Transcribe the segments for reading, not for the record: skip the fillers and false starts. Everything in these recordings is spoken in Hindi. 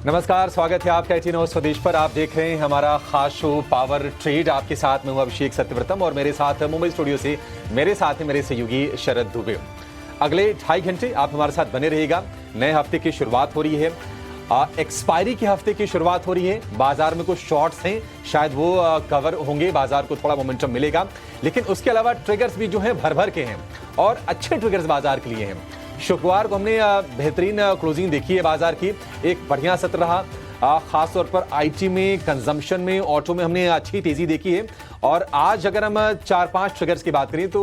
नमस्कार, स्वागत है आपका एटीनो स्वदेश पर। आप देख रहे हैं हमारा खास शो पावर ट्रेड। आपके साथ में हूं अभिषेक सत्यव्रतम और मेरे साथ मुंबई स्टूडियो से मेरे साथ है मेरे सहयोगी शरद दुबे। अगले 2.5 घंटे आप हमारे साथ बने रहिएगा। नए हफ्ते की शुरुआत हो रही है, एक्सपायरी के हफ्ते की शुरुआत हो रही है। बाजार में कुछ शॉर्ट्स हैं, शायद वो कवर होंगे, बाजार को थोड़ा मोमेंटम मिलेगा। लेकिन उसके अलावा ट्रिगर्स भी जो हैं भर भर के हैं और अच्छे ट्रिगर्स बाजार के लिए हैं। शुक्रवार को हमने बेहतरीन क्लोजिंग देखी है बाजार की, एक बढ़िया सत्र रहा। खास तौर पर आईटी में, कंजम्पशन में, ऑटो में हमने अच्छी तेजी देखी है। और आज अगर हम 4-5 ट्रिगर्स की बात करें तो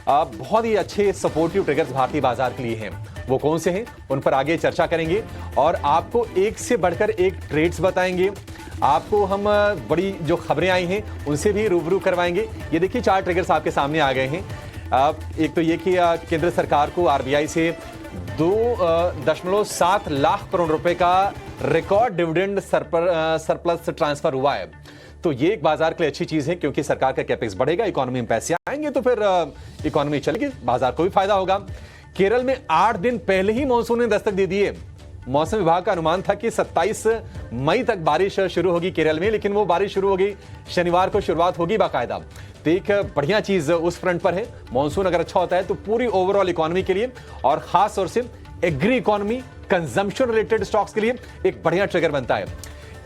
बहुत ही अच्छे सपोर्टिव ट्रिगर्स भारतीय बाजार के लिए हैं। वो कौन से हैं उन पर आगे चर्चा करेंगे और आपको एक से बढ़कर एक ट्रेड्स बताएंगे। आपको हम बड़ी जो खबरें आई हैं उनसे भी रूबरू करवाएंगे। ये देखिए 4 ट्रिगर्स आपके सामने आ गए हैं। एक तो ये कि केंद्र सरकार को आरबीआई से 2.7 लाख करोड़ रुपए का रिकॉर्ड डिविडेंड सरप्लस ट्रांसफर हुआ है। तो ये एक बाजार के लिए अच्छी चीज है, क्योंकि सरकार का कैपेक्स बढ़ेगा, इकोनॉमी में पैसे आएंगे तो फिर इकोनॉमी चलेगी, बाजार को भी फायदा होगा। केरल में 8 दिन पहले ही मानसून ने दस्तक दे दी है। मौसम विभाग का अनुमान था कि 27 मई तक बारिश शुरू होगी केरल में, लेकिन वो बारिश शुरू होगी शनिवार को, शुरुआत होगी बाकायदा। तो एक बढ़िया चीज उस फ्रंट पर है। मॉनसून अगर अच्छा होता है तो पूरी ओवरऑल इकोनॉमी के लिए और खास तौर से agri economy, consumption related stocks के लिए एक बढ़िया ट्रिगर बनता है।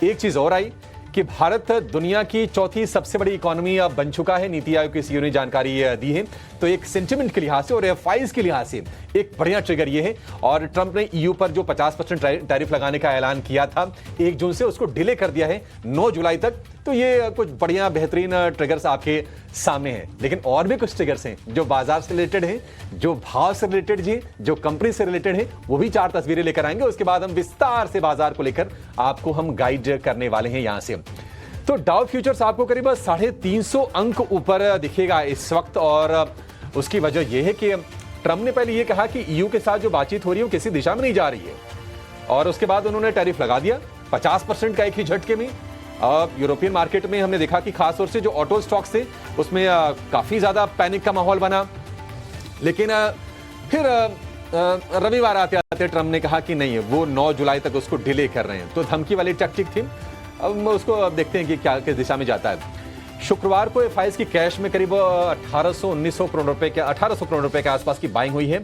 एक चीज और आई कि भारत दुनिया की चौथी सबसे बड़ी इकोनॉमी अब बन चुका है। नीति आयोग की सीईओ ने जानकारी दी है। तो एक सेंटिमेंट के लिहाज से और एफआईज के लिहाज से एक बढ़िया ट्रिगर ये है। और ट्रंप ने ईयू पर जो 50% टैरिफ लगाने का ऐलान किया था 1 जून से, उसको डिले कर दिया है 9 जुलाई तक। तो ये कुछ बढ़िया बेहतरीन ट्रिगर्स आपके सामने हैं। लेकिन और भी कुछ ट्रिगर्स हैं जो बाजार से रिलेटेड हैं, जो भाव से रिलेटेड हैं, जो कंपनी से रिलेटेड हैं। वो भी 4 तस्वीरें लेकर आएंगे। उसके बाद हम विस्तार से बाजार को लेकर आपको हम गाइड करने वाले हैं यहां से। तो डाउ फ्यूचर्स आपको करीब 350 अंक ऊपर दिखेगा इस वक्त। और उसकी वजह यह है कि ट्रंप ने पहले यह कहा कि ईयू के साथ जो बातचीत हो रही है वो किसी दिशा में नहीं जा रही है, और उसके बाद उन्होंने टैरिफ लगा दिया 50% का एक ही झटके में। यूरोपियन मार्केट में हमने देखा कि खासतौर से जो ऑटो स्टॉक्स थे उसमें काफी ज्यादा पैनिक का माहौल बना। लेकिन फिर रविवार आते आते ट्रंप ने कहा कि नहीं, वो 9 जुलाई तक उसको डिले कर रहे हैं। तो धमकी वाली टैक्टिक थी। अब उसको अब देखते हैं कि क्या किस दिशा में जाता है। शुक्रवार को एफआईज की कैश में करीब 1800 करोड़ रुपए के आसपास की बाइंग हुई है।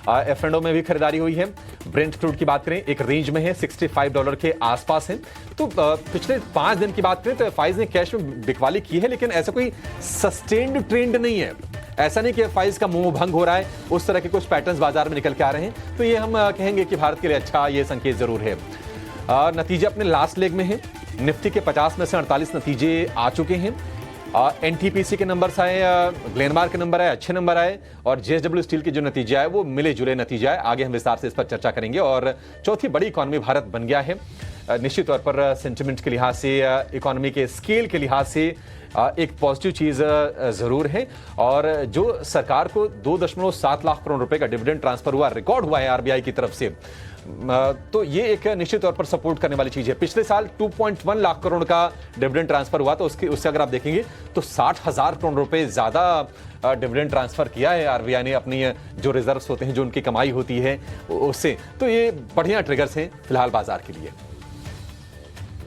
एफ&ओ में भी खरीदारी हुई है। ब्रेंट क्रूड की बात करें एक रेंज में है, $65 के आसपास है। तो पिछले 5 दिन की बात करें तो एफआईज ने कैश में बिकवाली की है, लेकिन ऐसा कोई सस्टेन्ड ट्रेंड नहीं है। ऐसा नहीं कि एफआईज का मुंह भंग हो रहा है, उस तरह के कुछ पैटर्न्स बाजार में निकल के आ रहे हैं। तो ये हम कहेंगे कि भारत के लिए अच्छा ये संकेत जरूर है। नतीजे अपने लास्ट लेग में है। निफ्टी के 50 में से 48 नतीजे आ चुके हैं। एनटीपीसी के नंबर्स आए, ग्लेनमार्क के नंबर आए, अच्छे नंबर आए, और जेएसडब्ल्यू स्टील के जो नतीजे आए वो मिले जुले नतीजे आए। आगे हम विस्तार से इस पर चर्चा करेंगे। और चौथी बड़ी इकोनॉमी भारत बन गया है। निश्चित तौर पर सेंटिमेंट के लिहाज से, इकोनॉमी के स्केल के लिहाज से एक पॉजिटिव चीज जरूर है। और जो सरकार को 2.7 लाख करोड़ रुपए का डिविडेंड ट्रांसफर हुआ, रिकॉर्ड हुआ है आरबीआई की तरफ से, तो ये एक निश्चित तौर पर सपोर्ट करने वाली चीज है। पिछले साल 2.1 लाख करोड़ का डिविडेंड ट्रांसफर हुआ, तो उससे अगर आप देखेंगे तो 60,000 करोड़ रुपए ज्यादा डिविडेंड ट्रांसफर किया है आरबीआई ने अपनी जो रिजर्व्स होते हैं, जो उनकी कमाई होती है उससे। तो ये बढ़िया ट्रिगर्स हैं फिलहाल बाजार के लिए।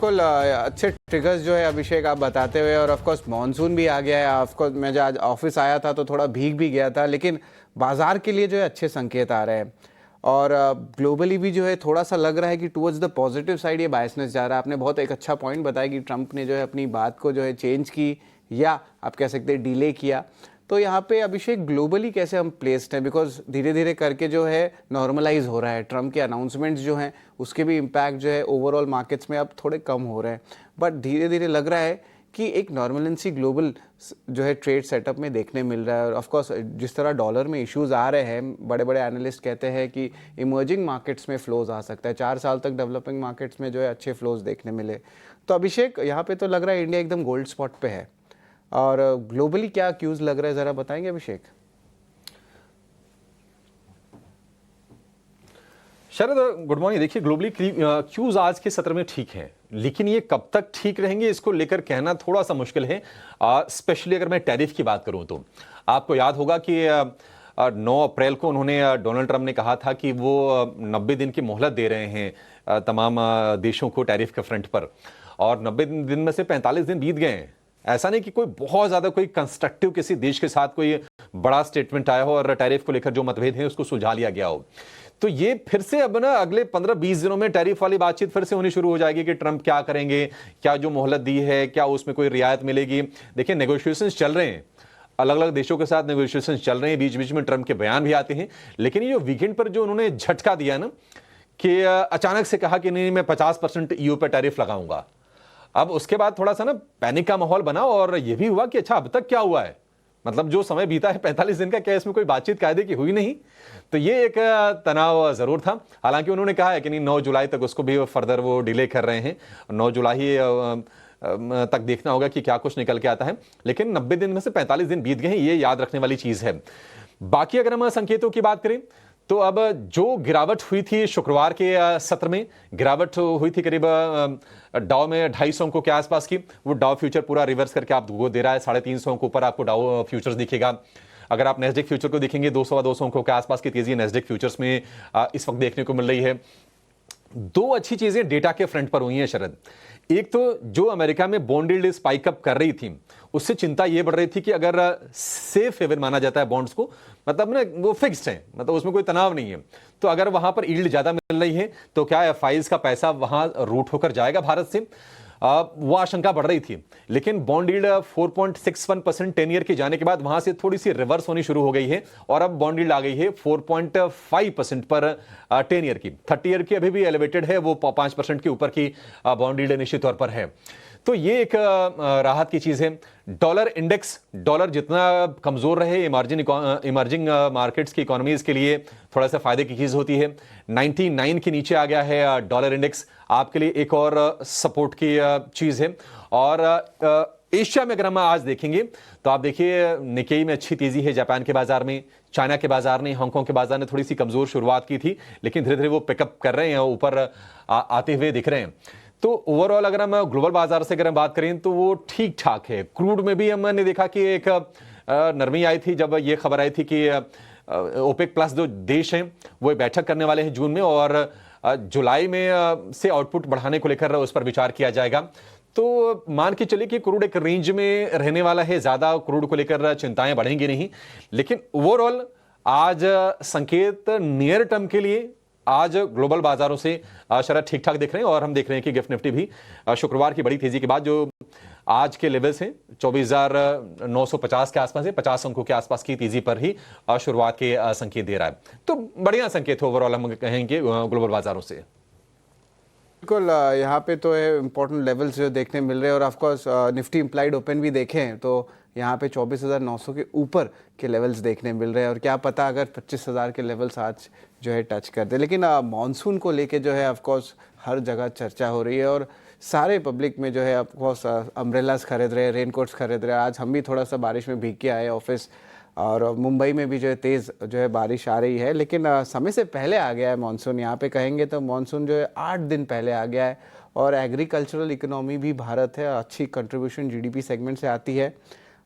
बिल्कुल अच्छे ट्रिगर्स जो है अभिषेक आप बताते हुए, और ऑफ कोर्स मानसून भी आ गया है। ऑफ कोर्स मैं जो आज ऑफिस आया था तो थोड़ा भीग भी गया था, लेकिन बाजार के लिए जो है अच्छे संकेत आ रहे हैं। और ग्लोबली भी जो है थोड़ा सा लग रहा है कि टुवर्ड्स द पॉजिटिव साइड ये बायसनेस जा रहा है। आपने बहुत एक अच्छा पॉइंट बताया कि ट्रंप ने जो है अपनी बात को जो है चेंज की, या आप कह सकते हैं डिले किया। तो यहाँ पे अभिषेक ग्लोबली कैसे हम प्लेस्ड हैं, बिकॉज धीरे धीरे करके जो है नॉर्मलाइज हो रहा है। ट्रंप के अनाउंसमेंट्स जो हैं उसके भी इम्पैक्ट जो है ओवरऑल मार्केट्स में अब थोड़े कम हो रहे हैं, बट धीरे धीरे लग रहा है कि एक नॉर्मलेंसी ग्लोबल जो है ट्रेड सेटअप में देखने मिल रहा है। और ऑफ कोर्स जिस तरह डॉलर में इश्यूज आ रहे हैं, बड़े बड़े एनालिस्ट कहते हैं कि इमर्जिंग मार्केट्स में फ्लोज आ सकता है। 4 साल तक डेवलपिंग मार्केट्स में जो है अच्छे फ्लोज देखने मिले। तो अभिषेक यहाँ पे तो लग रहा है इंडिया एकदम गोल्ड स्पॉट पे है। और ग्लोबली क्या क्यूज लग रहा है, जरा बताएंगे अभिषेक? शरद गुड मॉर्निंग। देखिए ग्लोबली क्यूज आज के सत्र में ठीक है, लेकिन ये कब तक ठीक रहेंगे इसको लेकर कहना थोड़ा सा मुश्किल है। स्पेशली अगर मैं टैरिफ की बात करूं तो आपको याद होगा कि 9 अप्रैल को उन्होंने डोनाल्ड ट्रंप ने कहा था कि वो 90 दिन की मोहलत दे रहे हैं तमाम देशों को टैरिफ के फ्रंट पर, और 90 दिन में से 45 दिन बीत गए हैं। ऐसा नहीं कि कोई बहुत ज्यादा कोई कंस्ट्रक्टिव किसी देश के साथ कोई बड़ा स्टेटमेंट आया हो और टैरिफ को लेकर जो मतभेद हैं उसको सुलझा लिया गया हो। तो ये फिर से अब ना अगले 15-20 दिनों में टैरिफ वाली बातचीत फिर से होनी शुरू हो जाएगी कि ट्रंप क्या करेंगे, क्या जो मोहलत दी है क्या उसमें कोई रियायत मिलेगी। देखिए, नेगोशिएशंस चल रहे हैं, अलग अलग देशों के साथ नेगोशिएशंस चल रहे हैं, बीच बीच में ट्रंप के बयान भी आते हैं। लेकिन ये जो वीकेंड पर जो उन्होंने झटका दिया ना कि अचानक से कहा कि नहीं मैं 50% ईयू पर टैरिफ लगाऊंगा, अब उसके बाद थोड़ा सा ना पैनिक का माहौल बना और यह भी हुआ कि अच्छा अब तक क्या हुआ है, मतलब जो समय बीता है 45 दिन का, क्या इसमें कोई बातचीत कायदे की हुई नहीं। तो ये एक तनाव जरूर था। हालांकि उन्होंने कहा है कि नहीं 9 जुलाई तक उसको भी फर्दर वो डिले कर रहे हैं, 9 जुलाई तक देखना होगा कि क्या कुछ निकल के आता है। लेकिन 90 दिन में से 45 दिन बीत गए हैं, ये याद रखने वाली चीज है। बाकी अगर हम संकेतों की बात करें तो अब जो गिरावट हुई थी शुक्रवार के सत्र में, गिरावट हुई थी करीब डाउ में 250 अंकों के आसपास की, वो डाउ फ्यूचर पूरा रिवर्स करके आपको दे रहा है 350 अंकों ऊपर आपको डाउ फ्यूचर्स दिखेगा। अगर आप नेस्डेक फ्यूचर को देखेंगे 200 अंकों के आसपास की तेजी नेस्डेक फ्यूचर्स में इस वक्त देखने को मिल रही है। दो अच्छी चीजें डेटा के फ्रंट पर हुई हैं शरद। एक तो जो अमेरिका में बॉन्ड यील्ड स्पाइक अप कर रही थी, उससे चिंता यह बढ़ रही थी कि अगर सेफ हेवन माना जाता है बॉन्ड्स को, मतलब ना वो फिक्स्ड है, मतलब उसमें कोई तनाव नहीं है, तो अगर वहां पर यील्ड ज्यादा मिल रही है तो क्या एफआईज का पैसा वहां रूट होकर जाएगा भारत से, वो आशंका बढ़ रही थी। लेकिन बॉन्ड यील्ड 4.61% 10 ईयर के जाने के बाद वहां से थोड़ी सी रिवर्स होनी शुरू हो गई है और अब बॉन्ड यील्ड आ गई है 4.5% पर 10 ईयर की। 30 ईयर की अभी भी एलिवेटेड है, वो 5% के ऊपर की बॉन्ड यील्ड निश्चित तौर पर है। तो ये एक राहत की चीज है। डॉलर इंडेक्स, डॉलर जितना कमजोर रहे इमर्जिंग मार्केट्स की इकोनॉमीज के लिए थोड़ा सा फायदे की चीज होती है। 99 के नीचे आ गया है डॉलर इंडेक्स, आपके लिए एक और सपोर्ट की चीज है। और एशिया में अगर हम आज देखेंगे तो आप देखिए निकेई में अच्छी तेजी है, जापान के बाजार में, चाइना के बाजार ने, हांगकांग के बाजार ने थोड़ी सी कमजोर शुरुआत की थी, लेकिन धीरे धीरे वो पिकअप कर रहे हैं, ऊपर आते हुए दिख रहे हैं। तो ओवरऑल अगर हम ग्लोबल बाजार से अगर हम बात करें तो वो ठीक ठाक है। क्रूड में भी हमने देखा कि एक नरमी आई थी जब ये खबर आई थी कि ओपेक प्लस जो देश हैं वो बैठक करने वाले हैं जून में, और जुलाई में से आउटपुट बढ़ाने को लेकर उस पर विचार किया जाएगा। तो मान के चलिए कि क्रूड एक रेंज में रहने वाला है, ज्यादा क्रूड को लेकर चिंताएं बढ़ेंगी नहीं। लेकिन ओवरऑल आज संकेत नियर टर्म के लिए आज ग्लोबल बाजारों से शरद ठीक ठाक दिख रहे हैं, और हम देख रहे हैं कि गिफ्ट निफ्टी भी शुक्रवार की बड़ी तेजी के बाद जो आज के लेवल्स हैं 24,950 के आसपास है, 50 अंकों के आसपास की तेजी पर ही शुरुआत के संकेत दे रहा है। तो बढ़िया संकेत ओवरऑल हम कहेंगे ग्लोबल बाजारों से। बिल्कुल, यहाँ पे तो है इंपॉर्टेंट लेवल्स जो देखने मिल रहे हैं, और ऑफकोर्स निफ्टी इम्प्लाइड ओपन भी देखें तो यहाँ पे 24,900 के ऊपर के लेवल्स देखने मिल रहे हैं, और क्या पता अगर 25,000 के लेवल्स आज जो है टच कर दे। लेकिन मॉनसून को लेके जो है ऑफकोर्स हर जगह चर्चा हो रही है, और सारे पब्लिक में जो है ऑफकोर्स अम्ब्रेलास खरीद रहे हैं, रेनकोट्स खरीद रहे हैं। आज हम भी थोड़ा सा बारिश में भीग के आए ऑफिस, और मुंबई में भी जो है तेज़ जो है बारिश आ रही है, लेकिन समय से पहले आ गया है मानसून। यहाँ पे कहेंगे तो मानसून जो है 8 दिन पहले आ गया है, और एग्रीकल्चरल इकोनॉमी भी भारत है, अच्छी कंट्रीब्यूशन जीडीपी सेगमेंट से आती है।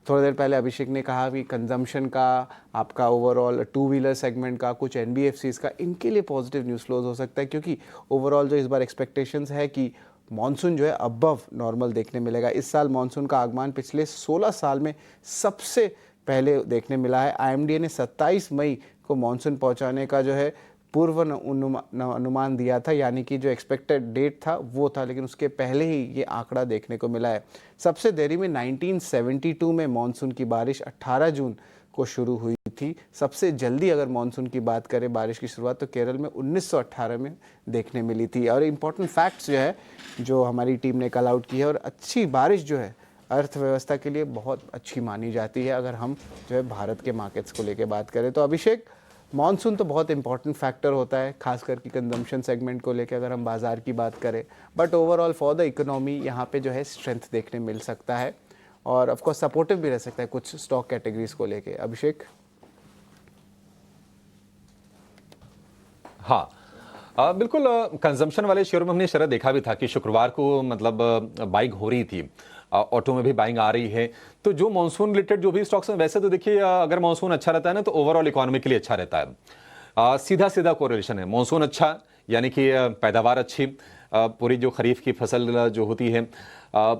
थोड़ी देर पहले अभिषेक ने कहा कि कंजम्पशन का, आपका ओवरऑल टू व्हीलर सेगमेंट का, कुछ एनबीएफसीज का, इनके लिए पॉजिटिव न्यूज़ फ्लोज हो सकता है, क्योंकि ओवरऑल जो इस बार एक्सपेक्टेशंस है कि मानसून जो है अबव नॉर्मल देखने मिलेगा। इस साल मानसून का आगमन पिछले 16 साल में सबसे पहले देखने मिला है। आईएमडी ने 27 मई को मानसून पहुंचाने का जो है पूर्व अनुमान दिया था, यानी कि जो एक्सपेक्टेड डेट था वो था, लेकिन उसके पहले ही ये आंकड़ा देखने को मिला है। सबसे देरी में 1972 में मानसून की बारिश 18 जून को शुरू हुई थी। सबसे जल्दी अगर मानसून की बात करें बारिश की शुरुआत तो केरल में 1918 में देखने मिली थी। और इम्पोर्टेंट फैक्ट्स जो है जो हमारी टीम ने कॉल आउट की है, और अच्छी बारिश जो है अर्थव्यवस्था के लिए बहुत अच्छी मानी जाती है अगर हम जो है भारत के मार्केट्स को लेके बात करें तो। अभिषेक, मानसून तो बहुत इंपॉर्टेंट फैक्टर होता है, खास करके कंजम्पशन सेगमेंट को लेके अगर हम बाजार की बात करें, but overall for the economy यहाँ पे जो है स्ट्रेंथ देखने मिल सकता है, और ऑफ कोर्स सपोर्टिव भी रह सकता है कुछ स्टॉक कैटेगरीज को लेके। अभिषेक? हाँ, बिल्कुल, कंजम्पशन वाले शेयरों में हमने शरद देखा भी था कि शुक्रवार को मतलब बाइक हो रही थी, ऑटो में भी बाइंग आ रही है। तो जो मानसून रिलेटेड जो भी स्टॉक्स हैं, वैसे तो देखिए अगर मानसून अच्छा रहता है ना तो ओवरऑल इकोनॉमी के लिए अच्छा रहता है। सीधा सीधा कोरिलेशन है, मानसून अच्छा यानी कि पैदावार अच्छी, पूरी जो खरीफ की फसल जो होती है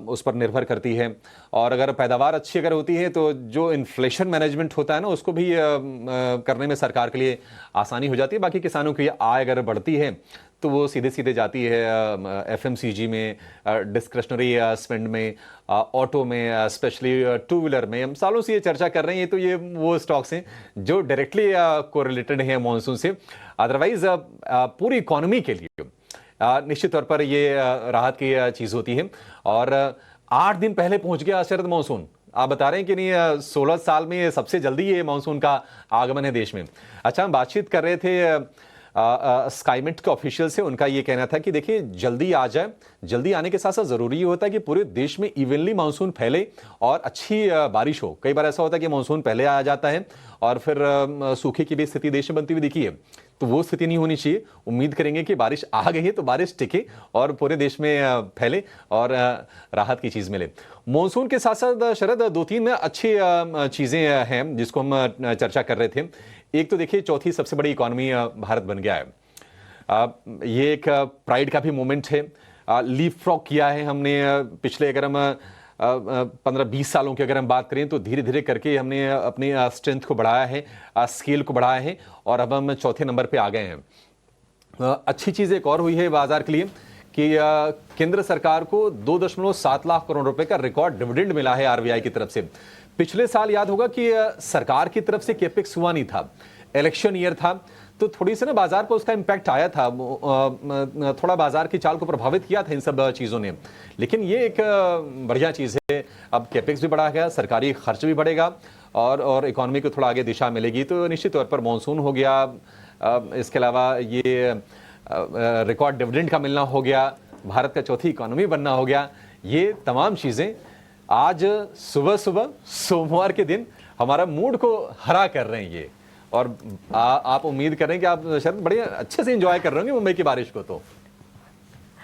उस पर निर्भर करती है। और अगर पैदावार अच्छी अगर होती है तो जो इन्फ्लेशन मैनेजमेंट होता है ना उसको भी करने में सरकार के लिए आसानी हो जाती है। बाकी किसानों की आय अगर बढ़ती है तो वो सीधे सीधे जाती है एफएमसीजी में, डिस्क्रिशनरी स्पेंड में, ऑटो में, स्पेशली टू व्हीलर में। हम सालों से ये चर्चा कर रहे हैं, तो ये वो स्टॉक्स हैं जो डायरेक्टली कोरिलेटेड हैं मानसून से। अदरवाइज पूरी इकोनॉमी के लिए निश्चित तौर पर ये राहत की चीज होती है। और 8 दिन पहले पहुंच गया शरद मानसून, आप बता रहे हैं कि नहीं 16 साल में सबसे जल्दी ये मानसून का आगमन है देश में। अच्छा, हम बातचीत कर रहे थे स्काईमेट के ऑफिशियल से, उनका ये कहना था कि देखिए जल्दी आ जाए, जल्दी आने के साथ साथ जरूरी होता है कि पूरे देश में इवनली मानसून फैले और अच्छी बारिश हो। कई बार ऐसा होता है कि मानसून पहले आ जाता है और फिर सूखे की भी स्थिति देश में बनती हुई दिखी है, तो वो स्थिति नहीं होनी चाहिए। उम्मीद करेंगे कि बारिश आ गई है तो बारिश टिके और पूरे देश में फैले और राहत की चीज मिले। मानसून के साथ साथ शरद 2-3 अच्छी चीजें हैं जिसको हम चर्चा कर रहे थे। एक तो देखिए चौथी सबसे बड़ी इकोनॉमी भारत बन गया है। ये एक प्राइड का भी मोमेंट है। लीप फ्रॉग किया है हमने पिछले, अगर हम 15-20 सालों की अगर हम बात करें तो धीरे धीरे करके हमने अपनी स्ट्रेंथ को बढ़ाया है, स्केल को बढ़ाया है और अब हम चौथे नंबर पे आ गए हैं। अच्छी चीज़ एक और हुई है बाजार के लिए कि केंद्र सरकार को 2.7 लाख करोड़ रुपए का रिकॉर्ड डिविडेंड मिला है आरबीआई की तरफ से। पिछले साल याद होगा कि सरकार की तरफ से कैपेक्स हुआ नहीं था, इलेक्शन ईयर था, तो थोड़ी सी ना बाजार पर उसका इम्पैक्ट आया था, थोड़ा बाजार की चाल को प्रभावित किया था इन सब चीज़ों ने। लेकिन ये एक बढ़िया चीज़ है, अब कैपेक्स भी बढ़ा गया, सरकारी खर्च भी बढ़ेगा और इकोनॉमी को थोड़ा आगे दिशा मिलेगी। तो निश्चित तौर पर मानसून हो गया, इसके अलावा ये रिकॉर्ड डिविडेंड का मिलना हो गया, भारत का चौथी इकोनॉमी बनना हो गया। ये तमाम चीज़ें आज सुबह सुबह सोमवार के दिन हमारा मूड को हरा कर रहे हैं ये। और आप उम्मीद करें कि आप शायद बड़े अच्छे से एंजॉय कर रहे होंगे मुंबई की बारिश को। तो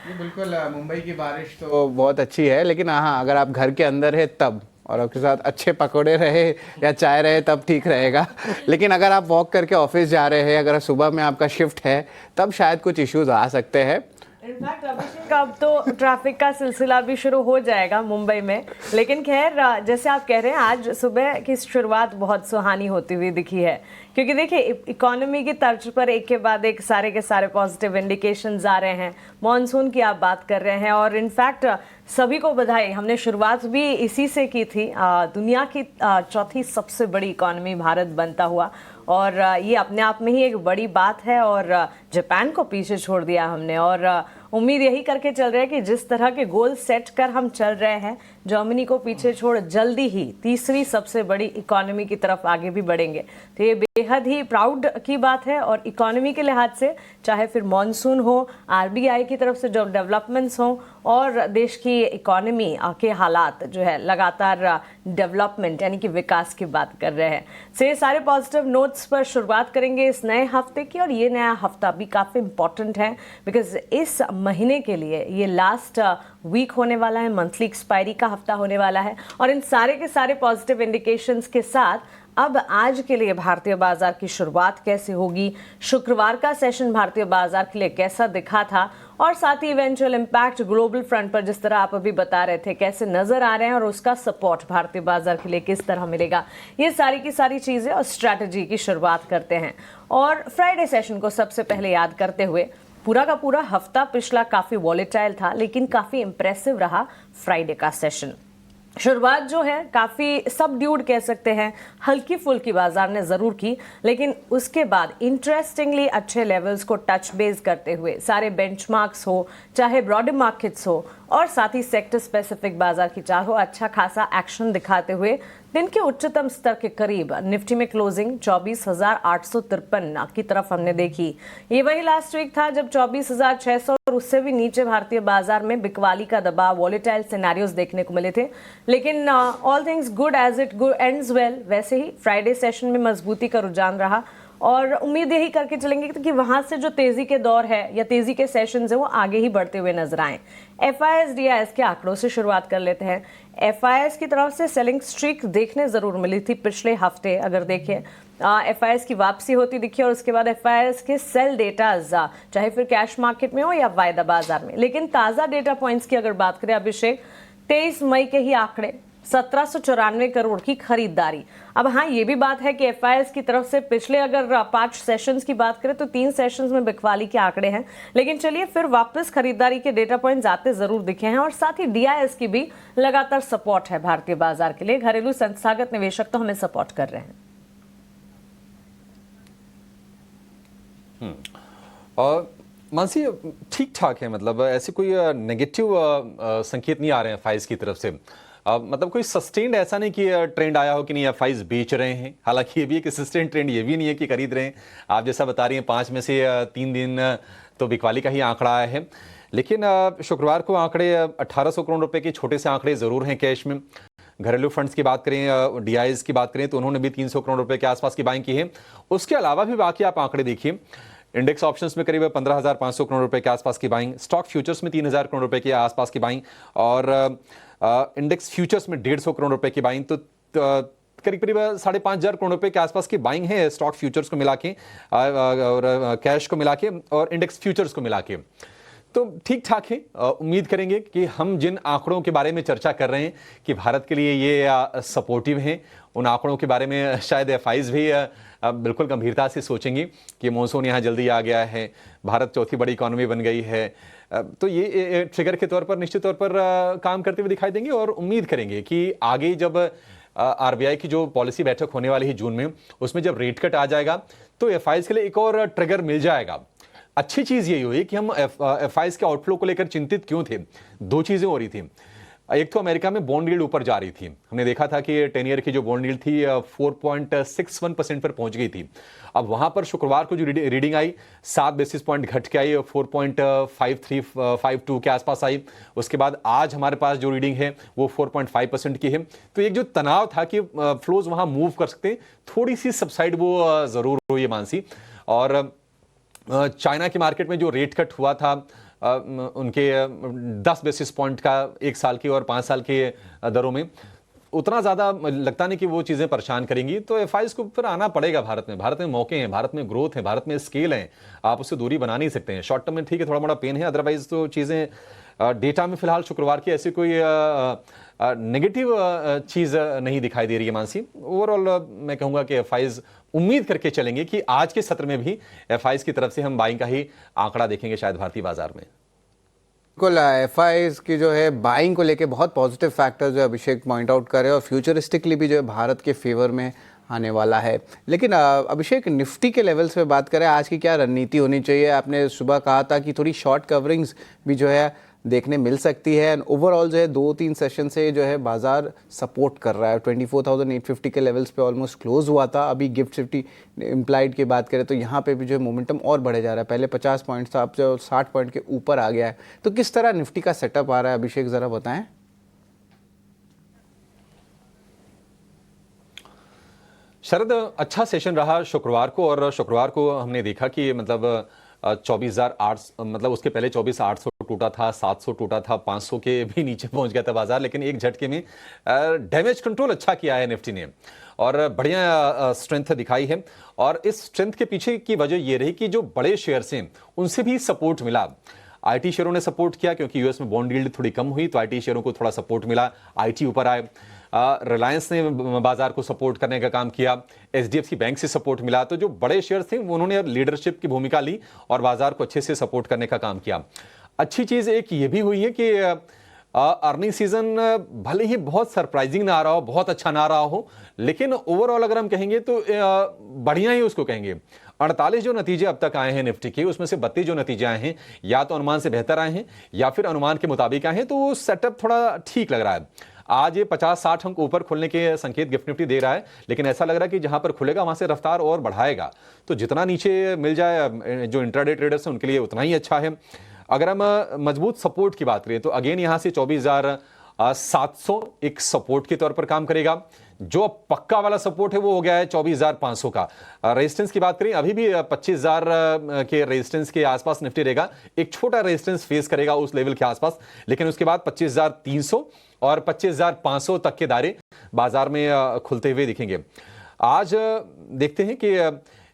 ये बिल्कुल, मुंबई की बारिश तो बहुत अच्छी है, लेकिन हाँ अगर आप घर के अंदर है तब, और आपके साथ अच्छे पकौड़े रहे या चाय रहे तब ठीक रहेगा। लेकिन अगर आप वॉक करके ऑफिस जा रहे हैं, अगर सुबह में आपका शिफ्ट है, तब शायद कुछ इश्यूज आ सकते हैं। इनफैक्ट अभिषेक अब तो ट्रैफिक का सिलसिला भी शुरू हो जाएगा मुंबई में। लेकिन खैर जैसे आप कह रहे हैं, आज सुबह की शुरुआत बहुत सुहानी होती हुई दिखी है, क्योंकि देखिए इकोनॉमी की तर्ज पर एक के बाद एक सारे के सारे पॉजिटिव इंडिकेशंस आ रहे हैं। मॉनसून की आप बात कर रहे हैं और इनफैक्ट सभी को बधाई, हमने शुरुआत भी इसी से की थी, दुनिया की चौथी सबसे बड़ी इकोनॉमी भारत बनता हुआ, और ये अपने आप में ही एक बड़ी बात है। और जापान को पीछे छोड़ दिया हमने, और उम्मीद यही करके चल रहे हैं कि जिस तरह के गोल सेट कर हम चल रहे हैं, जर्मनी को पीछे छोड़ जल्दी ही तीसरी सबसे बड़ी इकोनॉमी की तरफ आगे भी बढ़ेंगे। तो ये बेहद ही प्राउड की बात है। और इकोनॉमी के लिहाज से चाहे फिर मॉनसून हो, आरबीआई की तरफ से जो डेवलपमेंट्स हों, और देश की इकोनॉमी के हालात जो है लगातार डेवलपमेंट यानी कि विकास की बात कर रहे हैं। से सारे पॉजिटिव नोट्स पर शुरुआत करेंगे इस नए हफ्ते की। और ये नया हफ्ता भी काफ़ी इंपॉर्टेंट है, बिकॉज इस महीने के लिए ये लास्ट वीक होने वाला है, मंथली एक्सपायरी का हफ्ता होने वाला है। और इन सारे के सारे पॉजिटिव इंडिकेशंस के साथ अब आज के लिए भारतीय बाजार की शुरुआत कैसे होगी, शुक्रवार का सेशन भारतीय बाजार के लिए कैसा दिखा था, और साथ ही इवेंचुअल इम्पैक्ट ग्लोबल फ्रंट पर जिस तरह आप अभी बता रहे थे कैसे नजर आ रहे हैं, और उसका सपोर्ट भारतीय बाजार के लिए किस तरह मिलेगा, ये सारी की सारी चीजें और स्ट्रैटेजी की शुरुआत करते हैं। और फ्राइडे सेशन को सबसे पहले याद करते हुए, पूरा का पूरा हफ्ता पिछला काफी वॉलेटाइल था, लेकिन काफी इंप्रेसिव रहा फ्राइडे का सेशन। शुरुआत जो है काफ़ी सबड्यूड कह सकते हैं, हल्की फुल्की बाजार ने ज़रूर की, लेकिन उसके बाद इंटरेस्टिंगली अच्छे लेवल्स को टच बेस करते हुए सारे बेंचमार्क्स हो, चाहे ब्रॉडर मार्केट्स हो, और साथ ही सेक्टर स्पेसिफिक बाजार की चाहो, अच्छा खासा एक्शन दिखाते हुए दिन के उच्चतम स्तर के करीब निफ्टी में क्लोजिंग 24,853 की तरफ हमने देखी। ये वही लास्ट वीक था जब 24,600 और उससे भी नीचे भारतीय बाजार में बिकवाली का दबाव, वॉलेटाइल सिनेरियोस देखने को मिले थे। लेकिन all things good as it ends well, वैसे ही फ्राइडे सेशन में मजबूती का रुझान रहा, और उम्मीद यही करके चलेंगे कि वहां से जो तेजी के दौर है या तेजी के सेशंस है वो आगे ही बढ़ते हुए नजर आए। FIS DIS के आंकड़ों से शुरुआत कर लेते हैं। एफआईआईएस की तरफ से सेलिंग स्ट्रीक देखने जरूर मिली थी पिछले हफ्ते, अगर देखें एफआईआईएस की वापसी होती दिखी और उसके बाद एफआईआईएस के सेल डेटा चाहे फिर कैश मार्केट में हो या वायदा बाजार में। लेकिन ताजा डेटा पॉइंट्स की अगर बात करें अभिषेक, 23 मई के ही आंकड़े 1794 करोड़ की खरीदारी। अब हाँ, ये भी बात है कि एफआईआईएस की तरफ से पिछले अगर 5 सेशंस की बात करें तो 3 सेशंस में बिकवाली के आंकड़े हैं। लेकिन चलिए फिर वापस खरीदारी के डेटा पॉइंट्स आते जरूर दिखे हैं और साथ ही डीआईएस की भी लगातार सपोर्ट है भारतीय बाजार के लिए। घरेलू संस्थागत निवेशक तो हमें सपोर्ट कर रहे हैं। और मानसी ठीक ठाक है, मतलब ऐसे कोई नेगेटिव संकेत नहीं आ रहे हैं एफआईआईएस की तरफ से। मतलब कोई सस्टेन्ड ऐसा नहीं कि ट्रेंड आया हो कि नहीं एफआईआईएस बेच रहे हैं। हालांकि ये भी एक सस्टेन्ड ट्रेंड ये भी नहीं है कि खरीद रहे हैं। आप जैसा बता रही हैं 5 में से 3 दिन तो बिकवाली का ही आंकड़ा आया है। लेकिन शुक्रवार को आंकड़े 1800 करोड़ रुपए के छोटे से आंकड़े जरूर हैं कैश में। घरेलू फंड्स की बात करें, डीआईएस की बात करें तो उन्होंने भी 300 करोड़ रुपए के आसपास की बाइंग की है। उसके अलावा भी बाकी आप आंकड़े देखिए, इंडेक्स ऑप्शंस में करीब 15,500 करोड़ रुपए के आसपास की बाइंग, स्टॉक फ्यूचर्स में 3,000 करोड़ रुपए के आसपास की बाइंग और इंडेक्स फ्यूचर्स में 150 करोड़ रुपए की बाइंग। तो करीब करीब 5,500 करोड़ रुपए के आसपास की बाइंग है स्टॉक फ्यूचर्स को मिला के और कैश को मिला के और इंडेक्स फ्यूचर्स को मिला के। तो ठीक ठाक है। उम्मीद करेंगे कि हम जिन आंकड़ों के बारे में चर्चा कर रहे हैं कि भारत के लिए ये सपोर्टिव हैं, उन आंकड़ों के बारे में शायद एफआईआईएस भी बिल्कुल गंभीरता से सोचेंगी कि मॉनसून यहाँ जल्दी आ गया है, भारत चौथी बड़ी इकोनॉमी बन गई है। तो ये ट्रिगर के तौर पर निश्चित तौर पर काम करते हुए दिखाई देंगे और उम्मीद करेंगे कि आगे जब आरबीआई की जो पॉलिसी बैठक होने वाली है जून में, उसमें जब रेट कट आ जाएगा तो एफआईआईएस के लिए एक और ट्रिगर मिल जाएगा। अच्छी चीज यही हुई कि हम एफआईआईएस के आउटफ्लो को लेकर चिंतित क्यों थे। 2 चीजें हो रही थी। एक तो अमेरिका में बॉन्ड यील्ड ऊपर जा रही थी। हमने देखा था कि 10 ईयर की जो बॉन्ड यील्ड थी 4.61% पर पहुंच गई थी। अब वहां पर शुक्रवार को जो रीडिंग आई 7 बेसिस पॉइंट घट के आई, 4.5352 के आसपास आई। उसके बाद आज हमारे पास जो रीडिंग है वो 4.5% की है। तो एक जो तनाव था कि फ्लोज वहां मूव कर सकते, थोड़ी सी सबसाइड वो जरूर हुई है मानसी। और चाइना की मार्केट में जो रेट कट हुआ था उनके 10 बेसिस पॉइंट का 1 साल की और 5 साल के दरों में, उतना ज़्यादा लगता नहीं कि वो चीज़ें परेशान करेंगी। तो एफआईआईएस को फिर आना पड़ेगा भारत में। भारत में मौके हैं, भारत में ग्रोथ है, भारत में स्केल है, आप उससे दूरी बना नहीं सकते हैं। शॉर्ट टर्म में ठीक है, थोड़ा मोड़ा पेन है, अदरवाइज तो चीज़ें डेटा में फिलहाल शुक्रवार की ऐसी कोई नेगेटिव चीज़ नहीं दिखाई दे रही है मानसी। ओवरऑल मैं कहूँगा कि एफआईआईएस उम्मीद करके चलेंगे कि आज के सत्र में भी एफआईआईएस की तरफ से हम बाइंग का ही आंकड़ा देखेंगे शायद भारतीय बाजार में। बिल्कुल, एफआईआईएस की जो है बाइंग को लेके बहुत पॉजिटिव फैक्टर जो अभिषेक पॉइंट आउट कर रहे हैं और फ्यूचरिस्टिकली भी जो है भारत के फेवर में आने वाला है। लेकिन अभिषेक, निफ्टी के लेवल्स पे बात करें, आज की क्या रणनीति होनी चाहिए? आपने सुबह कहा था कि थोड़ी शॉर्ट कवरिंग्स भी जो है देखने मिल सकती है। एंड ओवरऑल जो है 2-3 सेशन से जो है बाजार सपोर्ट कर रहा है। 24,850 के लेवल्स पे ऑलमोस्ट क्लोज हुआ था। अभी गिफ्ट 50 इम्प्लाइड की बात करें तो यहाँ पे भी जो है मोमेंटम और बढ़े जा रहा है। पहले 50 पॉइंट था, अब जो 60 पॉइंट के ऊपर आ गया है। तो किस तरह निफ्टी का सेटअप आ रहा है अभिषेक, जरा बताएं। शरद, अच्छा सेशन रहा शुक्रवार को और शुक्रवार को हमने देखा कि मतलब 24,800, मतलब उसके पहले 24,800 टूटा था, 700 टूटा था, 500 के भी नीचे पहुंच गया था बाजार। लेकिन एक झटके में डैमेज कंट्रोल अच्छा किया है निफ्टी ने और बढ़िया स्ट्रेंथ दिखाई है। और इस स्ट्रेंथ के पीछे की वजह यह रही कि जो बड़े शेयर्स हैं उनसे भी सपोर्ट मिला। आईटी शेयरों ने सपोर्ट किया क्योंकि यूएस में बॉन्ड यील्ड थोड़ी कम हुई, तो आईटी शेयरों को थोड़ा सपोर्ट मिला, आईटी ऊपर आए। रिलायंस ने बाजार को सपोर्ट करने का काम किया, एचडीएफसी बैंक से सपोर्ट मिला। तो जो बड़े शेयर्स थे उन्होंने लीडरशिप की भूमिका ली और बाजार को अच्छे से सपोर्ट करने का काम किया। अच्छी चीज एक ये भी हुई है कि अर्निंग सीजन भले ही बहुत सरप्राइजिंग ना आ रहा हो, बहुत अच्छा ना रहा हो, लेकिन ओवरऑल अगर हम कहेंगे तो बढ़िया ही उसको कहेंगे। 48 जो नतीजे अब तक आए हैं निफ्टी के, उसमें से 32 जो नतीजे आए हैं या तो अनुमान से बेहतर आए हैं या फिर अनुमान के मुताबिक आए हैं। तो वो सेटअप थोड़ा ठीक लग रहा है। आज ये 50-60 अंक ऊपर खुलने के संकेत गिफ्ट निफ्टी दे रहा है, लेकिन ऐसा लग रहा है कि जहां पर खुलेगा वहां से रफ्तार और बढ़ाएगा। तो जितना नीचे मिल जाए जो इंट्राडे ट्रेडर्स हैं उनके लिए उतना ही अच्छा है। अगर हम मजबूत सपोर्ट की बात करें तो अगेन यहां से 24,700 एक सपोर्ट के तौर पर काम करेगा। जो पक्का वाला सपोर्ट है वो हो गया है 24,500 का। रेजिस्टेंस की बात करें, अभी भी 25,000 के रेजिस्टेंस के आसपास निफ्टी रहेगा। एक छोटा रेजिस्टेंस फेस करेगा उस लेवल के आसपास, लेकिन उसके बाद 25,300 और 25,500 तक के दायरे बाजार में खुलते हुए दिखेंगे। आज देखते हैं कि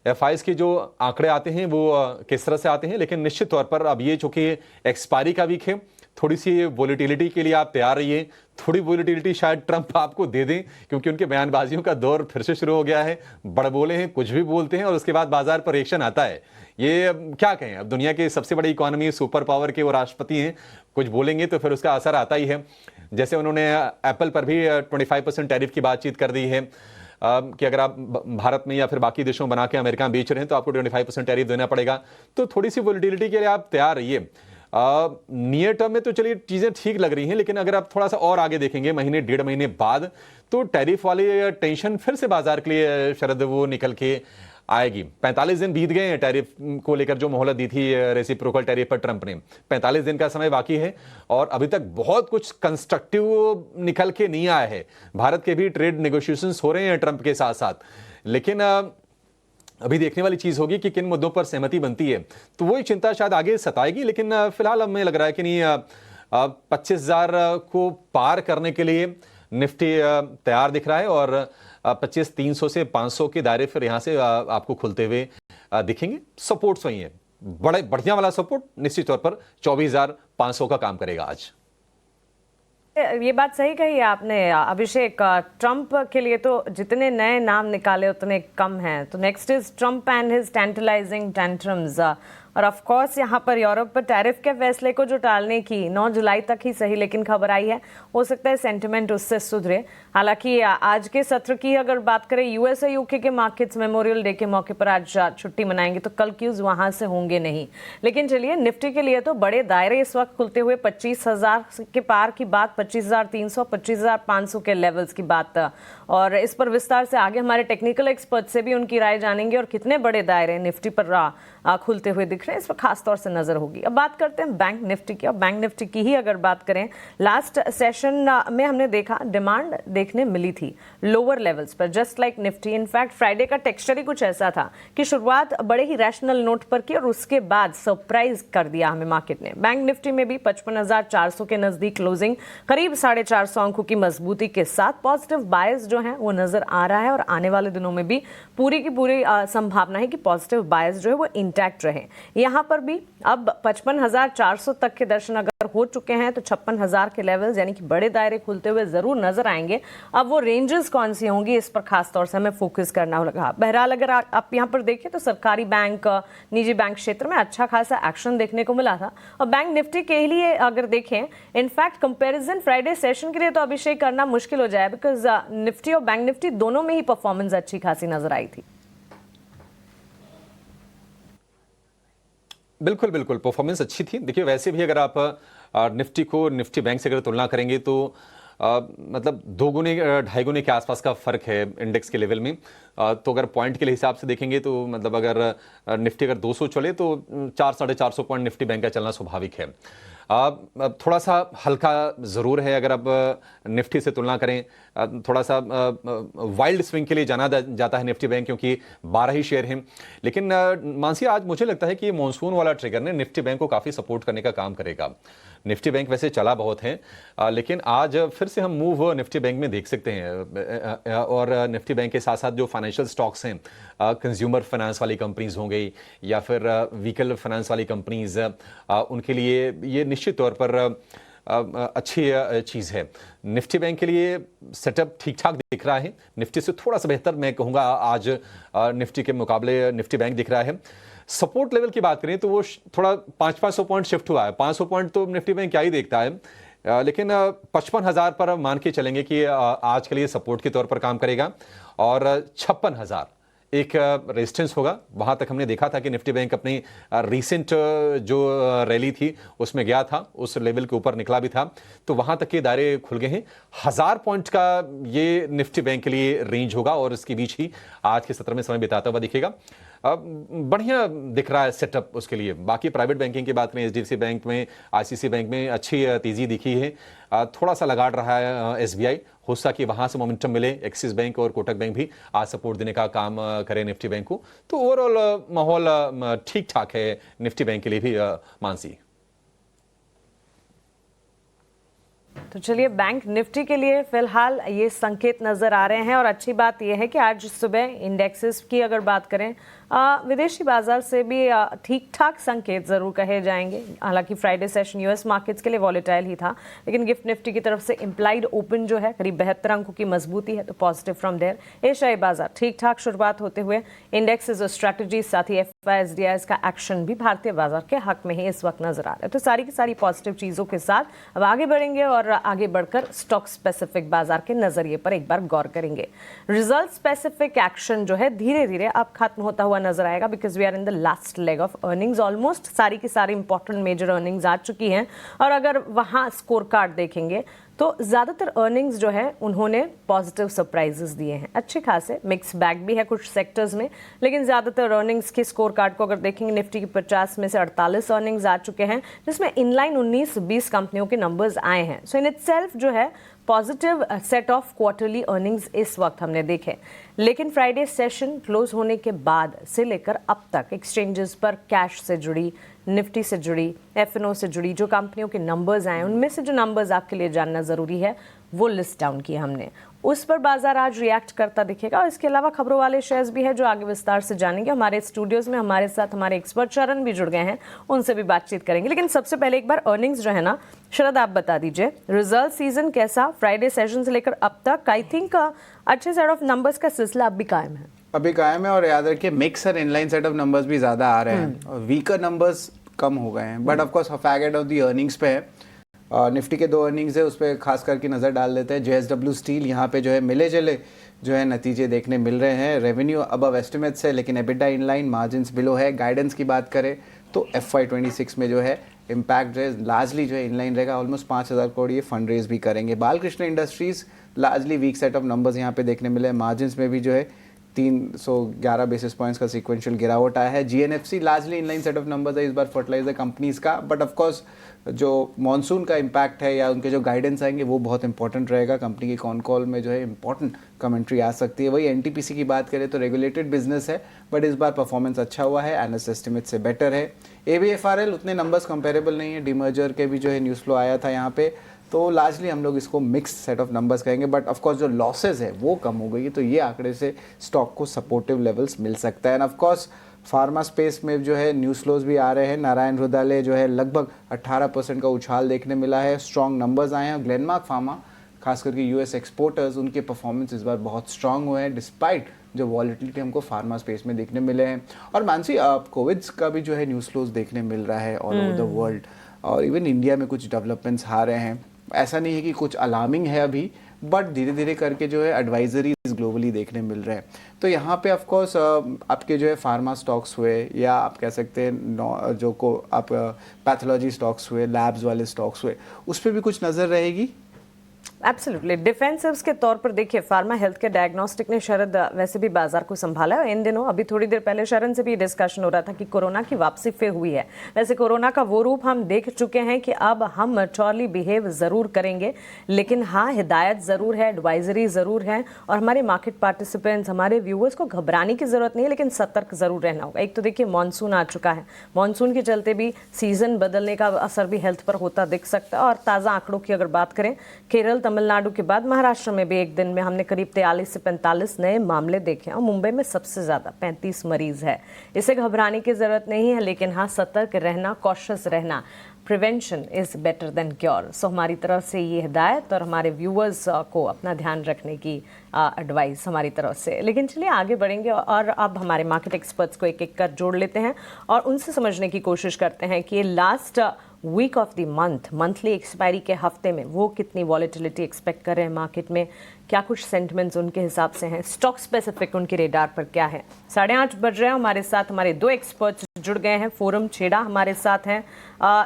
एफआईज के जो आंकड़े आते हैं वो किस तरह से आते हैं, लेकिन निश्चित तौर पर अब ये चूंकि एक्सपायरी का वीक है, थोड़ी सी वोलेटिलिटी के लिए आप तैयार रहिए। थोड़ी वोलेटिलिटी शायद ट्रंप आपको दे दें, क्योंकि उनके बयानबाजियों का दौर फिर से शुरू हो गया है। बड़बोले हैं, कुछ भी बोलते हैं और उसके बाद बाजार पर रिएक्शन आता है। ये क्या कहें, अब दुनिया की सबसे बड़ी इकोनॉमी, सुपर पावर के वो राष्ट्रपति हैं, कुछ बोलेंगे तो फिर उसका असर आता ही है। जैसे उन्होंने एप्पल पर भी 25% टैरिफ की बातचीत कर दी है कि अगर आप भारत में या फिर बाकी देशों में बना के अमेरिका में बेच रहे हैं तो आपको 25% टैरिफ देना पड़ेगा। तो थोड़ी सी वोलेटिलिटी के लिए आप तैयार रहिए। नियर टर्म में तो चलिए चीजें ठीक लग रही हैं, लेकिन अगर आप थोड़ा सा और आगे देखेंगे, महीने डेढ़ महीने बाद, तो टैरिफ वाली टेंशन फिर से बाजार के लिए शरद वो निकल के आएगी। 45 दिन बीत गए हैं टैरिफ को लेकर जो मोहलत दी थी रेसिप्रोकल टैरिफ पर ट्रंप ने। 45 दिन का समय बाकी है और अभी तक बहुत कुछ कंस्ट्रक्टिव निकल के नहीं आया है। भारत के भी ट्रेड नेगोशिएशंस हो रहे हैं ट्रंप के साथ साथ, लेकिन अभी देखने वाली चीज होगी कि किन मुद्दों पर सहमति बनती है। तो वही चिंता शायद आगे सताएगी, लेकिन फिलहाल हमें लग रहा है कि नहीं, 25,000 को पार करने के लिए निफ्टी तैयार दिख रहा है और 25,300 से 500 के दायरे फिर यहां से आपको खुलते हुए दिखेंगे। सपोर्ट्स वही है, बड़े बढ़िया वाला सपोर्ट निश्चित तौर पर 24,500 का काम करेगा आज। ये बात सही कही है आपने अभिषेक। ट्रंप के लिए तो जितने नए नाम निकाले उतने कम हैं। तो next is Trump and his tantalising tantrums. और ऑफ कोर्स यहाँ पर यूरोप पर टैरिफ के फैसले को जो टालने की 9 जुलाई तक ही सही, लेकिन खबर आई है हो सकता है सेंटिमेंट उससे सुधरे। हालांकि आज के सत्र की अगर बात करें, यूएस और यूके के मार्केट्स मेमोरियल डे के मौके पर आज छुट्टी मनाएंगे, तो कल क्यूज वहां से होंगे नहीं। लेकिन चलिए, निफ्टी के लिए तो बड़े दायरे इस वक्त खुलते हुए 25,000 के पार की बात, 25,300, 25,500 के लेवल्स की बात। और इस पर विस्तार से आगे हमारे टेक्निकल एक्सपर्ट से भी उनकी राय जानेंगे और कितने बड़े दायरे निफ्टी पर खुलते हुए दिख रहे हैं, इस पर खास तौर से नजर होगी। अब बात करते हैं बैंक निफ्टी की। और बैंक निफ्टी की ही अगर बात करें, लास्ट सेशन में हमने देखा डिमांड देखने मिली थी लोअर लेवल्स पर, just like Nifty. In fact Friday का टेक्सचर ही कुछ ऐसा था कि शुरुआत बड़े ही रैशनल नोट पर की और उसके बाद सरप्राइज कर दिया हमें मार्केट ने। बैंक निफ्टी में भी 55,400 के नजदीक क्लोजिंग, करीब 450 अंकों की मजबूती के साथ पॉजिटिव बायस जो है वो नजर आ रहा है। और आने वाले दिनों में भी पूरी की पूरी संभावना है कि पॉजिटिव बायस जो है वो इंटैक्ट रहे। यहां पर भी अब 55,400 तक के दर्शन अगर हो चुके हैं, तो 56,000 के लेवल्स यानी कि बड़े दायरे खुलते हुए जरूर नजर आएंगे। अब वो रेंजेस कौन सी होंगी, इस पर खास तौर से हमें फोकस करना होगा। बहरहाल अगर आप यहां पर देखें तो सरकारी बैंक, निजी बैंक क्षेत्र में अच्छा खासा एक्शन देखने को मिला था। और बैंक निफ्टी के लिए अगर देखें, इनफैक्ट कंपैरिजन फ्राइडे सेशन के लिए तो अभिषेक करना मुश्किल हो जाए, बिकॉज निफ्टी और बैंक निफ्टी दोनों में ही परफॉर्मेंस अच्छी खासी नजर आई थी। बिल्कुल बिल्कुल, परफॉर्मेंस अच्छी थी। देखिए, वैसे भी अगर आप निफ्टी को निफ्टी बैंक से अगर तुलना करेंगे तो मतलब 2 गुने 2.5 गुने के आसपास का फर्क है इंडेक्स के लेवल में। तो अगर पॉइंट के हिसाब से देखेंगे तो मतलब अगर निफ्टी अगर 200 चले तो 400-450 पॉइंट निफ्टी बैंक का चलना स्वाभाविक है। थोड़ा सा हल्का ज़रूर है अगर आप निफ्टी से तुलना करें, थोड़ा सा वाइल्ड स्विंग के लिए जाना जाता है निफ्टी बैंक, क्योंकि 12 ही शेयर हैं। लेकिन मानसी, आज मुझे लगता है कि ये मानसून वाला ट्रिगर ने निफ्टी बैंक को काफ़ी सपोर्ट करने का काम करेगा। निफ्टी बैंक वैसे चला बहुत है, लेकिन आज फिर से हम मूव निफ्टी बैंक में देख सकते हैं। और निफ्टी बैंक के साथ साथ जो फाइनेंशियल स्टॉक्स हैं, कंज्यूमर फाइनेंस वाली कंपनीज हो गई या फिर व्हीकल फाइनेंस वाली कंपनीज, उनके लिए ये निश्चित तौर पर अच्छी चीज़ है। निफ्टी बैंक के लिए सेटअप ठीक ठाक दिख रहा है। निफ्टी से थोड़ा सा बेहतर मैं कहूँगा आज निफ्टी के मुकाबले निफ्टी बैंक दिख रहा है। सपोर्ट लेवल की बात करें तो वो थोड़ा 500-500 पॉइंट शिफ्ट हुआ है। 500 पॉइंट तो निफ्टी बैंक क्या ही देखता है, लेकिन 55,000 पर मान के चलेंगे कि आज के लिए सपोर्ट के तौर पर काम करेगा। और 56,000 एक रेजिस्टेंस होगा। वहां तक हमने देखा था कि निफ्टी बैंक अपनी रीसेंट जो रैली थी उसमें गया था, उस लेवल के ऊपर निकला भी था, तो वहां तक के दायरे खुल गए हैं। 1000 पॉइंट का ये निफ्टी बैंक के लिए रेंज होगा और इसके बीच ही आज के सत्र में समय बिताता हुआ दिखेगा। बढ़िया दिख रहा है सेटअप उसके लिए। बाकी प्राइवेट बैंकिंग की बात करें, एचडीएफसी बैंक में, आईसीसी बैंक में अच्छी तेजी दिखी है। थोड़ा सा लगाड़ रहा है एसबीआई, हो सकता कि वहां से मोमेंटम मिले। एक्सिस बैंक और कोटक बैंक भी आज सपोर्ट देने का काम करे निफ्टी बैंक को। तो ओवरऑल माहौल ठीक ठाक है निफ्टी बैंक के लिए भी, मानसी। तो चलिए बैंक निफ्टी के लिए फिलहाल ये संकेत नजर आ रहे हैं और अच्छी बात यह है कि आज सुबह इंडेक्सेस की अगर बात करें विदेशी बाजार से भी ठीक ठाक संकेत जरूर कहे जाएंगे। हालांकि फ्राइडे सेशन यूएस मार्केट्स के लिए वॉलेटाइल ही था, लेकिन गिफ्ट निफ्टी की तरफ से इम्प्लाइड ओपन जो है करीब 72 अंकों की मजबूती है, तो पॉजिटिव फ्रॉम देयर। एशियाई बाजार ठीक ठाक शुरुआत होते हुए इंडेक्सेस और स्ट्रैटेजी साथ ही एफआईएसडीआईएस का एक्शन भी भारतीय बाजार के हक में ही इस वक्त नजर आ रहा है। तो सारी की सारी पॉजिटिव चीजों के साथ अब आगे बढ़ेंगे और आगे बढ़कर स्टॉक स्पेसिफिक बाजार के नजरिए पर एक बार गौर करेंगे। रिजल्ट स्पेसिफिक एक्शन जो है धीरे धीरे अब खत्म होता हुआ नजर आएगा, because we are in the last leg of earnings. Almost सारी की सारी इंपॉर्टेंट मेजर अर्निंग्स आ चुकी हैं और अगर वहां स्कोर कार्ड देखेंगे तो ज्यादातर अर्निंग्स जो है उन्होंने पॉजिटिव सरप्राइजेस दिए हैं, अच्छे खासे मिक्स बैग भी है कुछ सेक्टर्स में, लेकिन ज्यादातर अर्निंग्स के स्कोर कार्ड को अगर देखेंगे निफ्टी की 50 में से 48 अर्निंग्स आ चुके हैं, जिसमें इनलाइन 19-20 कंपनियों के नंबर्स आए हैं। सो इन इटसेल्फ जो है positive set of quarterly earnings इस वक्त हमने देखे। लेकिन फ्राइडे सेशन क्लोज होने के बाद से लेकर अब तक एक्सचेंजेस पर कैश से जुड़ी, निफ्टी से जुड़ी, एफएनओ से जुड़ी जो कंपनियों के नंबर्स आए, उनमें से जो नंबर्स आपके लिए जानना जरूरी है वो लिस्ट डाउन किए हमने, उस पर बाजार आज रिएक्ट करता दिखेगा। और इसके अलावा खबरों वाले शेयर्स भी है जो आगे विस्तार से जानेंगे। हमारे स्टूडियोज में हमारे साथ हमारे एक्सपर्ट शरण भी जुड़ गए हैं, उनसे भी बातचीत करेंगे। लेकिन सबसे पहले एक बार अर्निंग्स जो है ना, शरद आप बता दीजिए रिजल्ट सीजन कैसा फ्राइडे सेशन से लेकर अब तक? आई थिंक अच्छे सेट ऑफ नंबर्स का सिलसिला अब भी कायम है, अभी कायम है। और याद रखिए मिक्स और इनलाइन सेट ऑफ नंबर्स भी ज्यादा आ रहे हैं और वीकर नंबर्स कम हो गए हैं। But of course फैगेट of the earnings पे है, निफ्टी के 2 अर्निंग्स है उस पर खास करके नज़र डाल देते हैं। JSW स्टील यहाँ पे जो है मिले जुले जो है नतीजे देखने मिल रहे हैं। रेवेन्यू अबव एस्टिमेट्स है लेकिन एबिटा इनलाइन, मार्जिन्स बिलो है। गाइडेंस की बात करें तो FY26 में जो है इम्पैक्ट जो है लार्जली जो है इनलाइन रहेगा। ऑलमोस्ट 5,000 करोड़ ये फंड रेज भी करेंगे। Balkrishna Industries largely weak set of numbers यहाँ पे देखने मिले। मार्जिन्स में भी जो है 311 बेसिस पॉइंट्स का सीक्वेंशियल गिरावट आया है। GNFC largely inline set of numbers है इस बार फर्टिलाइजर कंपनीज का। बट ऑफकोर्स जो मॉनसून का इम्पैक्ट है या उनके जो गाइडेंस आएंगे वो बहुत इंपॉर्टेंट रहेगा। कंपनी की कॉन कॉल में जो है इंपॉर्टेंट कमेंट्री आ सकती है। वही NTPC की बात करें तो रेगुलेटेड बिजनेस है बट इस बार परफॉर्मेंस अच्छा हुआ है, एनालिस्ट एस्टिमेट से बेटर है। ABFRL उतने नंबर्स कंपेरेबल नहीं है, डीमर्जर के भी जो है न्यूज़ फ्लो आया था यहाँ पे, तो लार्जली हम लोग इसको मिक्स सेट ऑफ नंबर्स कहेंगे। बट ऑफकोर्स जो लॉसेज है वो कम हो गई है, तो ये आंकड़े से स्टॉक को सपोर्टिव लेवल्स मिल सकता है। एंड ऑफकोर्स फार्मा स्पेस में जो है न्यूज़ फ्लोज भी आ रहे हैं। नारायण हृदयालय जो है लगभग 18% का उछाल देखने मिला है, स्ट्रॉन्ग नंबर्स आए हैं। ग्लेनमार्क फार्मा खास करके US एक्सपोर्टर्स, उनके परफॉर्मेंस इस बार बहुत स्ट्रांग हुए हैं डिस्पाइट जो वॉलिटिलिटी हमको फार्मा स्पेस में देखने मिले हैं। और मानसी कोविड का भी जो है न्यूज़ फ्लोज देखने मिल रहा है ऑल ओवर द वर्ल्ड, और इवन इंडिया में कुछ डेवलपमेंट्स आ रहे हैं। ऐसा नहीं है कि कुछ अलार्मिंग है अभी, बट धीरे धीरे करके जो है एडवाइजरीज ग्लोबली देखने मिल रहे हैं। तो यहाँ पे ऑफ कोर्स आपके जो है फार्मा स्टॉक्स हुए या आप कह सकते हैं जो को आप पैथोलॉजी स्टॉक्स हुए, लैब्स वाले स्टॉक्स हुए, उस पर भी कुछ नज़र रहेगी। एब्सोल्युटली डिफेंसिव्स के तौर पर देखिए फार्मा हेल्थ के डायग्नोस्टिक ने शरद वैसे भी बाजार को संभाला है। इन दिनों अभी थोड़ी देर पहले शरण से भी डिस्कशन हो रहा था कि कोरोना की वापसी फिर हुई है। वैसे कोरोना का वो रूप हम देख चुके हैं कि अब हम मैच्योरली बिहेव जरूर करेंगे, लेकिन हाँ हिदायत जरूर है, एडवाइजरी जरूर है, और हमारे मार्केट पार्टिसिपेंट्स, हमारे व्यूअर्स को घबराने की जरूरत नहीं है, लेकिन सतर्क जरूर रहना होगा। एक तो देखिए मानसून आ चुका है, मानसून के चलते भी सीजन बदलने का असर भी हेल्थ पर होता दिख सकता है। और ताज़ा आंकड़ों की अगर बात करें, केरल तमिलनाडु के बाद महाराष्ट्र में भी एक दिन में हमने करीब 43 से 45 नए मामले देखे और मुंबई में सबसे ज्यादा 35 मरीज है। इसे घबराने की जरूरत नहीं है, लेकिन हाँ सतर्क रहना, कॉशियस रहना, prevention is better than cure. So हमारी तरफ से ये हिदायत और हमारे व्यूअर्स को अपना ध्यान रखने की एडवाइस हमारी तरफ से। लेकिन चलिए आगे बढ़ेंगे और अब हमारे मार्केट एक्सपर्ट्स को एक एक कर जोड़ लेते हैं और उनसे समझने की कोशिश करते हैं कि ये last week of the monthly expiry के हफ्ते में वो कितनी वॉलेटिलिटी एक्सपेक्ट कर रहे हैं मार्केट में, क्या कुछ सेंटिमेंट्स उनके हिसाब से हैं, स्टॉक स्पेसिफिक उनके रेडार पर क्या है। 8:30 बज रहे हैं, हमारे साथ हमारे 2 एक्सपर्ट्स जुड़ गए हैं। फोरम छेड़ा हमारे साथ हैं,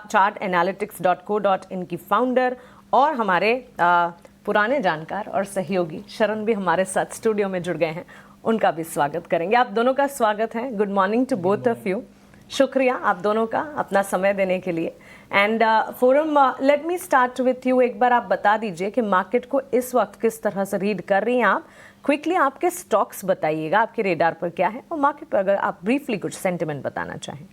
chartanalytics.co.in की फाउंडर, और हमारे पुराने जानकार और सहयोगी शरण भी हमारे साथ स्टूडियो में जुड़ गए हैं, उनका भी स्वागत करेंगे। आप दोनों का स्वागत है। Good morning to both of you. शुक्रिया आप दोनों का अपना समय देने के लिए। And Forum, let me start with you. एक बार आप बता दीजिए कि मार्केट को इस वक्त किस तरह से रीड कर रही हैं आप। क्विकली आपके स्टॉक्स बताइएगा, आपके रेडार पर क्या है, और मार्केट पर अगर आप ब्रीफली कुछ सेंटिमेंट बताना चाहें।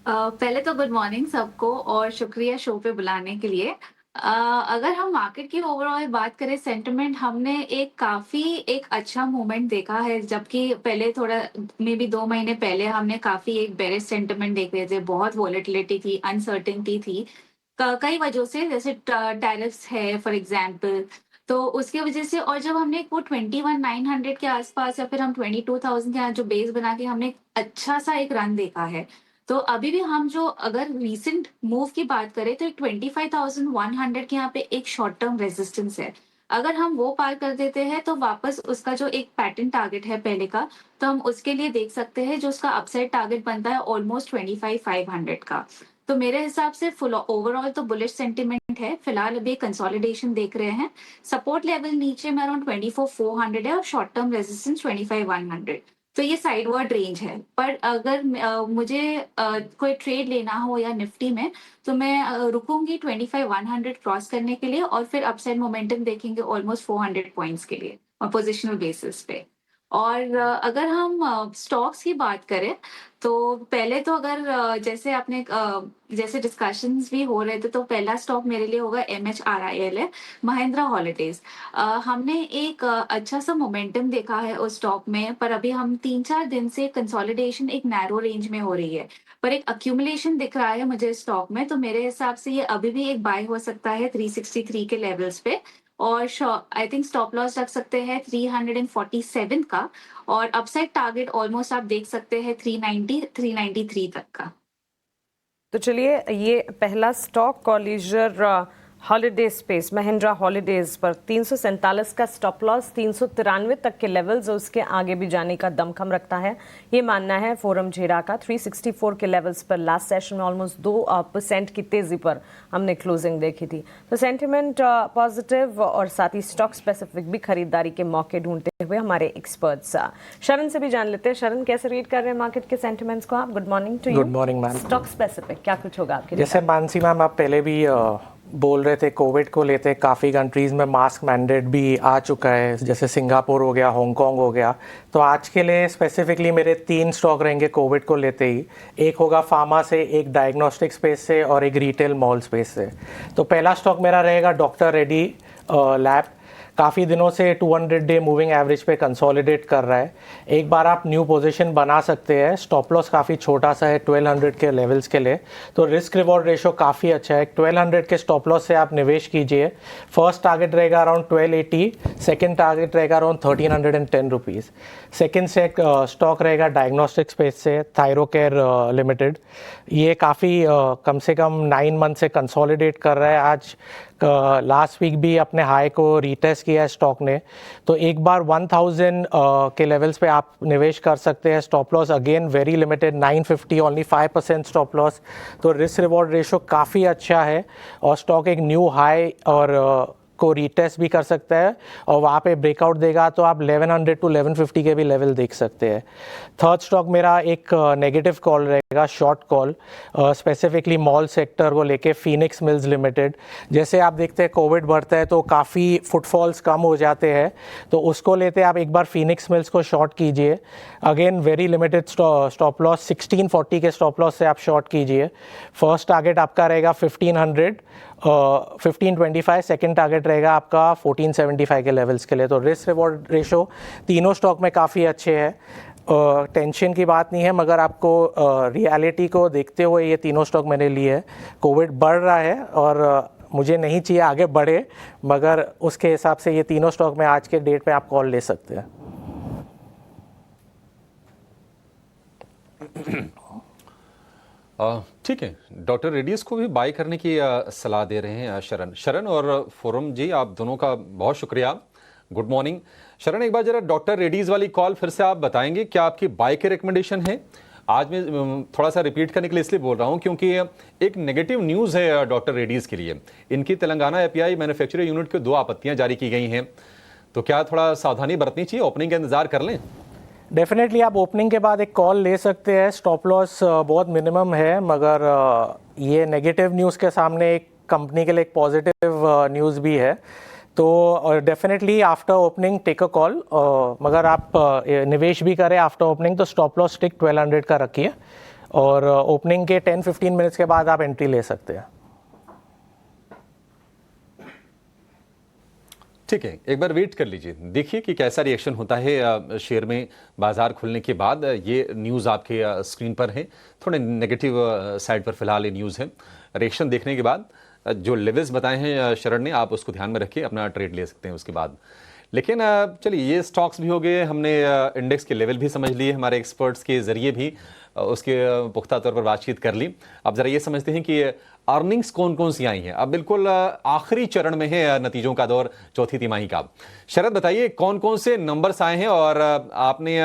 पहले तो गुड मॉर्निंग सबको और शुक्रिया शो पे बुलाने के लिए। अगर हम मार्केट की ओवरऑल बात करें सेंटिमेंट, हमने एक अच्छा मूवमेंट देखा है, जबकि पहले थोड़ा मे बी 2 महीने पहले हमने काफी एक बेरिश सेंटिमेंट देख रहे थे, बहुत वॉलेटिलिटी थी, अनसर्टेनिटी थी कई वजहों से, जैसे टैरिफ्स है फॉर एग्जांपल, तो उसकी वजह से। और जब हमने वो 21,900 के आसपास या फिर हम 22,000 के यहाँ जो बेस बना के हमने अच्छा सा एक रन देखा है, तो अभी भी हम जो अगर रीसेंट मूव की बात करें तो 25,100 के यहाँ पे एक शॉर्ट टर्म रेजिस्टेंस है। अगर हम वो पार कर देते हैं तो वापस उसका जो एक पैटर्न टारगेट है पहले का, तो हम उसके लिए देख सकते हैं जो उसका अपसाइड टारगेट बनता है ऑलमोस्ट 25,500 का। तो मेरे हिसाब से फुल ओवरऑल तो बुलिश सेंटिमेंट है। फिलहाल अभी कंसोलिडेशन देख रहे हैं, सपोर्ट लेवल नीचे में अराउंड 24,400 है और शॉर्ट टर्म रेजिस्टेंस 25,100। तो ये साइडवर्ड रेंज है। पर अगर मुझे कोई ट्रेड लेना हो या निफ्टी में, तो मैं रुकूंगी 25,100 क्रॉस करने के लिए, और फिर अपसाइड मोमेंटम देखेंगे ऑलमोस्ट 400 पॉइंट्स के लिए और पोजिशनल बेसिस पे। और अगर हम स्टॉक्स की बात करें, तो पहले तो अगर जैसे आपने जैसे डिस्कशंस भी हो रहे थे, तो पहला स्टॉक मेरे लिए होगा MHRIL है, महिंद्रा हॉलीडेज। हमने एक अच्छा सा मोमेंटम देखा है उस स्टॉक में, पर अभी हम 3-4 दिन से कंसोलिडेशन एक नैरो रेंज में हो रही है, पर एक अक्यूमुलेशन दिख रहा है मुझे स्टॉक में। तो मेरे हिसाब से ये अभी भी एक बाय हो सकता है 363 के लेवल्स पे, और आई थिंक स्टॉप लॉस रख सकते हैं 347 का, और अपसाइड टारगेट ऑलमोस्ट आप देख सकते हैं 393 तक का। तो चलिए, ये पहला स्टॉक कॉलीजर हॉलीडे स्पेस महिंद्रा हॉलीडेज पर 347 का स्टॉप लॉस, 393 तक के लेवल्स और उसके आगे भी जाने का दमखम रखता है, ये मानना है फोरम जेरा का। 364 के लेवल्स पर लास्ट सेशन में ऑलमोस्ट 2% की तेजी पर हमने क्लोजिंग देखी थी। तो सेंटिमेंट पॉजिटिव और साथ ही स्टॉक स्पेसिफिक भी खरीदारी के मौके ढूंढते हुए हमारे एक्सपर्ट्स शरण से भी जान लेते हैं। शरण, कैसे रीड कर रहे हैं मार्केट के सेंटिमेंट्स को आप? Good morning to you. Good morning ma'am. Stock specific क्या कुछ होगा आपके? जैसे मानसी मैम आप पहले भी बोल रहे थे, कोविड को लेते काफ़ी कंट्रीज़ में मास्क मैंडेट भी आ चुका है, जैसे सिंगापुर हो गया, हांगकांग हो गया। तो आज के लिए स्पेसिफिकली मेरे 3 स्टॉक रहेंगे कोविड को लेते ही। एक होगा फार्मा से, एक डायग्नोस्टिक स्पेस से और एक रिटेल मॉल स्पेस से। तो पहला स्टॉक मेरा रहेगा डॉक्टर रेड्डी लैब। काफ़ी दिनों से 200 डे मूविंग एवरेज पे कंसोलिडेट कर रहा है। एक बार आप न्यू पोजीशन बना सकते हैं। स्टॉप लॉस काफ़ी छोटा सा है 1200 के लेवल्स के लिए, तो रिस्क रिवॉर्ड रेशो काफ़ी अच्छा है। 1200 के स्टॉप लॉस से आप निवेश कीजिए। फर्स्ट टारगेट रहेगा अराउंड 1280, सेकेंड टारगेट रहेगा अराउंड 1310 रुपीज़। सेकेंड से स्टॉक रहेगा डायग्नोस्टिक स्पेस से, थायरोकेयर लिमिटेड। ये काफ़ी कम से कम 9 मंथ से कंसोलिडेट कर रहा है। आज लास्ट वीक भी अपने हाई को रीटेस्ट किया है स्टॉक ने। तो एक बार 1000 के लेवल्स पे आप निवेश कर सकते हैं। Stop loss again very limited, 950, only 5% stop loss. तो रिस्क रिवॉर्ड रेशो काफ़ी अच्छा है और स्टॉक एक न्यू हाई और को रीटेस्ट भी कर सकता है, और वहाँ पे ब्रेकआउट देगा तो आप 1100 to 1150 के भी लेवल देख सकते हैं। थर्ड स्टॉक मेरा एक नेगेटिव कॉल रहेगा, short call, specifically mall sector को लेके, फिनिक्स मिल्स लिमिटेड। जैसे आप देखते हैं कोविड बढ़ता है तो काफ़ी फुटफॉल्स कम हो जाते हैं, तो उसको लेते आप एक बार फिनिक्स मिल्स को शॉर्ट कीजिए। Again very limited stop loss, 1640 के स्टॉप लॉस से आप शॉर्ट कीजिए। फर्स्ट टारगेट आपका रहेगा 1525, सेकेंड टारगेट रहेगा आपका 1475 के लेवल्स के लिए। तो रिस्क रिवॉर्ड रेशो तीनों स्टॉक में काफ़ी अच्छे हैं। टेंशन की बात नहीं है, मगर आपको रियलिटी को देखते हुए ये तीनों स्टॉक मैंने लिए है। कोविड बढ़ रहा है और मुझे नहीं चाहिए आगे बढ़े, मगर उसके हिसाब से ये तीनों स्टॉक में आज के डेट पे आप कॉल ले सकते हैं। ठीक है, डॉक्टर रेड्डीज को भी बाय करने की सलाह दे रहे हैं शरण और फोरम जी, आप दोनों का बहुत शुक्रिया। Good morning. शरण, एक बार जरा डॉक्टर रेड्डीज वाली कॉल फिर से आप बताएंगे, क्या आपकी बाय के रिकमेंडेशन है? आज मैं थोड़ा सा रिपीट करने के लिए इसलिए बोल रहा हूं क्योंकि एक नेगेटिव न्यूज़ है डॉक्टर रेड्डीज के लिए। इनकी तेलंगाना एपीआई मैन्युफैक्चरिंग यूनिट को 2 आपत्तियां जारी की गई हैं, तो क्या थोड़ा सावधानी बरतनी चाहिए? ओपनिंग का इंतजार कर लें? डेफिनेटली आप ओपनिंग के बाद एक कॉल ले सकते हैं। स्टॉप लॉस बहुत मिनिमम है, मगर ये नेगेटिव न्यूज़ के सामने एक कंपनी के लिए एक पॉजिटिव न्यूज़ भी है। तो definitely after opening take a call, मगर आप निवेश भी करें आफ्टर ओपनिंग तो स्टॉप लॉस स्टिक 1200 का रखिए, और ओपनिंग के 10-15 मिनट्स के बाद आप एंट्री ले सकते हैं। ठीक है, एक बार वेट कर लीजिए, देखिए कि कैसा रिएक्शन होता है शेयर में बाजार खुलने के बाद। ये न्यूज़ आपके स्क्रीन पर है, थोड़े नेगेटिव साइड पर फिलहाल ये न्यूज़ है। रिएक्शन देखने के बाद जो लेवल्स बताए हैं शरण ने, आप उसको ध्यान में रखिए, अपना ट्रेड ले सकते हैं उसके बाद। लेकिन चलिए, ये स्टॉक्स भी हो गए, हमने इंडेक्स के लेवल भी समझ लिए हमारे एक्सपर्ट्स के ज़रिए भी, उसके पुख्ता तौर पर बातचीत कर ली। अब ज़रा ये समझते हैं कि अर्निंग्स कौन कौन सी आई हैं। अब बिल्कुल आखिरी चरण में है नतीजों का दौर चौथी तिमाही का। शरद बताइए, कौन कौन से नंबर्स आए हैं और आपने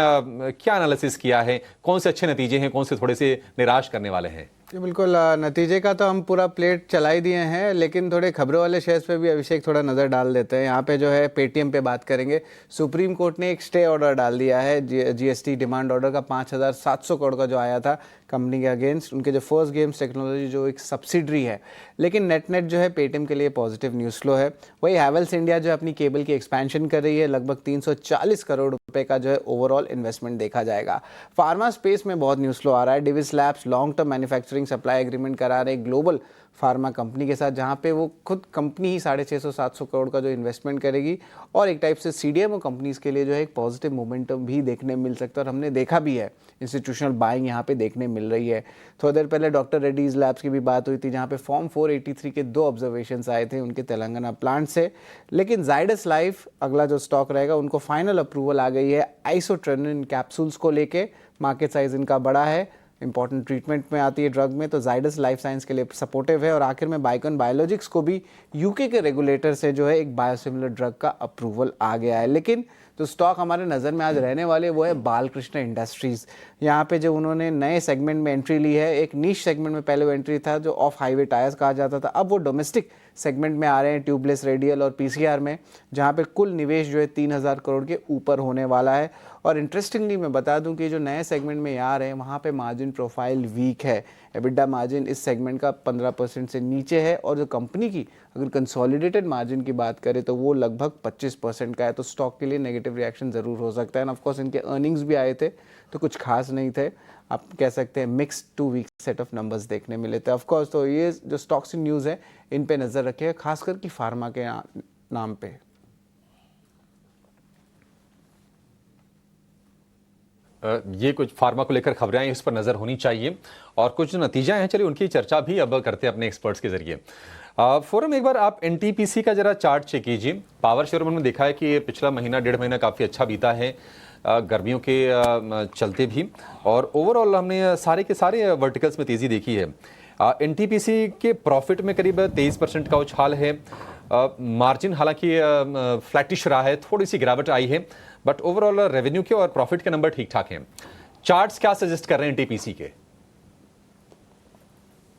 क्या एनालिसिस किया है, कौन से अच्छे नतीजे हैं, कौन से थोड़े से निराश करने वाले हैं? जी बिल्कुल, नतीजे का तो हम पूरा प्लेट चला ही दिए हैं, लेकिन थोड़े खबरों वाले शेयर्स पे भी अभिषेक थोड़ा नज़र डाल देते हैं। यहाँ पे जो है पेटीएम पे बात करेंगे। सुप्रीम कोर्ट ने एक स्टे ऑर्डर डाल दिया है जीएसटी डिमांड ऑर्डर का, 5,700 करोड़ का जो आया था कंपनी के अगेंस्ट, उनके जो फर्स्ट गेम्स टेक्नोलॉजी जो एक सब्सिडरी है। लेकिन नेट जो है पेटीएम के लिए पॉजिटिव न्यूज़ फ्लो है। वही हैवेल्स इंडिया जो अपनी केबल की एक्सपेंशन कर रही है, लगभग 340 करोड़ रुपए का जो है ओवरऑल इन्वेस्टमेंट देखा जाएगा। फार्मा स्पेस में बहुत न्यूज़ फ्लो आ रहा है। Divi's labs long term manufacturing supply agreement करा रहे ग्लोबल फार्मा कंपनी के साथ, जहाँ पे वो खुद कंपनी ही 650-700 करोड़ का जो इन्वेस्टमेंट करेगी, और एक टाइप से सीडीएमओ कंपनीज के लिए जो है एक पॉजिटिव मोमेंटम भी देखने मिल सकता है। और हमने देखा भी है इंस्टीट्यूशनल बाइंग यहाँ पे देखने मिल रही है। थोड़ी देर पहले डॉक्टर रेड्डीज लैब्स की भी बात हुई थी, जहाँ पे फॉर्म 483 के 2 ऑब्जर्वेशंस आए थे उनके तेलंगाना प्लांट से। लेकिन जाइडस लाइफ अगला जो स्टॉक रहेगा, उनको फाइनल अप्रूवल आ गई है आइसोट्रेनिन कैप्सूल्स को लेके। मार्केट साइज इनका बड़ा है, इंपॉर्टेंट ट्रीटमेंट में आती है ड्रग में, तो जाइडस लाइफ साइंस के लिए सपोर्टिव है। और आखिर में बाइकॉन बायोलॉजिक्स को भी यूके के रेगुलेटर से जो है एक बायोसिमिलर ड्रग का अप्रूवल आ गया है। लेकिन जो स्टॉक हमारे नज़र में आज रहने वाले वो है बालकृष्ण इंडस्ट्रीज़। यहाँ पे जो उन्होंने नए सेगमेंट में एंट्री ली है, एक नीश सेगमेंट में पहले वो एंट्री था जो ऑफ हाईवे टायर्स कहा जाता था, अब वो डोमेस्टिक सेगमेंट में आ रहे हैं, ट्यूबलेस रेडियल और पीसीआर में, जहाँ पे कुल निवेश जो है 3,000 करोड़ के ऊपर होने वाला है। और इंटरेस्टिंगली मैं बता दूं कि जो नए सेगमेंट में आ रहे हैं वहाँ पे मार्जिन प्रोफाइल वीक है। एबिटा मार्जिन इस सेगमेंट का 15% से नीचे है, और जो कंपनी की अगर कंसोलिडेटेड मार्जिन की बात करें तो वो लगभग 25% का है। तो स्टॉक के लिए नेगेटिव रिएक्शन ज़रूर हो सकता है। एंड ऑफकोर्स इनके अर्निंग्स भी आए थे तो कुछ खास नहीं थे, आप कह सकते हैं mix to weak set of numbers देखने मिले थे ऑफकोर्स। तो ये जो स्टॉक्स की न्यूज़ है इन पे नज़र रखिएगा, खासकर कि फार्मा के नाम पे। ये कुछ फार्मा को लेकर खबरें आई, इस पर नज़र होनी चाहिए। और कुछ जो नतीजा हैं, चलिए उनकी चर्चा भी अब करते हैं अपने एक्सपर्ट्स के जरिए। फोरम, एक बार आप एनटीपीसी का जरा चार्ट चेक कीजिए। पावर शेयर में हमने देखा है कि पिछला महीना 1.5 महीना काफ़ी अच्छा बीता है, गर्मियों के चलते भी, और ओवरऑल हमने सारे के सारे वर्टिकल्स में तेज़ी देखी है। एनटीपीसी के प्रॉफिट में करीब 23% का उछाल है। मार्जिन हालांकि फ्लैटिश रहा है, थोड़ी सी गिरावट आई है, बट ओवरऑल रेवेन्यू के और प्रॉफिट के नंबर ठीक ठाक हैं। चार्ट्स क्या सजेस्ट कर रहे हैं एनटीपीसी के?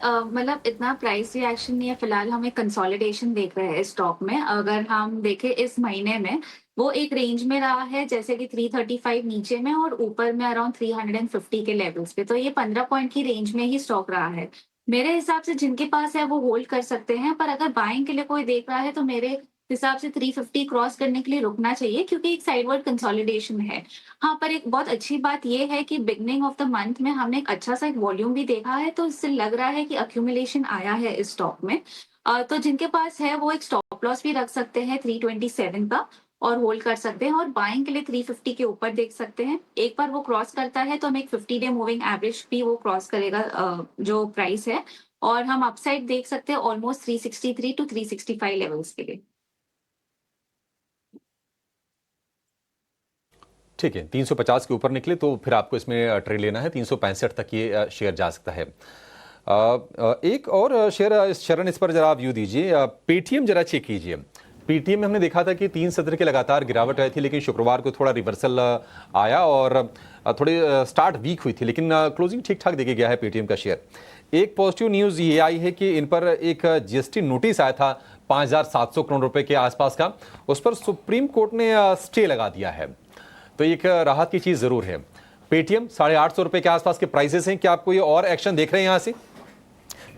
मतलब इतना प्राइस रिएक्शन नहीं है फिलहाल, हम एक कंसोलिडेशन देख रहे हैं स्टॉक में। अगर हम देखें इस महीने में वो एक रेंज में रहा है, जैसे कि 335 नीचे में और ऊपर में अराउंड 350 के लेवल्स पे, तो ये 15 पॉइंट की रेंज में ही स्टॉक रहा है। मेरे हिसाब से जिनके पास है वो होल्ड कर सकते हैं, पर अगर बाइंग के लिए कोई देख रहा है तो मेरे हिसाब से 350 क्रॉस करने के लिए रुकना चाहिए, क्योंकि एक साइडवर्ड कंसोलिडेशन है। हाँ, पर एक बहुत अच्छी बात यह है कि बिगनिंग ऑफ द मंथ में हमने एक अच्छा सा एक वॉल्यूम भी देखा है, तो इससे लग रहा है कि अक्यूमुलेशन आया है इस स्टॉक में। तो जिनके पास है वो एक स्टॉप लॉस भी रख सकते हैं 327 का और होल्ड कर सकते हैं, और बाइंग के लिए 350 के ऊपर देख सकते हैं। एक बार वो क्रॉस करता है तो हम एक 50 डे मूविंग एवरेज भी वो क्रॉस करेगा जो प्राइस है, और हम अपसाइड देख सकते हैं ऑलमोस्ट 363 टू 365 लेवल्स के लिए। ठीक है, 350 के ऊपर निकले तो फिर आपको इसमें ट्रेड लेना है। 365 तक ये शेयर जा सकता है। एक और शेयर शरण, इस पर जरा व्यू दीजिए। पेटीएम जरा चेक कीजिए। पेटीएम में हमने देखा था कि 3 सत्र के लगातार गिरावट आई थी, लेकिन शुक्रवार को थोड़ा रिवर्सल आया और थोड़ी स्टार्ट वीक हुई थी, लेकिन क्लोजिंग ठीक ठाक देके गया है पेटीएम का शेयर। एक पॉजिटिव न्यूज़ ये आई है कि इन पर एक जीएसटी नोटिस आया था 5,700 करोड़ रुपए के आसपास का, उस पर सुप्रीम कोर्ट ने स्टे लगा दिया है, तो एक राहत की चीज़ ज़रूर है। पेटीएम 850 रुपए के आसपास के प्राइसेस हैं, क्या आपको ये और एक्शन देख रहे हैं यहाँ से?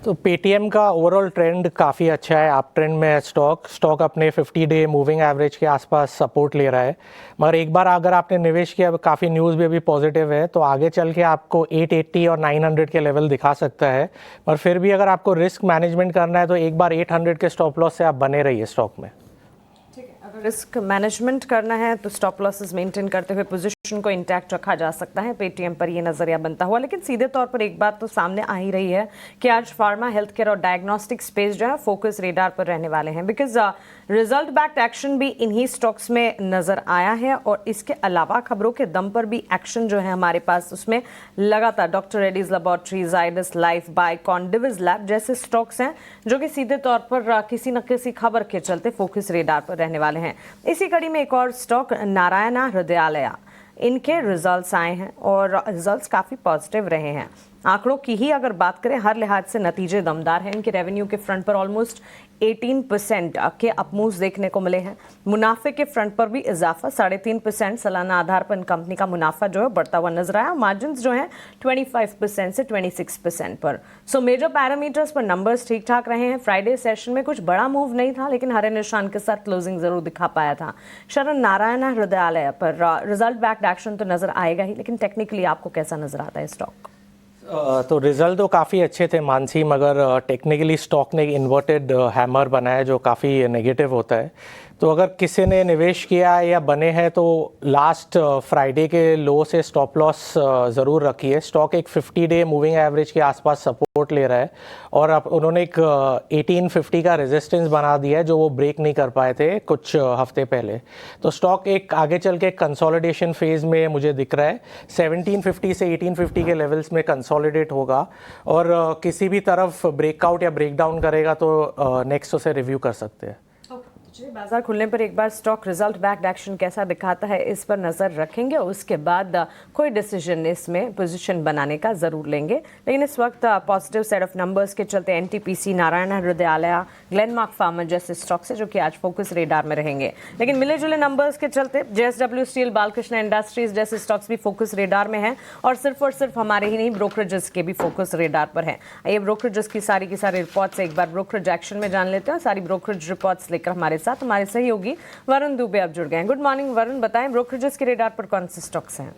तो पेटीएम का ओवरऑल ट्रेंड काफ़ी अच्छा है, अप ट्रेंड में है स्टॉक अपने 50 डे मूविंग एवरेज के आसपास सपोर्ट ले रहा है। मगर एक बार अगर आपने निवेश किया, काफ़ी न्यूज़ भी अभी पॉजिटिव है, तो आगे चल के आपको 880 और 900 के लेवल दिखा सकता है। और फिर भी अगर आपको रिस्क मैनेजमेंट करना है तो एक बार 800 के स्टॉप लॉस से आप बने रहिए स्टॉक में। ठीक है, रिस्क मैनेजमेंट करना है तो स्टॉप लॉसेस मेंटेन करते हुए पोजीशन को इंटैक्ट रखा जा सकता है, पेटीएम पर ये नजरिया बनता हुआ। लेकिन सीधे तौर पर एक बात तो सामने आ ही रही है कि आज फार्मा, हेल्थ केयर और डायग्नोस्टिक स्पेस जो है फोकस रेडार पर रहने वाले हैं, बिकॉज रिजल्ट बैक्ड एक्शन भी इन्हीं स्टॉक्स में नजर आया है। और इसके अलावा खबरों के दम पर भी एक्शन जो है हमारे पास उसमें लगातार doctor Reddy's laboratory, Zydus life, Biocon, Divi's lab जैसे स्टॉक्स हैं जो कि सीधे तौर पर किसी न किसी खबर के चलते फोकस रेडार पर रहने वाले हैं। इसी कड़ी में एक और स्टॉक नारायणा हृदयालय, इनके रिजल्ट्स आए हैं और रिजल्ट्स काफ़ी पॉजिटिव रहे हैं। आंकड़ों की ही अगर बात करें, हर लिहाज से नतीजे दमदार हैं। इनके रेवेन्यू के फ्रंट पर ऑलमोस्ट 18% के अपमूव्स देखने को मिले हैं। मुनाफे के फ्रंट पर भी इजाफा 3.5% सालाना आधार पर कंपनी का मुनाफा जो है बढ़ता हुआ नजर आया। मार्जिन जो है 25% से 26% पर। सो मेजर पैरामीटर्स पर नंबर्स ठीक ठाक रहे हैं। फ्राइडे सेशन में कुछ बड़ा मूव नहीं था, लेकिन हरे निशान के साथ क्लोजिंग जरूर दिखा पाया था। शरण, नारायणा हृदयालय पर रिजल्ट बैक्ड एक्शन तो नजर आएगा ही, लेकिन टेक्निकली आपको कैसा नजर आता है स्टॉक? तो रिजल्ट तो काफ़ी अच्छे थे मानसी, मगर टेक्निकली स्टॉक ने इन्वर्टेड हैमर बनाया जो काफ़ी नेगेटिव होता है। तो अगर किसी ने निवेश किया है या बने हैं तो लास्ट फ्राइडे के लो से स्टॉप लॉस ज़रूर रखिए। स्टॉक एक 50 डे मूविंग एवरेज के आसपास सपोर्ट ले रहा है और अब उन्होंने एक 1850 का रेजिस्टेंस बना दिया है जो वो ब्रेक नहीं कर पाए थे कुछ हफ्ते पहले। तो स्टॉक एक आगे चल के कंसोलिडेशन फेज में मुझे दिख रहा है। 1750 से 1850 के लेवल्स में कंसोलिडेट होगा और किसी भी तरफ ब्रेकआउट या ब्रेकडाउन करेगा तो नेक्स्ट उसे रिव्यू कर सकते हैं। बाजार खुलने पर एक बार स्टॉक रिजल्ट बैक्ड एक्शन कैसा दिखाता है इस पर नजर रखेंगे। उसके बाद कोई डिसीजन इसमें पोजीशन बनाने का जरूर लेंगे। लेकिन इस वक्त पॉजिटिव सेट ऑफ नंबर्स के चलते NTPC, Narayana Hrudayalaya, Glenmark pharma जैसे स्टॉक्स है जो कि आज फोकस रेडार में रहेंगे। लेकिन मिले जुले नंबर्स के चलते जेएसडब्ल्यू स्टील, बालकृष्ण इंडस्ट्रीज जैसे स्टॉक्स भी फोकस रेडार में हैं और सिर्फ हमारे ही नहीं ब्रोकरेजेस के भी फोकस रेडार पर हैं। ये ब्रोकरेजेस की सारी रिपोर्ट्स एक बार ब्रोकरेज एक्शन में जान लेते हैं। सारी ब्रोकरेज रिपोर्ट्स लेकर हमारे साथ हमारे सहयोगी वरुण दुबे अब जुड़ गए हैं। गुड मॉर्निंग वरुण, बताएं ब्रोकरेजेस के रेडार पर कौन से स्टॉक्स हैं?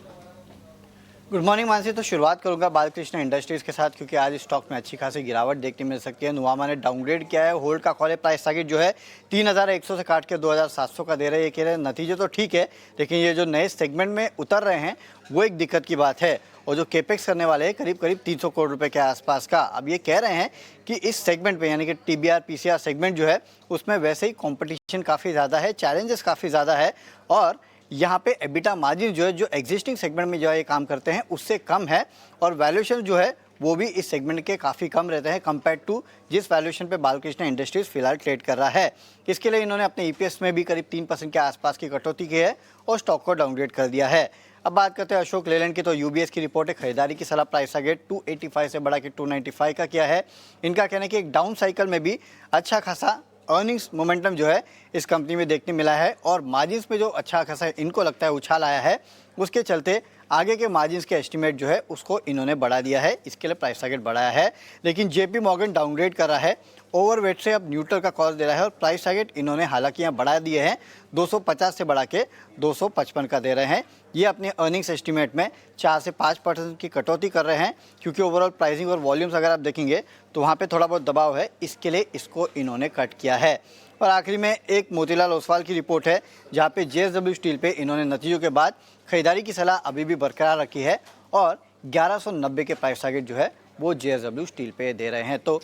Good morning Mansi. तो शुरुआत करूंगा बालकृष्ण इंडस्ट्रीज के साथ, क्योंकि आज स्टॉक में अच्छी खासी गिरावट देखने मिल सकती है। नुवामा ने डाउनग्रेड किया है। होल्ड का कॉल है। प्राइस टारगेट जो है 3100 से काट के 2700 का दे रहे हैं। ये कह रहे हैं नतीजे तो ठीक है, लेकिन ये जो नए सेगमेंट में उतर रहे हैं वो एक दिक्कत की बात है। और जो केपेक्स करने वाले हैं करीब 300 करोड़ रुपए के आसपास का। अब ये कह रहे हैं कि इस सेगमेंट में यानी कि टीबीआर पीसीआर सेगमेंट जो है उसमें वैसे ही कंपटीशन काफ़ी ज़्यादा है, चैलेंजेस काफ़ी ज़्यादा है और यहाँ पे एबिटा मार्जिन जो है जो एग्जिस्टिंग सेगमेंट में जो है ये काम करते हैं उससे कम है और वैल्यूएशन जो है वो भी इस सेगमेंट के काफ़ी कम रहते हैं कंपेयर टू जिस वैल्यूएशन पे बालकृष्ण इंडस्ट्रीज फिलहाल ट्रेड कर रहा है। इसके लिए इन्होंने अपने ईपीएस में भी करीब 3% के आसपास की कटौती की है और स्टॉक को डाउनग्रेड कर दिया है। अब बात करते हैं अशोक लेलैंड की। तो यूबीएस की रिपोर्ट है, खरीदारी की सलाह प्राइस टारगेट 285 से बढ़ा के 295 का किया है। इनका कहना है कि एक डाउन साइकिल में भी अच्छा खासा अर्निंग्स मोमेंटम जो है इस कंपनी में देखने मिला है और मार्जिन्स में जो अच्छा खासा इनको लगता है उछाल आया है उसके चलते आगे के मार्जिन्स के एस्टीमेट जो है उसको इन्होंने बढ़ा दिया है। इसके लिए प्राइस टारगेट बढ़ाया है। लेकिन जेपी मॉर्गन डाउनग्रेड कर रहा है, ओवरवेट से अब न्यूट्रल का कॉल दे रहा है और प्राइस टारगेट इन्होंने हालांकि यहाँ बढ़ा दिए हैं, 250 से बढ़ा के 255 का दे रहे हैं। ये अपने अर्निंग्स एस्टीमेट में 4 से 5% की कटौती कर रहे हैं, क्योंकि ओवरऑल प्राइसिंग और वॉल्यूम्स अगर आप देखेंगे तो वहाँ पे थोड़ा बहुत दबाव है, इसके लिए इसको इन्होंने कट किया है। और आखिरी में एक मोतीलाल ओसवाल की रिपोर्ट है जहाँ पे जेएसडब्ल्यू स्टील पे इन्होंने नतीजों के बाद खरीदारी की सलाह अभी भी बरकरार रखी है और 1190 के प्राइस टारगेट जो है वो जेएसडब्ल्यू स्टील पे दे रहे हैं। तो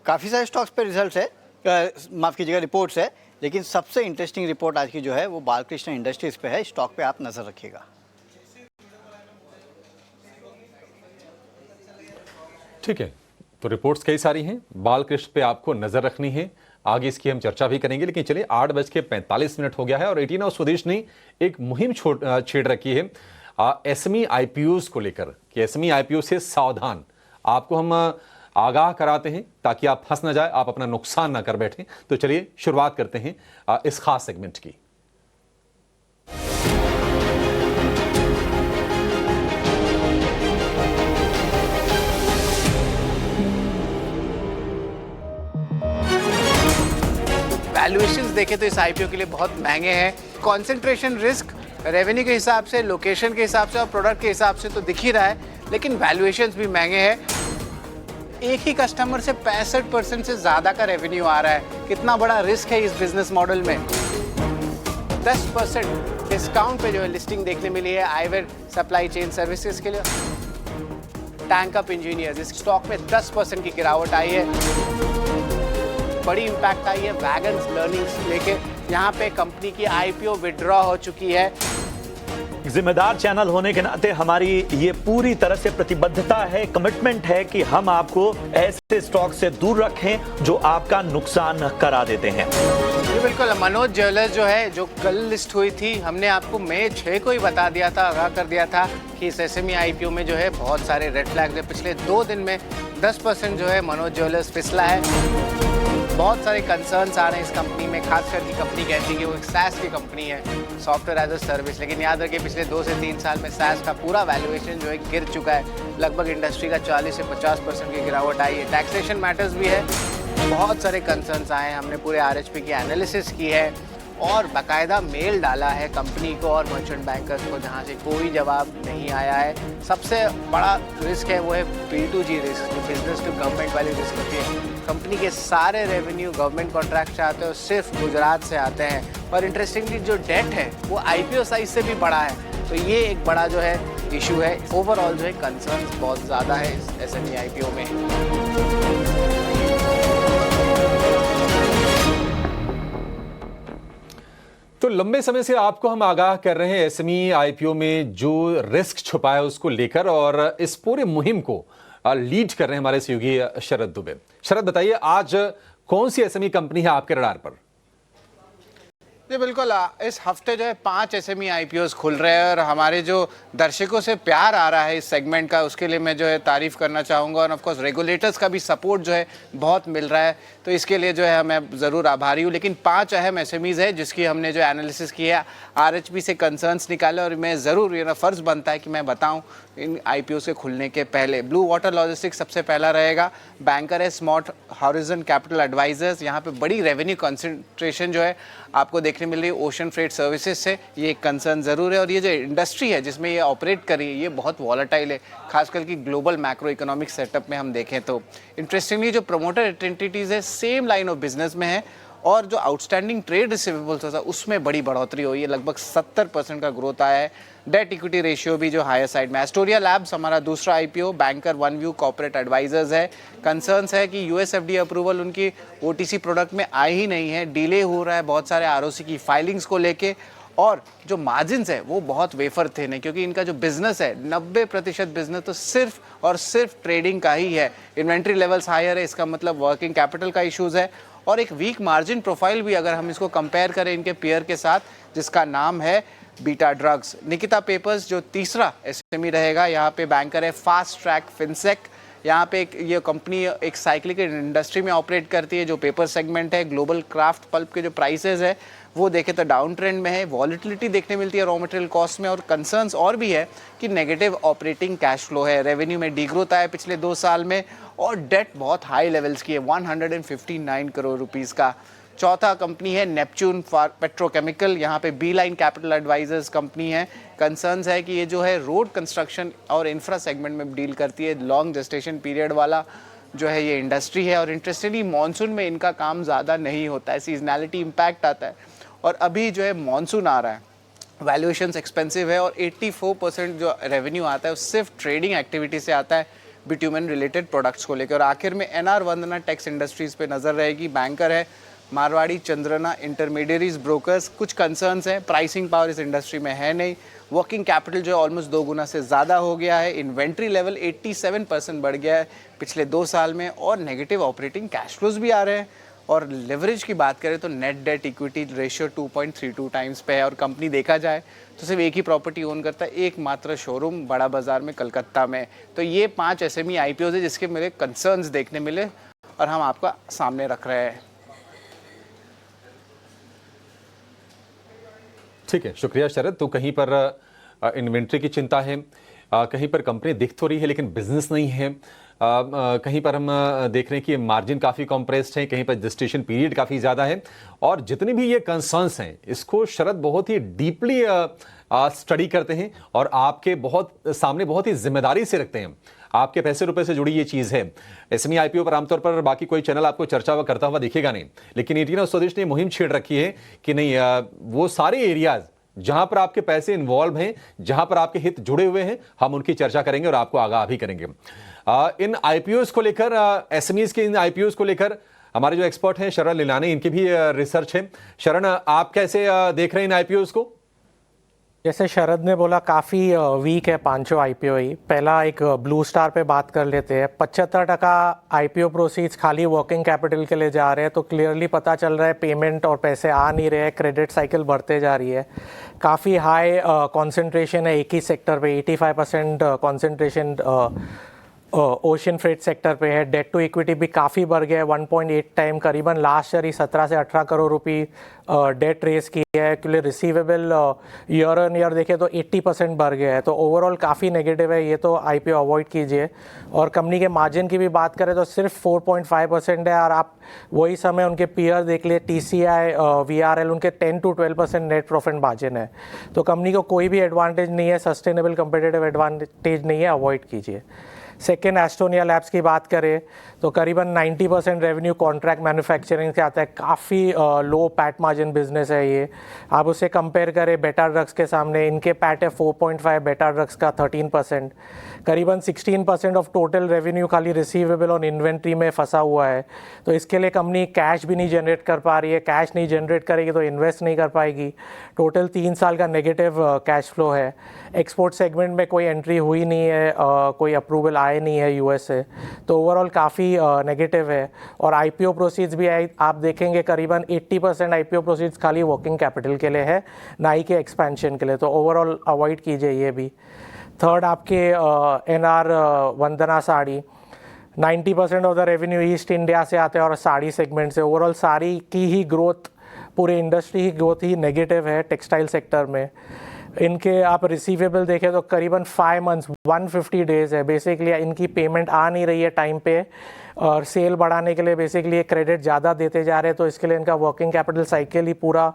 काफ़ी सारे स्टॉक्स पे रिजल्ट्स है, माफ़ कीजिएगा रिपोर्ट्स है, लेकिन सबसे इंटरेस्टिंग रिपोर्ट आज की जो है वो बालकृष्ण इंडस्ट्रीज पे है। स्टॉक पे आप नज़र रखिएगा। ठीक है, तो रिपोर्ट्स कई सारी हैं, बालकृष्ण पे आपको नजर रखनी है। आगे इसकी हम चर्चा भी करेंगे, लेकिन चलिए 8:45 हो गया है और 18 और स्वदेश ने एक मुहिम छेड़ रखी है एसएमई आईपीओस को लेकर कि एसएमई आईपीओ से सावधान। आपको हम आगाह कराते हैं ताकि आप फंस ना जाए, आप अपना नुकसान ना कर बैठें। तो चलिए शुरुआत करते हैं इस खास सेगमेंट की। वैल्यूएशंस देखें तो इस आईपीओ के लिए बहुत महंगे हैं। कंसंट्रेशन रिस्क रेवेन्यू के हिसाब से, लोकेशन के हिसाब से और प्रोडक्ट के हिसाब से तो दिख ही रहा है, लेकिन वैल्यूएशंस भी महंगे हैं। एक ही कस्टमर से 65% से ज़्यादा का रेवेन्यू आ रहा है। कितना बड़ा रिस्क है इस बिजनेस मॉडल में। 10% डिस्काउंट पे जो है लिस्टिंग देखने मिली है आईवेयर सप्लाई चेन सर्विसेज के लिए। टैंक अप इंजीनियर्स, इस स्टॉक में 10% की गिरावट आई है। बड़ी इंपैक्ट आई है वैगन्स लर्निंग्स लेके, यहाँ पे कंपनी की आईपीओ विड्रॉ हो चुकी है। जिम्मेदार चैनल होने के नाते हमारी ये पूरी तरह से प्रतिबद्धता है, कमिटमेंट है कि हम आपको ऐसे स्टॉक से दूर रखें जो आपका नुकसान करा देते हैं। जी बिल्कुल, मनोज ज्वेलर्स जो है, जो कल लिस्ट हुई थी, हमने आपको मई 6 को ही बता दिया था, आगाह कर दिया था कि इस एसएमई आईपीओ में जो है बहुत सारे रेड फ्लैग्स है। पिछले 2 दिन में 10% जो है मनोज ज्वेलर्स फिसला है। बहुत सारे कंसर्न्स आ रहे हैं इस कंपनी में, खास करके कंपनी कहती है कि वो एक SaaS की कंपनी है, सॉफ्टवेयर एज अ सर्विस, लेकिन याद रखिए पिछले 2 से 3 साल में SaaS का पूरा वैल्यूएशन जो है गिर चुका है। लगभग इंडस्ट्री का 40 से 50% की गिरावट आई है। टैक्सेशन मैटर्स भी है, बहुत सारे कंसर्न्स आए हैं। हमने पूरे आरएचपी की एनालिसिस की है और बाकायदा मेल डाला है कंपनी को और मर्चेंट बैंकर्स को, जहां से कोई जवाब नहीं आया है। सबसे बड़ा रिस्क है वो है B2G रिस्क, जो बिजनेस टू गवर्नमेंट वाली रिस्क होती है। कंपनी के सारे रेवेन्यू गवर्नमेंट कॉन्ट्रैक्ट से आते हैं और सिर्फ गुजरात से आते हैं। और इंटरेस्टिंगली जो डेट है वो आईपीओ साइज से भी बड़ा है, तो ये एक बड़ा जो है इशू है। ओवरऑल जो है कंसर्न्स बहुत ज़्यादा है इस एसएमई आईपीओ में। तो लंबे समय से आपको हम आगाह कर रहे हैं एसएमई आईपीओ में जो रिस्क छुपा है उसको लेकर, और इस पूरे मुहिम को लीड कर रहे हैं हमारे सहयोगी शरद दुबे। शरद, बताइए आज कौन सी एसएमई कंपनी है आपके रडार पर? जी बिल्कुल, इस हफ्ते जो है 5 एसएमई आईपीओस खुल रहे हैं और हमारे जो दर्शकों से प्यार आ रहा है इस सेगमेंट का, उसके लिए मैं जो है तारीफ करना चाहूँगा। और ऑफ कोर्स रेगुलेटर्स का भी सपोर्ट जो है बहुत मिल रहा है, तो इसके लिए जो है मैं ज़रूर आभारी हूँ। लेकिन 5 अहम एसएमईज है जिसकी हमने जो एनालिसिस की है, आरएचपी से कंसर्न्स निकाले, और मैं ज़रूर, मेरा फ़र्ज़ बनता है कि मैं बताऊँ इन आईपीओ से खुलने के पहले। ब्लू वाटर लॉजिस्टिक्स सबसे पहला रहेगा। बैंकर है स्मार्ट हॉरिजन कैपिटल एडवाइजर्स, यहाँ पे बड़ी रेवेन्यू कंसंट्रेशन जो है आपको देखने मिल रही है ओशन फ्रेट सर्विसेज से, ये एक कंसर्न ज़रूर है। और ये जो इंडस्ट्री है जिसमें ये ऑपरेट कर रही है, ये बहुत वॉलेटाइल है, खासकर कि ग्लोबल मैक्रो इकोनॉमिक सेटअप में हम देखें तो। इंटरेस्टिंगली जो प्रोमोटर एंटिटीज़ है सेम लाइन ऑफ बिजनेस में है, और जो आउटस्टैंडिंग ट्रेड रिसीवेबल्स था उसमें बड़ी बढ़ोतरी हुई है, लगभग 70% का ग्रोथ आया है। डेट इक्विटी रेशियो भी जो हायर साइड में। एस्टोरिया लैब्स हमारा दूसरा IPO, banker one view corporate advisors है। कंसर्न्स है कि यूएसएफडी अप्रूवल उनकी ओटीसी प्रोडक्ट में आई ही नहीं है, डिले हो रहा है बहुत सारे आरओसी की फाइलिंग्स को लेके, और जो मार्जिन्स है वो बहुत वेफर थे नहीं, क्योंकि इनका जो बिजनेस है 90% बिजनेस तो सिर्फ और सिर्फ ट्रेडिंग का ही है। इन्वेंट्री लेवल्स हायर है, इसका मतलब वर्किंग कैपिटल का इशूज़ है, और एक वीक मार्जिन प्रोफाइल भी अगर हम इसको कंपेयर करें इनके पेयर के साथ, जिसका नाम है बीटा ड्रग्स। निकिता पेपर्स जो तीसरा एसएमई रहेगा, यहाँ पे बैंकर है फास्ट ट्रैक फिनसेक। यहाँ पे ये कंपनी एक साइक्लिकल इंडस्ट्री में ऑपरेट करती है, जो पेपर सेगमेंट है। ग्लोबल क्राफ्ट पल्प के जो प्राइसेस है वो देखें तो डाउन ट्रेंड में है, वॉलिटिलिटी देखने मिलती है रॉ मटेरियल कॉस्ट में, और कंसर्न्स और भी है कि नेगेटिव ऑपरेटिंग कैश फ्लो है, रेवेन्यू में डीग्रोथ आया पिछले 2 साल में, और डेट बहुत हाई लेवल्स की है, 159 करोड़ रुपीस का। चौथा कंपनी है नेपच्यून पेट्रोकेमिकल, यहाँ पे B line capital advisors company है। कंसर्न्स है कि ये जो है रोड कंस्ट्रक्शन और इंफ्रा सेगमेंट में डील करती है, लॉन्ग जेस्टेशन पीरियड वाला जो है ये इंडस्ट्री है। और इंटरेस्टिंगली मॉनसून में इनका काम ज़्यादा नहीं होता है, सीजनैलिटी इम्पैक्ट आता है, और अभी जो है मॉनसून आ रहा है, वैल्यूएशंस एक्सपेंसिव है, और 84% जो रेवेन्यू आता है वो सिर्फ ट्रेडिंग एक्टिविटी से आता है, बिट्यूमेन रिलेटेड प्रोडक्ट्स को लेकर। और आखिर में एनआर वंदना टेक्स इंडस्ट्रीज़ पे नज़र रहेगी। बैंकर है मारवाड़ी चंद्रना इंटरमीडियरीज ब्रोकर्स। कुछ कंसर्न्स हैं, प्राइसिंग पावर इस इंडस्ट्री में है नहीं, वर्किंग कैपिटल जो है ऑलमोस्ट 2 गुना से ज़्यादा हो गया है, इन्वेंट्री लेवल 87% बढ़ गया है पिछले 2 साल में, और नेगेटिव ऑपरेटिंग कैश फ्लोज भी आ रहे हैं। और लेवरेज की बात करें तो net debt equity ratio 2.32 times पे है, और कंपनी देखा जाए तो सिर्फ एक ही प्रॉपर्टी ओन करता है, एकमात्र शोरूम बड़ा बाजार में कलकत्ता में। तो ये 5 एसएमई आईपीओ है जिसके मेरे कंसर्न्स देखने मिले और हम आपका सामने रख रहे हैं। ठीक है, शुक्रिया शरद। तो कहीं पर इन्वेंट्री की चिंता है, कहीं पर कंपनी दिख तो रही है लेकिन बिजनेस नहीं है, कहीं पर हम देख रहे हैं कि मार्जिन काफ़ी कॉम्प्रेस्ड है, कहीं पर जेस्टेशन पीरियड काफ़ी ज़्यादा है, और जितने भी ये कंसर्न्स हैं इसको शरद बहुत ही डीपली स्टडी करते हैं और आपके बहुत सामने बहुत ही जिम्मेदारी से रखते हैं। आपके पैसे रुपए से जुड़ी ये चीज है। एसएमई आईपीओ पर आमतौर पर बाकी कोई चैनल आपको चर्चा करता हुआ दिखेगा नहीं, लेकिन 18 हाउस स्वदेश ने मुहिम छेड़ रखी है कि नहीं, वो सारे एरियाज जहां पर आपके पैसे इन्वॉल्व हैं, जहां पर आपके हित जुड़े हुए हैं, हम उनकी चर्चा करेंगे और आपको आगाह भी करेंगे। इन आईपीओस को लेकर, एसएमईज के इन आईपीओस को लेकर हमारे जो एक्सपर्ट हैं शरण लीलानी, इनकी भी रिसर्च है। शरण, आप कैसे देख रहे हैं इन आईपीओस को? जैसे शरद ने बोला, काफ़ी वीक है पांचों आईपीओ ही। पहला एक ब्लू स्टार पे बात कर लेते हैं। 75% आईपीओ प्रोसीड्स खाली वर्किंग कैपिटल के लिए जा रहे हैं, तो क्लियरली पता चल रहा है पेमेंट और पैसे आ नहीं रहे हैं, क्रेडिट साइकिल बढ़ते जा रही है। काफ़ी हाई कंसंट्रेशन है एक ही सेक्टर पे, 85% कंसंट्रेशन ओशन फ्रेट सेक्टर पे है। डेट टू इक्विटी भी काफ़ी बढ़ गया है, 1.8 टाइम, करीबन लास्ट ईयर ही 17 से 18 करोड़ रुपये डेट रेस की है। क्योंकि रिसीवेबल ईयर ऑन ईयर देखें तो 80% बढ़ गया है, तो ओवरऑल काफ़ी नेगेटिव है। ये तो आईपीओ अवॉइड कीजिए। और कंपनी के मार्जिन की भी बात करें तो सिर्फ 4.5% है, और आप वही समय उनके पीयर देख लिए, TCI, VRL, उनके 10 to 12% नेट प्रॉफिट मार्जिन है। तो कंपनी को कोई भी एडवांटेज नहीं है, सस्टेनेबल कंपेटिटिव एडवांटेज नहीं है, अवॉइड कीजिए। सेकेंड, एस्टोनिया लैब्स की बात करें तो करीबन 90% रेवेन्यू कॉन्ट्रैक्ट मैन्युफैक्चरिंग से आता है। काफ़ी लो पैट मार्जिन बिजनेस है ये। आप उसे कंपेयर करें बेटा ड्रग्स के सामने, इनके पैट है 4.5, बेटा ड्रग्स का 13%। करीबन 16% ऑफ टोटल रेवेन्यू खाली रिसीवेबल और इन्वेंट्री में फंसा हुआ है। तो इसके लिए कंपनी कैश भी नहीं जनरेट कर पा रही है। कैश नहीं जनरेट करेगी तो इन्वेस्ट नहीं कर पाएगी। टोटल 3 साल का नेगेटिव कैश फ्लो है। एक्सपोर्ट सेगमेंट में कोई एंट्री हुई नहीं है, कोई अप्रूवल आए नहीं है यूएस से, तो ओवरऑल काफ़ी नेगेटिव है। और आईपीओ प्रोसीड्स भी आप देखेंगे करीबन 80% आईपीओ प्रोसीड्स खाली वर्किंग कैपिटल के लिए है, ना ही के एक्सपेंशन के लिए, तो ओवरऑल अवॉइड कीजिए ये भी। थर्ड, आपके NR Vandana sari, 90% of the revenue East India से आते हैं और साड़ी सेगमेंट से। ओवरऑल साड़ी की ही ग्रोथ, पूरे इंडस्ट्री की ग्रोथ ही नेगेटिव है टेक्सटाइल सेक्टर में। इनके आप रिसीवेबल देखें तो करीबन 5 मंथ्स 150 डेज़ है। बेसिकली इनकी पेमेंट आ नहीं रही है टाइम पे, और सेल बढ़ाने के लिए बेसिकली क्रेडिट ज़्यादा देते जा रहे हैं, तो इसके लिए इनका वर्किंग कैपिटल साइकिल ही पूरा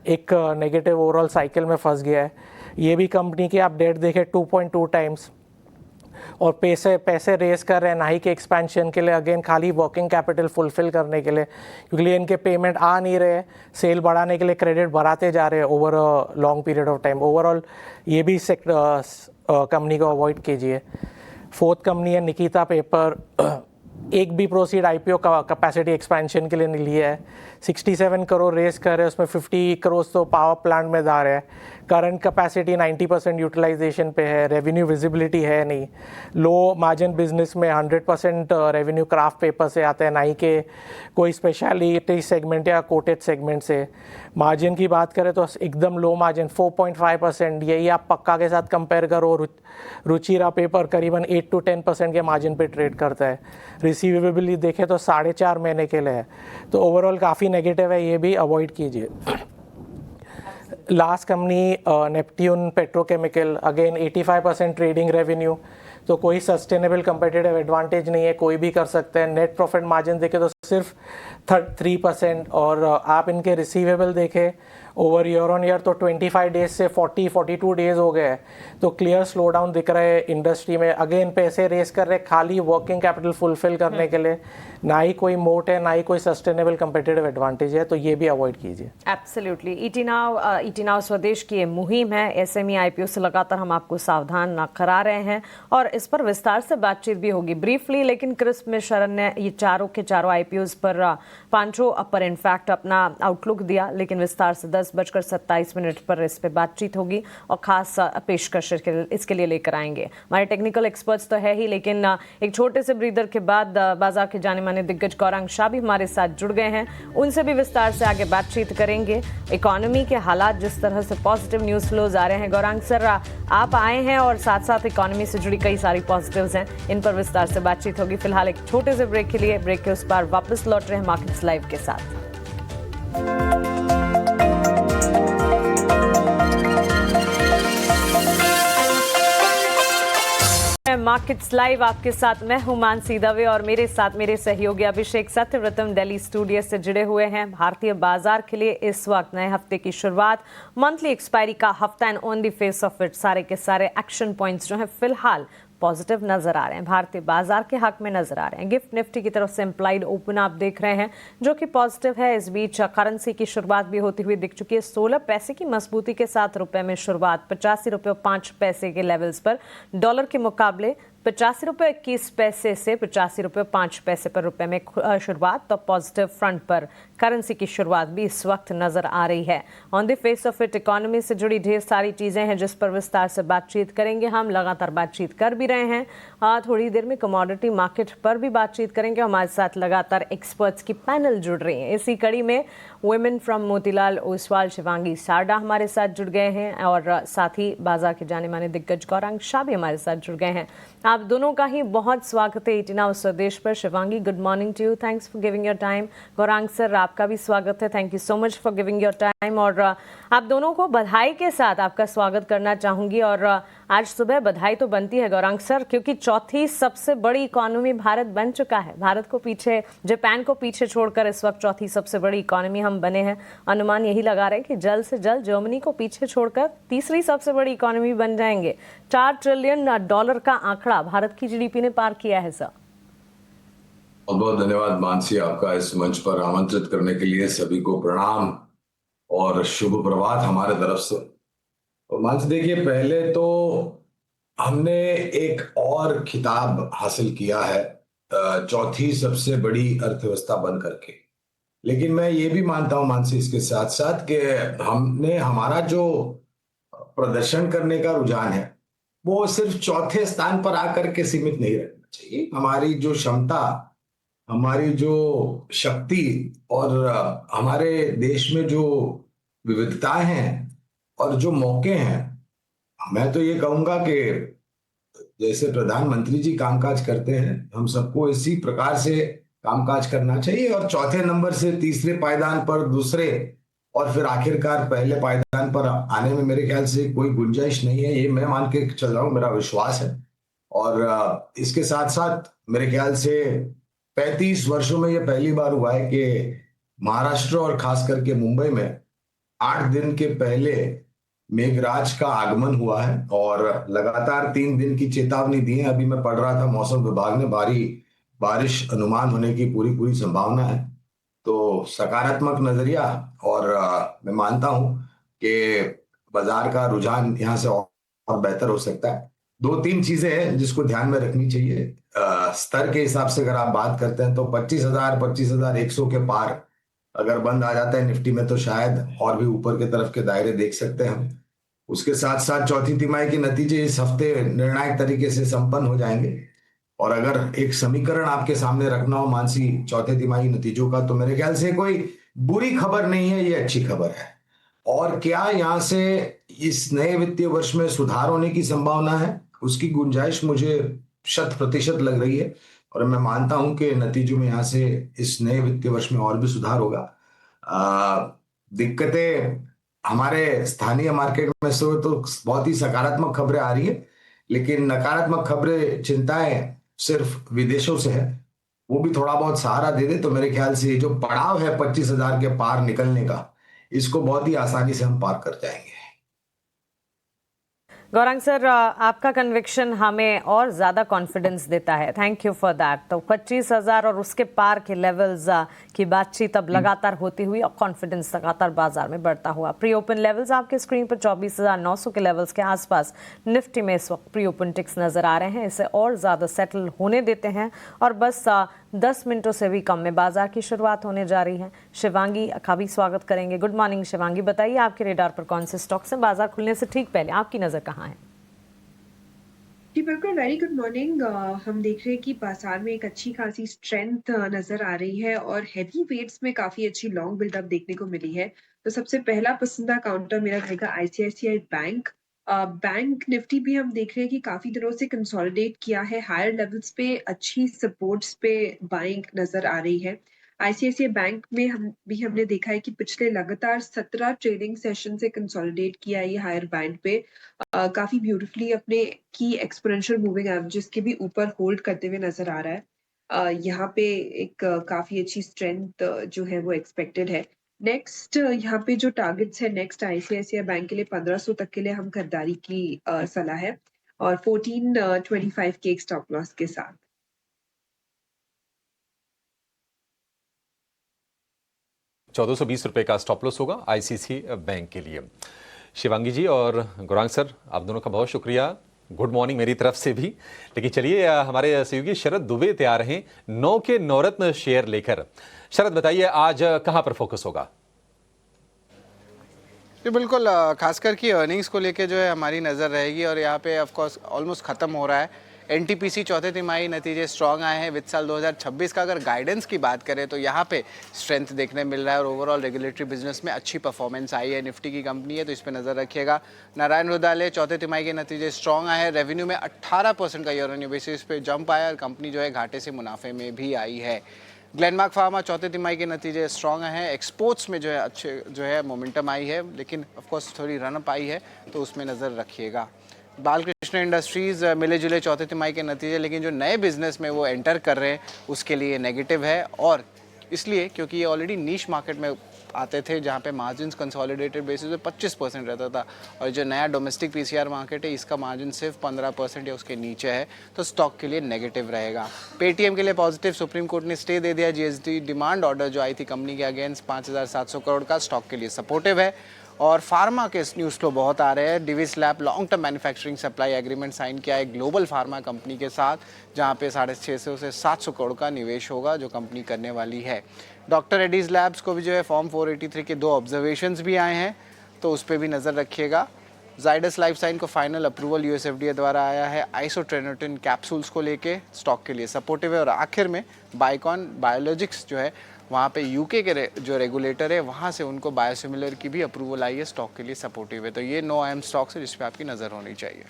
एक नेगेटिव ओवरऑल साइकिल में फंस गया है। ये भी कंपनी की आप डेट देखें 2.2 टाइम्स, और पैसे रेस कर रहे हैं ना ही कि एक्सपेंशन के लिए, अगेन खाली वर्किंग कैपिटल फुलफिल करने के लिए, क्योंकि इनके पेमेंट आ नहीं रहे, सेल बढ़ाने के लिए क्रेडिट बढ़ाते जा रहे हैं over a long period of time. Overall ये भी कंपनी को अवॉइड कीजिए। फोर्थ कंपनी है निकिता पेपर। एक भी प्रोसीड आईपीओ का कैपेसिटी एक्सपेंशन के लिए नहीं लिया है। 67 करोड़ रेस कर रहे हैं, उसमें 50 करोड़ तो पावर प्लांट में जा रहे हैं। करंट कैपेसिटी 90% यूटिलाइजेशन पे है। रेवेन्यू विजिबिलिटी है नहीं। लो मार्जिन बिजनेस में 100% रेवेन्यू क्राफ्ट पेपर से आता है, ना ही के कोई स्पेशलिटी सेगमेंट या कोटेड सेगमेंट से। मार्जिन की बात करें तो एकदम लो मार्जिन 4.5%। यही आप पक्का के साथ कंपेयर करो, रुचिरा पेपर करीबन 8 to 10% के मार्जिन पे ट्रेड करता है। रिसीवेबिलिटी देखें तो 4.5 महीने के लिए है, तो ओवरऑल काफ़ी नेगेटिव है, ये भी अवॉइड कीजिए। Last company Neptune petrochemical, again 85% trading revenue, तो कोई सस्टेनेबल कंपेटिटिव एडवांटेज नहीं है, कोई भी कर सकते हैं। नेट प्रॉफिट मार्जिन देखें तो सिर्फ 3%, और आप इनके रिसीवेबल देखें ओवर ईयर ऑन ईयर तो 25 डेज से 42 डेज हो गए, तो क्लियर स्लो डाउन दिख रहा है इंडस्ट्री में। अगेन पैसे रेस कर रहे खाली वर्किंग कैपिटल फुलफिल करने के लिए, ना ही कोई मोट है, ना ही कोई सस्टेनेबल कंपेटिटिव एडवांटेज है, तो ये भी अवॉइड कीजिए। एब्सोल्युटली। ईटी नाउ स्वदेश की ये मुहिम है। एसएमई आईपीओ से लगातार हम आपको सावधान करा रहे हैं, और इस पर विस्तार से बातचीत भी होगी ब्रीफली, लेकिन क्रिस्प में शरण ने ये चारों के चारों आईपीओज पर पांचों पर इनफैक्ट अपना आउटलुक दिया, लेकिन विस्तार से 10:27 पर इस पे बातचीत होगी और खास पेशकश इसके लिए लेकर आएंगे। हमारे टेक्निकल एक्सपर्ट्स तो है ही, लेकिन एक छोटे से ब्रीदर के बाद बाजार के जाने माने दिग्गज गौरांग शाह भी हमारे साथ जुड़ गए हैं। उनसे भी विस्तार से आगे बातचीत करेंगे। इकोनॉमी के हालात जिस तरह से पॉजिटिव न्यूज फ्लोज आ रहे हैं, गौरांग सर आप आए हैं और साथ साथ इकोनॉमी से जुड़ी कई सारी पॉजिटिव्स हैं, इन पर विस्तार से बातचीत होगी। फिलहाल एक छोटे से ब्रेक के लिए, ब्रेक के उस पार वापस लौट रहे हैं मार्केट्स लाइव के साथ। मार्केट्स लाइव आपके साथ मैं हूं मानसी दवे, और मेरे साथ मेरे सहयोगी अभिषेक सत्यव्रतम दिल्ली स्टूडियो से जुड़े हुए हैं। भारतीय बाजार के लिए इस वक्त नए हफ्ते की शुरुआत, मंथली एक्सपायरी का हफ्ता, and on the face of it सारे के सारे एक्शन पॉइंट्स जो हैं फिलहाल पॉजिटिव नजर आ रहे हैं, भारतीय बाजार के हक में नजर आ रहे हैं। गिफ्ट निफ्टी की तरफ से इम्प्लाइड ओपन आप देख रहे हैं जो कि पॉजिटिव है। इस बीच करेंसी की शुरुआत भी होती हुई दिख चुकी है। 16 पैसे की मजबूती के साथ रुपए में शुरुआत 85 रुपये 5 पैसे के लेवल्स पर डॉलर के मुकाबले 85 रुपये 21 पैसे से 85 रुपये 5 पैसे पर रुपए में शुरुआत। तो पॉजिटिव फ्रंट पर करेंसी की शुरुआत भी इस वक्त नजर आ रही है। On the face of it economy से जुड़ी ढेर सारी चीजें हैं जिस पर विस्तार से बातचीत करेंगे। हम लगातार बातचीत कर भी रहे हैं, थोड़ी देर में कमोडिटी मार्केट पर भी बातचीत करेंगे। हमारे साथ लगातार एक्सपर्ट्स की पैनल जुड़ रही हैं। इसी कड़ी में वुमेन फ्रॉम मोतीलाल ओसवाल शिवांगी सारडा हमारे साथ जुड़ गए हैं और साथ ही बाजार के जाने माने दिग्गज गौरांग शाह भी हमारे साथ जुड़ गए हैं। आप दोनों का ही बहुत स्वागत है 18 आवर्स स्वदेश पर। Shivangi, good morning to you, thanks for giving your time. Gaurang sir, आपका भी स्वागत है, thank you so much for giving your time. और आप दोनों को बधाई के साथ आपका स्वागत करना चाहूंगी। और आज सुबह बधाई तो बनती है गौरांग सर, क्योंकि चौथी सबसे बड़ी इकोनॉमी भारत बन चुका है। भारत को पीछे, जापान को पीछे छोड़कर इस वक्त चौथी सबसे बड़ी इकोनॉमी हम बने हैं। अनुमान यही लगा रहे हैं कि जल्द से जल्द जर्मनी को पीछे छोड़कर तीसरी सबसे बड़ी इकोनॉमी बन जाएंगे। $4 ट्रिलियन का आंकड़ा भारत की जीडीपी ने पार किया है सर। बहुत बहुत धन्यवाद मानसी, आपका इस मंच पर आमंत्रित करने के लिए। सभी को प्रणाम और शुभ प्रभात हमारे तरफ से। और मानसी देखिए, पहले तो हमने एक और खिताब हासिल किया है चौथी सबसे बड़ी अर्थव्यवस्था बन करके। लेकिन मैं ये भी मानता हूं मानसी इसके साथ साथ कि हमने हमारा जो प्रदर्शन करने का रुझान है वो सिर्फ चौथे स्थान पर आकर के सीमित नहीं रहना चाहिए। हमारी जो क्षमता, हमारी जो शक्ति और हमारे देश में जो विविधताएं हैं और जो मौके हैं, मैं तो ये कहूंगा कि जैसे प्रधानमंत्री जी कामकाज करते हैं, हम सबको इसी प्रकार से कामकाज करना चाहिए। और चौथे नंबर से तीसरे पायदान पर, दूसरे और फिर आखिरकार पहले पायदान पर आने में मेरे ख्याल से कोई गुंजाइश नहीं है। ये मैं मान के चल रहा हूं, मेरा विश्वास है। और इसके साथ साथ मेरे ख्याल से 35 वर्षों में ये पहली बार हुआ है कि महाराष्ट्र और खास करके मुंबई में 8 दिन के पहले मेघराज का आगमन हुआ है और लगातार 3 दिन की चेतावनी दी है। अभी मैं पढ़ रहा था, मौसम विभाग ने भारी बारिश अनुमान होने की पूरी संभावना है। तो सकारात्मक नजरिया, और मैं मानता हूं कि बाजार का रुझान यहां से और बेहतर हो सकता है। 2-3 चीजें हैं जिसको ध्यान में रखनी चाहिए। स्तर के हिसाब से अगर आप बात करते हैं तो 25,100 के पार अगर बंद आ जाता है निफ्टी में तो शायद और भी ऊपर के तरफ के दायरे देख सकते हैं हम। उसके साथ साथ चौथी तिमाही के नतीजे इस हफ्ते निर्णायक तरीके से संपन्न हो जाएंगे। और अगर एक समीकरण आपके सामने रखना हो मानसी चौथे तिमाही नतीजों का, तो मेरे ख्याल से कोई बुरी खबर नहीं है, ये अच्छी खबर है। और क्या यहाँ से इस नए वित्तीय वर्ष में सुधार होने की संभावना है, उसकी गुंजाइश मुझे 100% लग रही है। और मैं मानता हूं कि नतीजों में यहाँ से इस नए वित्तीय वर्ष में और भी सुधार होगा। दिक्कतें हमारे स्थानीय मार्केट में से तो बहुत ही सकारात्मक खबरें आ रही है, लेकिन नकारात्मक खबरें, चिंताएं सिर्फ विदेशों से है। वो भी थोड़ा बहुत सहारा दे दे तो मेरे ख्याल से जो पड़ाव है 25,000 के पार निकलने का, इसको बहुत ही आसानी से हम पार कर जाएंगे। गौरांग सर, आपका कन्विक्शन हमें और ज़्यादा कॉन्फिडेंस देता है, थैंक यू फॉर दैट। तो 25,000 और उसके पार के लेवल्स की बातचीत अब लगातार होती हुई और कॉन्फिडेंस लगातार बाजार में बढ़ता हुआ। प्री ओपन लेवल्स आपके स्क्रीन पर 24,900 के लेवल्स के आसपास निफ्टी में इस वक्त प्री ओपन टिक्स नज़र आ रहे हैं। इसे और ज़्यादा सेटल होने देते हैं और बस 10 मिनटों से भी कम में बाजार की शुरुआत होने जा रही है। शिवांगी का भी स्वागत करेंगे। गुड मॉर्निंग शिवांगी, बताइए आपके रेडार पर कौन से स्टॉक्स हैं? बाजार खुलने से ठीक पहले आपकी नज़र कहाँ है? जी बिल्कुल, वेरी गुड मॉर्निंग। हम देख रहे हैं कि बाजार में एक अच्छी खासी स्ट्रेंथ नजर आ रही है और हेवी वेट्स में काफी अच्छी लॉन्ग बिल्डअप देखने को मिली है। तो सबसे पहला पसंदीदा काउंटर मेरा रहेगा आईसीआईसीआई बैंक। बैंक निफ्टी भी हम देख रहे हैं कि काफी दिनों से कंसोलिडेट किया है, हायर लेवल्स पे अच्छी सपोर्ट्स पे बाइंग नजर आ रही है। आईसीआईसीआई बैंक में हमने देखा है कि पिछले लगातार 17 ट्रेडिंग सेशन से कंसोलिडेट किया है ये हायर बैंड पे। काफी ब्यूटीफुली अपने की एक्सपोनेंशियल मूविंग एवरेजेस के भी ऊपर होल्ड करते हुए नजर आ रहा है। यहाँ पे एक काफी अच्छी स्ट्रेंथ जो है वो एक्सपेक्टेड है। नेक्स्ट यहाँ पे जो टारगेट्स है नेक्स्ट आईसीआईसीआई बैंक के लिए 1500 तक के लिए हम खरीदारी की सलाह है। और 1425 के एक स्टॉप लॉस के साथ। 1420 रुपए का स्टॉप लॉस होगा आईसीसी बैंक के लिए। शिवांगी जी और गौरांग सर, आप दोनों का बहुत शुक्रिया। गुड मॉर्निंग मेरी तरफ से भी। लेकिन चलिए हमारे सहयोगी शरद दुबे तैयार हैं 9 के नवरत्न शेयर लेकर। शरद बताइए आज कहां पर फोकस होगा? जी बिल्कुल, खासकर की अर्निंग्स को लेके जो है हमारी नज़र रहेगी और यहाँ पे ऑफ कोर्स ऑलमोस्ट ख़त्म हो रहा है। एनटीपीसी चौथे तिमाही नतीजे स्ट्रॉन्ग आए हैं। वित्त साल 2026 का अगर गाइडेंस की बात करें तो यहाँ पे स्ट्रेंथ देखने मिल रहा है और ओवरऑल रेगुलेटरी बिजनेस में अच्छी परफॉर्मेंस आई है। निफ्टी की कंपनी है तो इस पर नज़र रखिएगा। नारायण हृदयालय चौथे तिमाही के नतीजे स्ट्रॉन्ग आए हैं। रेवेन्यू में 18% का ईयर ऑन ईयर बेसिस पे जंप आया और कंपनी जो है घाटे से मुनाफे में भी आई है। ग्लेनमार्क फार्मा चौथे तिमाही के नतीजे स्ट्रॉन्ग हैं। एक्सपोर्ट्स में जो है अच्छे जो है मोमेंटम आई है, लेकिन ऑफ कोर्स थोड़ी रनअप आई है तो उसमें नज़र रखिएगा। बालकृष्ण इंडस्ट्रीज़ मिले जुले चौथे तिमाही के नतीजे, लेकिन जो नए बिजनेस में वो एंटर कर रहे हैं उसके लिए नेगेटिव है और इसलिए क्योंकि ये ऑलरेडी नीश मार्केट में आते थे जहाँ पे मार्जिन कंसोलिडेटेड बेसिस पे 25% रहता था और जो नया डोमेस्टिक पीसीआर मार्केट है इसका मार्जिन सिर्फ 15% या उसके नीचे है, तो स्टॉक के लिए नेगेटिव रहेगा। पेटीएम के लिए पॉजिटिव, सुप्रीम कोर्ट ने स्टे दे दिया जीएसटी डिमांड ऑर्डर जो आई थी कंपनी के अगेंस्ट 5,700 करोड़ का, स्टॉक के लिए सपोर्टिव है। और फार्मा के न्यूज़ फ्लो बहुत आ रहे हैं। Divi's lab long term manufacturing supply agreement sign किया है ग्लोबल फार्मा कंपनी के साथ, जहां पे 650 से 700 करोड़ का निवेश होगा जो कंपनी करने वाली है। डॉक्टर रेड्डीज लैब्स को भी जो है फॉर्म 483 के 2 ऑब्जर्वेशंस भी आए हैं तो उस पर भी नज़र रखिएगा। जाइडस लाइफ साइन को फाइनल अप्रूवल यूएसएफडीए द्वारा आया है आइसोट्रेनोटिन कैप्सूल्स को लेके, स्टॉक के लिए सपोर्टिव है। और आखिर में बाइकॉन बायोलॉजिक्स जो है वहाँ पे यूके के जो रेगुलेटर है वहाँ से उनको बायोसिमिलर की भी अप्रूवल आई है, स्टॉक के लिए सपोर्टिव है। तो ये 9 अहम स्टॉक्स है जिस पे आपकी नज़र होनी चाहिए।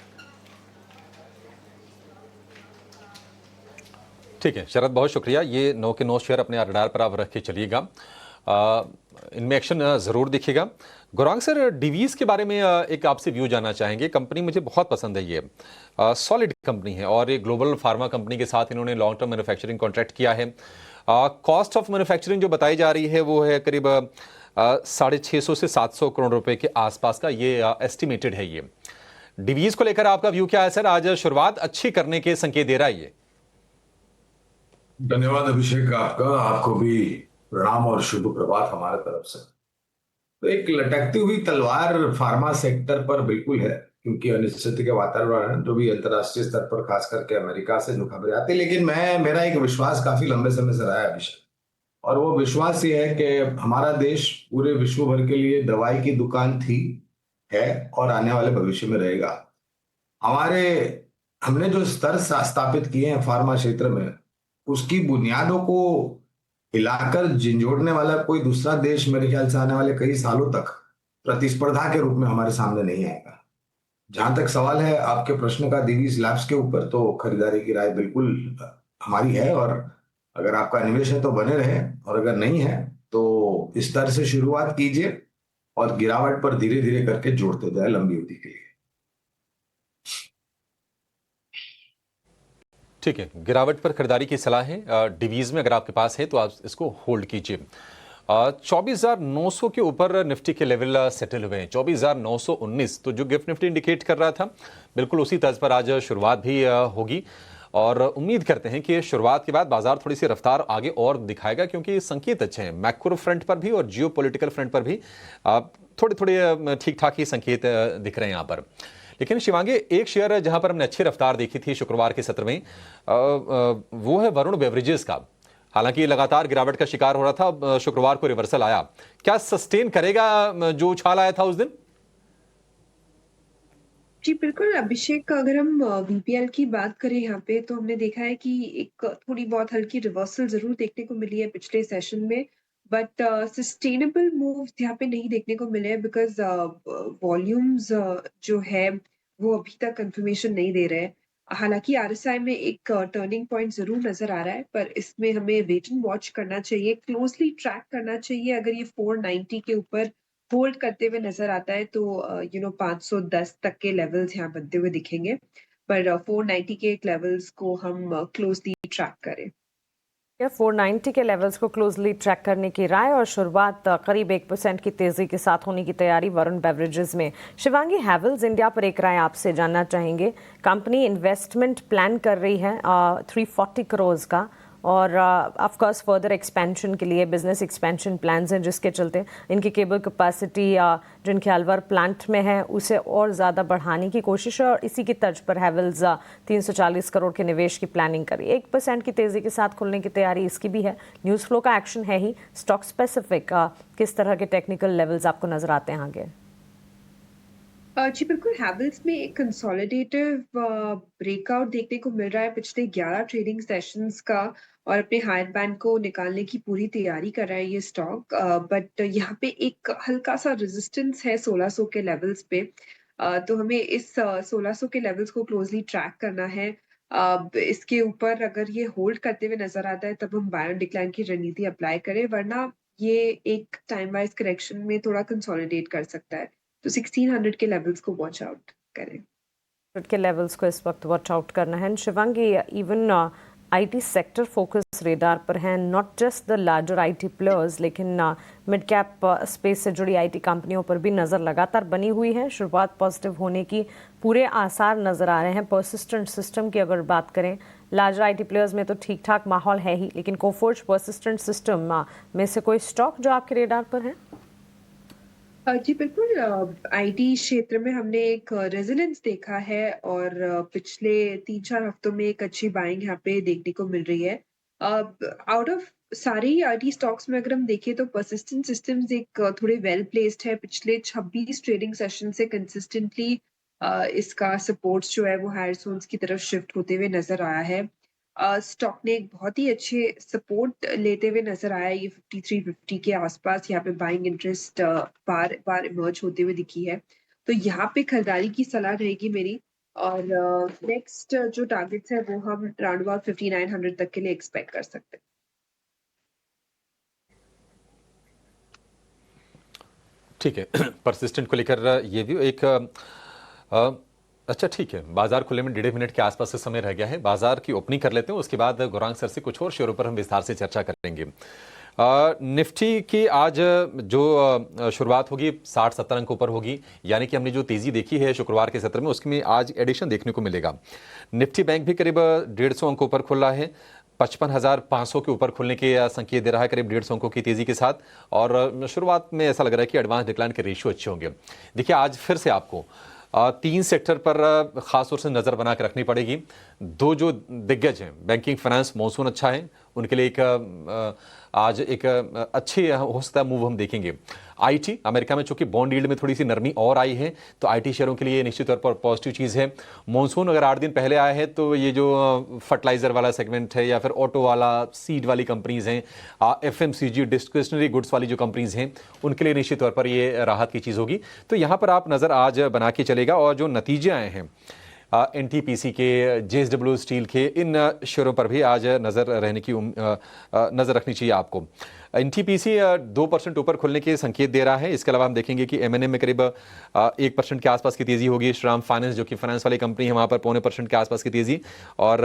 ठीक है शरद, बहुत शुक्रिया। ये 9 के 9 शेयर अपने रडार पर आप रख के चलिएगा, इनमें एक्शन ज़रूर दिखेगा। गौरांग सर, डिवीज़ के बारे में एक आपसे व्यू जानना चाहेंगे। कंपनी मुझे बहुत पसंद है, ये सॉलिड कंपनी है और एक ग्लोबल फार्मा कंपनी के साथ इन्होंने लॉन्ग टर्म मैन्युफैक्चरिंग कॉन्ट्रैक्ट किया है। कॉस्ट ऑफ मैन्युफैक्चरिंग जो बताई जा रही है वो है करीब 650 से 700 करोड़ रुपए के आसपास का, ये एस्टिमेटेड है। ये डिवीज़ को लेकर आपका व्यू क्या है सर? आज शुरुआत अच्छी करने के संकेत दे रहा है ये। धन्यवाद अभिषेक, आपको भी प्रणाम और शुभ प्रभात हमारे तरफ से। तो एक लटकती हुई तलवार फार्मा सेक्टर पर बिल्कुल है, क्योंकि अनिश्चितता के वातावरण जो भी अंतर्राष्ट्रीय स्तर पर खास करके अमेरिका से जो खबरें आती है, लेकिन मेरा एक विश्वास काफी लंबे समय से रहा है अभिषेक, और वो विश्वास ये है कि हमारा देश पूरे विश्व भर के लिए दवाई की दुकान थी, है और आने वाले भविष्य में रहेगा। हमने जो स्तर स्थापित किए हैं फार्मा क्षेत्र में, उसकी बुनियादों को हिलाकर झिंझोड़ने वाला कोई दूसरा देश मेरे ख्याल से आने वाले कई सालों तक प्रतिस्पर्धा के रूप में हमारे सामने नहीं आएगा। जहां तक सवाल है आपके प्रश्न का दिवीज लैब्स के ऊपर, तो खरीदारी की राय बिल्कुल हमारी है, और अगर आपका निवेश है तो बने रहे, और अगर नहीं है तो इस तरह से शुरुआत कीजिए और गिरावट पर धीरे धीरे करके जोड़ते जाए लंबी अवधि के लिए। ठीक है, गिरावट पर खरीदारी की सलाह है। डिवीज़ में अगर आपके पास है तो आप इसको होल्ड कीजिए। 24,900 के ऊपर निफ्टी के लेवल सेटल हुए हैं, 24,919, तो जो गिफ्ट निफ्टी इंडिकेट कर रहा था बिल्कुल उसी तर्ज पर आज शुरुआत भी होगी, और उम्मीद करते हैं कि शुरुआत के बाद बाजार थोड़ी सी रफ्तार आगे और दिखाएगा, क्योंकि संकेत अच्छे हैं मैक्रो फ्रंट पर भी और जियो पॉलिटिकल फ्रंट पर भी थोड़े थोड़े ठीक ठाक ही संकेत दिख रहे हैं यहाँ पर। लेकिन शिवांगी, एक शेयर जहां पर हमने अच्छी रफ्तार देखी थी शुक्रवार के सत्र में, वो है वरुण बेवरेजेस का। हालांकि लगातार गिरावट का शिकार हो रहा था, शुक्रवार को रिवर्सल आया, क्या सस्टेन करेगा जो उछाल आया था उस दिन? जी बिल्कुल अभिषेक, अगर हम वीपीएल की बात करें यहाँ पे, तो हमने देखा है कि एक थोड़ी बहुत हल्की रिवर्सल जरूर देखने को मिली है पिछले सेशन में, बट सस्टेनेबल मूव यहाँ पे नहीं देखने को मिले हैं, बिकॉज वॉल्यूम्स जो है वो अभी तक कंफर्मेशन नहीं दे रहे हैं। हालांकि आरएसआई में एक टर्निंग पॉइंट जरूर नजर आ रहा है, पर इसमें हमें वेट एंड वॉच करना चाहिए, क्लोजली ट्रैक करना चाहिए। अगर ये 490 के ऊपर होल्ड करते हुए नजर आता है तो 510 तक के लेवल्स यहाँ बनते हुए दिखेंगे, पर 490 के लेवल्स को हम क्लोजली ट्रैक करें। 490 के लेवल्स को क्लोजली ट्रैक करने की राय और शुरुआत करीब 1% की तेजी के साथ होने की तैयारी वरुण बेवरेजेस में। शिवांगी हैवेल्स इंडिया पर एक राय आपसे जानना चाहेंगे। कंपनी इन्वेस्टमेंट प्लान कर रही है 340 करोड़ का और ऑफ कोर्स फर्दर एक्सपेंशन के लिए बिजनेस एक्सपेंशन प्लान्स हैं जिसके चलते इनकी केबल कैपेसिटी जो इनके अलवर प्लांट में है उसे और ज़्यादा बढ़ाने की कोशिश है और इसी की तर्ज पर हैवेल्स 340 करोड़ के निवेश की प्लानिंग करी। 1% की तेज़ी के साथ खुलने की तैयारी इसकी भी है। न्यूज़ फ्लो का एक्शन है ही। स्टॉक स्पेसिफिक किस तरह के टेक्निकल लेवल्स आपको नजर आते हैं आगे? जी बिल्कुल, हैवेल्स में एक कंसोलिडेटिव ब्रेकआउट देखने को मिल रहा है पिछले 11 ट्रेडिंग सेशंस का और अपने हायर बैंड को निकालने की पूरी तैयारी कर रहा है ये स्टॉक। बट यहाँ पे एक हल्का सा रेजिस्टेंस है 1600 के लेवल्स पे। तो हमें इस 1600 के लेवल्स को क्लोजली ट्रैक करना है। इसके ऊपर अगर ये होल्ड करते हुए नजर आता है तब हम बाय ऑन डिक्लाइन की रणनीति अप्लाई करें, वरना ये एक टाइम वाइज करेक्शन में थोड़ा कंसोलिडेट कर सकता है। तो 1600 के लेवल्स को वॉच आउट करें। के लेवल्स को इस वक्त वॉच आउट करना है। Shivangi, even IT sector focus radar पर हैं, not just the larger IT players लेकिन मिड कैप स्पेस से जुड़ी आईटी कंपनियों पर भी नज़र लगातार बनी हुई है। शुरुआत पॉजिटिव होने की पूरे आसार नज़र आ रहे हैं। पर्सिस्टेंट सिस्टम की अगर बात करें, लार्जर आईटी प्लेयर्स में तो ठीक ठाक माहौल है ही, लेकिन कोफोर्ज पर्सिस्टेंट सिस्टम में से कोई स्टॉक जो आपके रेडार पर है? जी बिल्कुल, आईटी क्षेत्र में हमने एक रेजिलेंस देखा है और पिछले 3-4 हफ्तों में एक अच्छी बाइंग यहाँ पे देखने को मिल रही है। आउट ऑफ सारे ही आईटी स्टॉक्स में अगर हम देखें तो परसिस्टेंट सिस्टम्स एक थोड़े वेल प्लेस्ड है। पिछले 26 ट्रेडिंग सेशन से कंसिस्टेंटली इसका सपोर्ट्स जो है वो हायर जोन्स की तरफ शिफ्ट होते हुए नजर आया है। स्टॉक ने एक बहुत ही अच्छे सपोर्ट लेते हुए नजर आया। ये 5350 के आसपास यहाँ पे बाइंग इंटरेस्ट बार बार इमर्ज होते हुए दिखी है। तो यहाँ पे खरीदारी की सलाह रहेगी मेरी। और नेक्स्ट जो टारगेट्स है वो हम राउंड अबाउट 5900 तक के लिए एक्सपेक्ट कर सकते हैं। ठीक है, परसिस्टेंट को लेकर ये भी एक अच्छा ठीक है। बाजार खुले में 1.5 मिनट के आसपास से समय रह गया है। बाजार की ओपनिंग कर लेते हैं, उसके बाद गौरांग सर से कुछ और शेयरों पर हम विस्तार से चर्चा करेंगे। निफ्टी की आज जो शुरुआत होगी 60-70 अंक ऊपर होगी, यानी कि हमने जो तेजी देखी है शुक्रवार के सत्र में उसमें आज एडिशन देखने को मिलेगा। निफ्टी बैंक भी करीब 150 अंक ऊपर खुल रहा है, 55,500 के ऊपर खुलने के संकेत दे रहा है करीब 150 अंकों की तेजी के साथ। और शुरुआत में ऐसा लग रहा है कि एडवांस डिक्लाइन के रेशियो अच्छे होंगे। देखिए, आज फिर से आपको 3 सेक्टर पर खास तौर से नज़र बना के रखनी पड़ेगी। 2 जो दिग्गज हैं, बैंकिंग, फाइनेंस, मॉनसून अच्छा है, उनके लिए आज एक अच्छी हो सकता है मूव हम देखेंगे। आईटी, अमेरिका में चूंकि बॉन्ड यील्ड में थोड़ी सी नरमी और आई है तो आईटी शेयरों के लिए निश्चित तौर पर पॉजिटिव चीज़ है। मॉनसून अगर 8 दिन पहले आया है तो ये जो फर्टिलाइजर वाला सेगमेंट है या फिर ऑटो वाला, सीड वाली कंपनीज हैं, एफएमसीजी, डिस्क्रिशनरी गुड्स वाली जो कंपनीज हैं, उनके लिए निश्चित तौर पर ये राहत की चीज़ होगी। तो यहाँ पर आप नज़र आज बना के चलेगा। और जो नतीजे आए हैं एनटीपीसी के, जेएसडब्ल्यू स्टील के, इन शेयरों पर भी आज नज़र रखनी चाहिए आपको। एनटीपीसी 2% ऊपर खुलने के संकेत दे रहा है। इसके अलावा हम देखेंगे कि एमएनएम में करीब 1% के आसपास की तेजी होगी। श्रीराम फाइनेंस जो कि फाइनेंस वाली कंपनी है, वहाँ पर 0.25% के आसपास की तेजी, और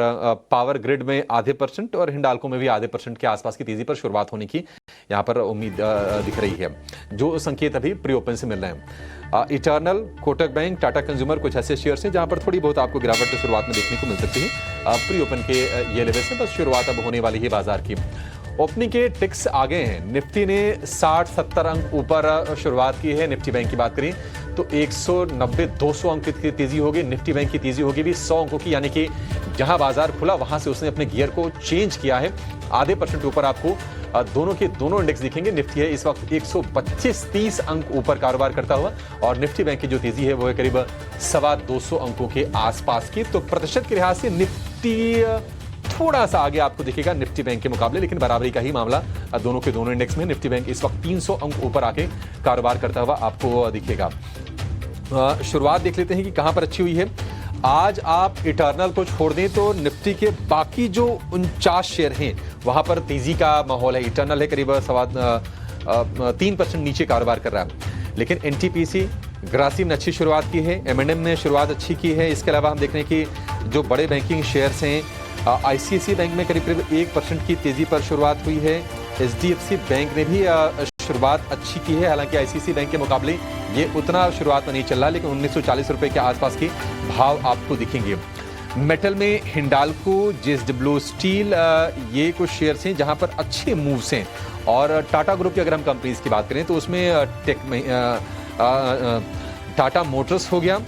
पावर ग्रिड में 0.5% और हिंडाल्को में भी 0.5% के आसपास की तेजी पर शुरुआत होने की यहाँ पर उम्मीद दिख रही है, जो संकेत अभी प्री ओपन से मिल रहे हैं। Eternal, Kotak bank, Tata consumer कुछ ऐसे शेयर्स हैं जहाँ पर थोड़ी बहुत आपको गिरावट की शुरुआत में देखने को मिल सकती है। प्री ओपन के ये लेवल से बस शुरुआत अब होने वाली है बाजार की। ओपनिंग के टिक्स आ गए हैं। निफ्टी ने 60-70 अंक ऊपर शुरुआत की है। निफ्टी बैंक की बात करें तो 190-200 अंक की तेजी होगी। निफ्टी बैंक की तेजी होगी भी 100 अंकों की, यानी कि जहां बाजार खुला वहां से उसने अपने गियर को चेंज किया है। 0.5% ऊपर आपको दोनों के दोनों इंडेक्स दिखेंगे। निफ्टी है इस वक्त 125-30 अंक ऊपर कारोबार करता हुआ, और निफ्टी बैंक की जो तेजी है वो है करीब 225 अंकों के आसपास की। तो प्रतिशत के लिहाज से निफ्टी थोड़ा सा आगे आपको दिखेगा निफ्टी बैंक के मुकाबले, लेकिन बराबरी का ही मामला दोनों के दोनों इंडेक्स में। निफ्टी बैंक इस वक्त 300 अंक ऊपर आके कारोबार करता हुआ आपको दिखेगा। शुरुआत देख लेते हैं कि कहां पर अच्छी हुई है। आज आप इटर्नल को छोड़ दें तो निफ्टी के बाकी जो 49 शेयर हैं वहां पर तेजी का माहौल है। इटर्नल है करीब 3% नीचे कारोबार कर रहा है, लेकिन एनटीपीसी, ग्रासिम ने अच्छी शुरुआत की है, एमएनएम ने शुरुआत अच्छी की है। इसके अलावा हम देख रहे हैं कि जो बड़े बैंकिंग शेयर्स हैं आईसीआईसीआई बैंक में करीब करीब 1% की तेजी पर शुरुआत हुई है। एचडीएफसी बैंक ने भी शुरुआत अच्छी की है, हालांकि आईसीआईसीआई बैंक के मुकाबले ये उतना शुरुआत में नहीं चल रहा, लेकिन 1940 रुपए के आसपास के भाव आपको दिखेंगे। मेटल में हिंडाल्को, जेएसडब्ल्यू स्टील, ये कुछ शेयर्स हैं जहां पर अच्छे मूव्स हैं। और टाटा ग्रुप की अगर हम कंपनीज की बात करें तो उसमें टाटा मोटर्स हो गया,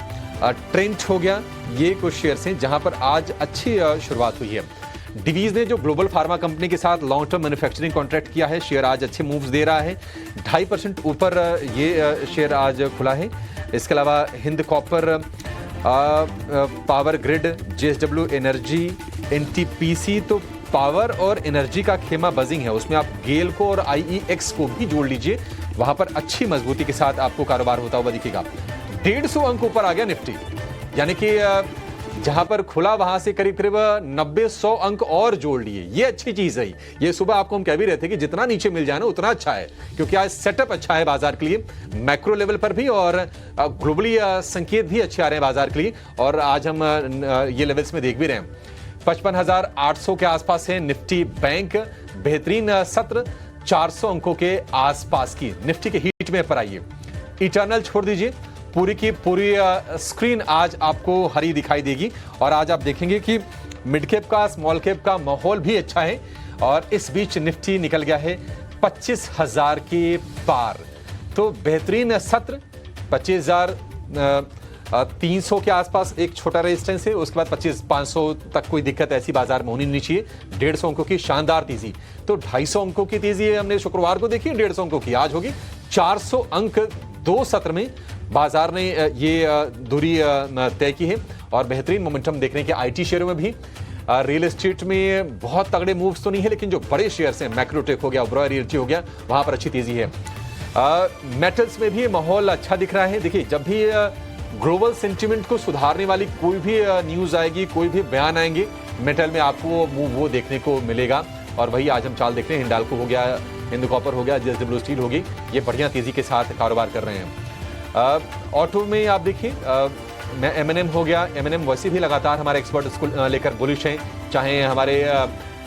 ट्रेंट हो गया, ये कुछ शेयर्स हैं जहां पर आज अच्छी शुरुआत हुई है। डिवीज ने जो ग्लोबल फार्मा कंपनी के साथ लॉन्ग टर्म मैन्युफैक्चरिंग कॉन्ट्रैक्ट किया है, शेयर आज अच्छे मूव्स दे रहा है, 2.5% ऊपर ये शेयर आज खुला है। इसके अलावा Hind copper, power grid, JSW energy, NTPC, तो पावर और एनर्जी का खेमा बजिंग है। उसमें आप गेल को और आईईएक्स को भी जोड़ लीजिए, वहां पर अच्छी मजबूती के साथ आपको कारोबार होता हुआ दिखेगा। 150 अंक ऊपर आ गया निफ्टी, यानी कि जहां पर खुला वहां से करीब करीब 90-100 अंक और जोड़ लिए। ये अच्छी चीज है। ये सुबह आपको हम कह भी रहे थे कि जितना नीचे मिल जाए ना उतना अच्छा है, क्योंकि आज सेटअप अच्छा है बाजार के लिए, मैक्रो लेवल पर भी और ग्लोबली संकेत भी अच्छे आ रहे हैं बाजार के लिए। और आज हम ये लेवल्स में देख भी रहे हैं, 55,800 के आसपास है निफ्टी बैंक। बेहतरीन सत्र 400 अंकों के आसपास की निफ्टी के हीट में पर आइए। इटर्नल छोड़ दीजिए, पूरी की पूरी स्क्रीन आज आपको हरी दिखाई देगी। और आज आप देखेंगे कि मिड कैप का, स्मॉल कैप का माहौल भी अच्छा है। और इस बीच निफ्टी निकल गया है 25,000 के पार। तो बेहतरीन सत्र, 25,300 के आसपास एक छोटा रेजिस्टेंस है, उसके बाद 25,500 तक कोई दिक्कत ऐसी बाजार में होनी नहीं चाहिए। 150 अंकों की शानदार तेजी, तो 250 अंकों की तेजी हमने शुक्रवार को देखी, 150 अंकों की आज होगी 400 अंक। 2 सत्र में बाजार ने ये दूरी तय की है। और बेहतरीन मोमेंटम देखने के आईटी शेयरों में भी। रियल एस्टेट में बहुत तगड़े मूव्स तो नहीं है, लेकिन जो बड़े शेयर्स हैं, मैक्रोटेक हो गया, ओबरॉय रियल्टी हो गया, वहां पर अच्छी तेजी है। मेटल्स में भी माहौल अच्छा दिख रहा है। देखिए, जब भी ग्लोबल सेंटिमेंट को सुधारने वाली कोई भी न्यूज आएगी, कोई भी बयान आएंगे, मेटल में आपको मूव वो देखने को मिलेगा। और वही आज हम चाल देख रहे हैं, हिंडाल्को हो गया, हिंद कॉपर हो गया, जेएसडब्ल्यू स्टील होगी, ये बढ़िया तेजी के साथ कारोबार कर रहे हैं। ऑटो में आप देखिए, एमएनएम हो गया। एमएनएम वैसे भी लगातार हमारे एक्सपर्ट इसको लेकर बुलिश हैं, चाहे हमारे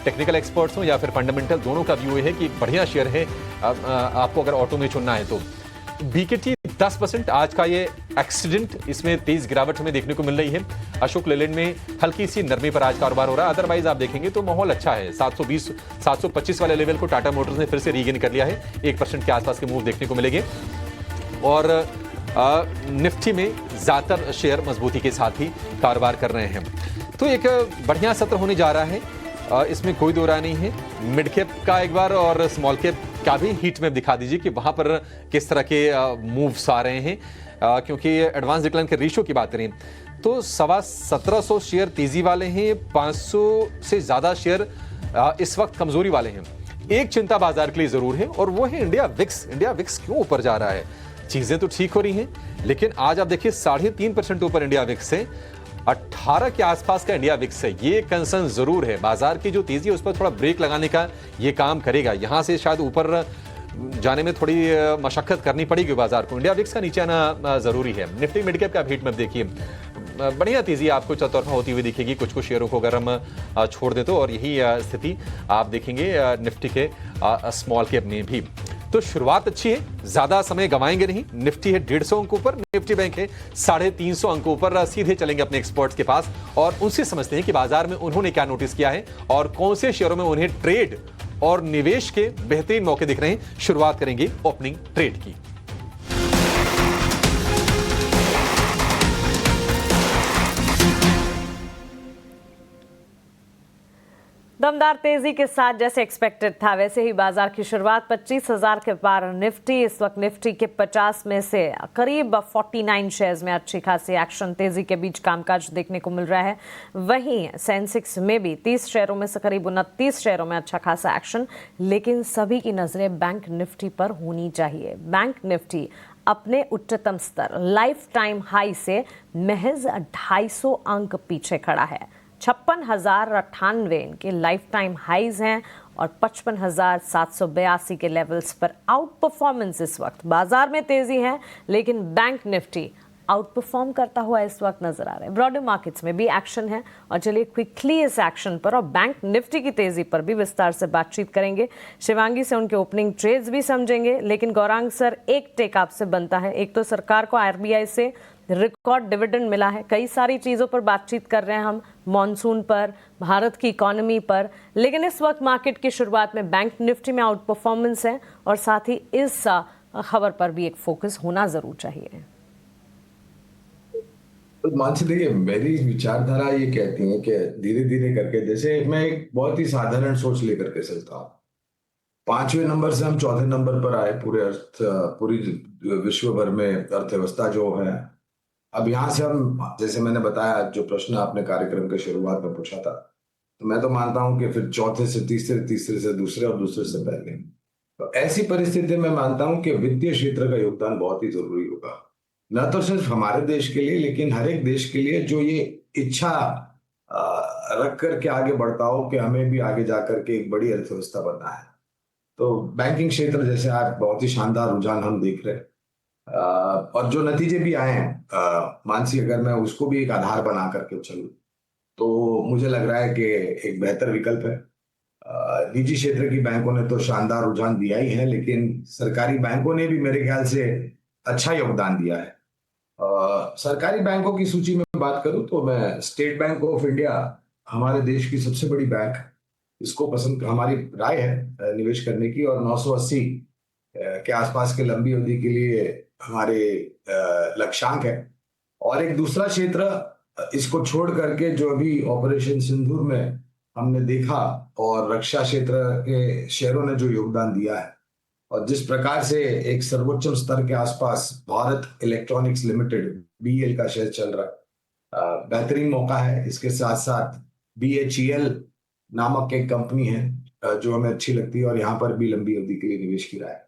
टेक्निकल एक्सपर्ट्स हो या फिर फंडामेंटल, दोनों का व्यू है कि बढ़िया शेयर है आपको अगर ऑटो में चुनना है तो। बीकेटी 10%, आज का ये एक्सीडेंट, इसमें तेज गिरावट हमें देखने को मिल रही है। अशोक लेलैंड में हल्की सी नरमी पर आज कारोबार हो रहा है। अदरवाइज आप देखेंगे तो माहौल अच्छा है। 720, 725 वाले लेवल को टाटा मोटर्स ने फिर से रीगेन कर लिया है। 1% के आसपास के मूव देखने को मिलेंगे। और निफ्टी में ज्यादातर शेयर मजबूती के साथ ही कारोबार कर रहे हैं। तो एक बढ़िया सत्र होने जा रहा है, इसमें कोई दो राय नहीं है। मिड कैप का एक बार और स्मॉल कैप का भी हीट मैप दिखा दीजिए कि वहां पर किस तरह के मूव्स आ रहे हैं। क्योंकि एडवांस डिक्लाइन के रेशियो की बात करें तो 1750 शेयर तेजी वाले हैं, 500 से ज्यादा शेयर इस वक्त कमजोरी वाले हैं। एक चिंता बाजार के लिए जरूर है, और वो है इंडिया विक्स। इंडिया विक्स क्यों ऊपर जा रहा है? चीजें तो ठीक हो रही हैं, लेकिन आज आप देखिए 3.5% ऊपर इंडिया विक्स है, 18 के आसपास का इंडिया विक्स है। ये कंसर्न जरूर है। बाजार की जो तेजी है उस पर थोड़ा ब्रेक लगाने का ये काम करेगा। यहां से शायद ऊपर जाने में थोड़ी मशक्कत करनी पड़ेगी बाजार को। इंडिया विक्स का नीचे आना जरूरी है। निफ्टी मिड कैप का हीट मैप देखिए, बढ़िया तेजी आपको चौतरफा होती हुई दिखेगी। कुछ कुछ शेयरों को अगर हम छोड़ दें तो, और यही स्थिति आप देखेंगे निफ्टी के स्मॉल कैप में भी। तो शुरुआत अच्छी है, ज्यादा समय गवाएंगे नहीं। निफ्टी है 150 अंक ऊपर, निफ्टी बैंक है 350 अंक ऊपर। सीधे चलेंगे अपने एक्सपर्ट्स के पास और उनसे समझते हैं कि बाजार में उन्होंने क्या नोटिस किया है और कौन से शेयरों में उन्हें ट्रेड और निवेश के बेहतरीन मौके दिख रहे हैं। शुरुआत करेंगे ओपनिंग ट्रेड की। दमदार तेजी के साथ जैसे एक्सपेक्टेड था वैसे ही बाजार की शुरुआत 25,000 के पार निफ्टी। इस वक्त निफ्टी के 50 में से करीब 49 शेयर्स में अच्छी खासी एक्शन तेजी के बीच कामकाज देखने को मिल रहा है। वहीं सेंसेक्स में भी 30 शेयरों में से करीब 29 शेयरों में अच्छा खासा एक्शन, लेकिन सभी की नजरें बैंक निफ्टी पर होनी चाहिए। बैंक निफ्टी अपने उच्चतम स्तर लाइफ टाइम हाई से महज 250 अंक पीछे खड़ा है। 56,098 इनके लाइफ टाइम हाईज हैं और 55,782 के लेवल्स पर आउट परफॉर्मेंस। इस वक्त बाजार में तेजी है, लेकिन बैंक निफ्टी आउट परफॉर्म करता हुआ इस वक्त नजर आ रहा है। ब्रॉडर मार्केट्स में भी एक्शन है और चलिए क्विकली इस एक्शन पर और बैंक निफ्टी की तेजी पर भी विस्तार से बातचीत करेंगे। शिवांगी से उनके ओपनिंग ट्रेड्स भी समझेंगे, लेकिन गौरांग सर एक टेक आपसे बनता है। एक तो सरकार को आरबीआई से रिकॉर्ड डिविडेंड मिला है, कई सारी चीज़ों पर बातचीत कर रहे हैं हम, मॉनसून पर, भारत की इकोनॉमी पर, लेकिन इस वक्त मार्केट की शुरुआत में बैंक निफ्टी में आउट परफॉर्मेंस है और साथ ही इस खबर पर भी एक फोकस होना जरूर चाहिए। तो मानसी देखिए, मेरी विचारधारा ये कहती है कि धीरे धीरे करके, जैसे मैं एक बहुत ही साधारण सोच लेकर के चलता हूँ। 5वें नंबर से हम 4थे नंबर पर आए पूरी विश्व भर में अर्थव्यवस्था जो है। अब यहाँ से हम, जैसे मैंने बताया, जो प्रश्न आपने कार्यक्रम के शुरुआत में पूछा था, तो मैं तो मानता हूं कि फिर चौथे से तीसरे, तीसरे से दूसरे और दूसरे से पहले, तो ऐसी परिस्थिति में मानता हूं कि वित्तीय क्षेत्र का योगदान बहुत ही जरूरी होगा, न तो सिर्फ हमारे देश के लिए, लेकिन हर एक देश के लिए जो ये इच्छा रख करके आगे बढ़ता हो कि हमें भी आगे जाकर के एक बड़ी अर्थव्यवस्था बनना है। तो बैंकिंग क्षेत्र जैसे आज बहुत ही शानदार रुझान हम देख रहे हैं, और जो नतीजे भी आए हैं, मानसी, अगर मैं उसको भी एक आधार बना करके चलूं, तो मुझे लग रहा है कि एक बेहतर विकल्प है। निजी क्षेत्र की बैंकों ने तो शानदार रुझान दिया ही है, लेकिन सरकारी बैंकों ने भी मेरे ख्याल से अच्छा योगदान दिया है। सरकारी बैंकों की सूची में बात करूं तो मैं स्टेट बैंक ऑफ इंडिया, हमारे देश की सबसे बड़ी बैंक, इसको पसंद, हमारी राय है निवेश करने की, और 980 के आसपास के लंबी अवधि के लिए हमारे लक्ष्यांक है। और एक दूसरा क्षेत्र, इसको छोड़ करके जो अभी ऑपरेशन सिंदूर में हमने देखा और रक्षा क्षेत्र के शेयरों ने जो योगदान दिया है, और जिस प्रकार से एक सर्वोच्च स्तर के आसपास भारत इलेक्ट्रॉनिक्स लिमिटेड BEL का शेयर चल रहा है, बेहतरीन मौका है। इसके साथ साथ BHEL नामक एक कंपनी है जो हमें अच्छी लगती है, और यहाँ पर भी लंबी अवधि के लिए निवेश की राय है।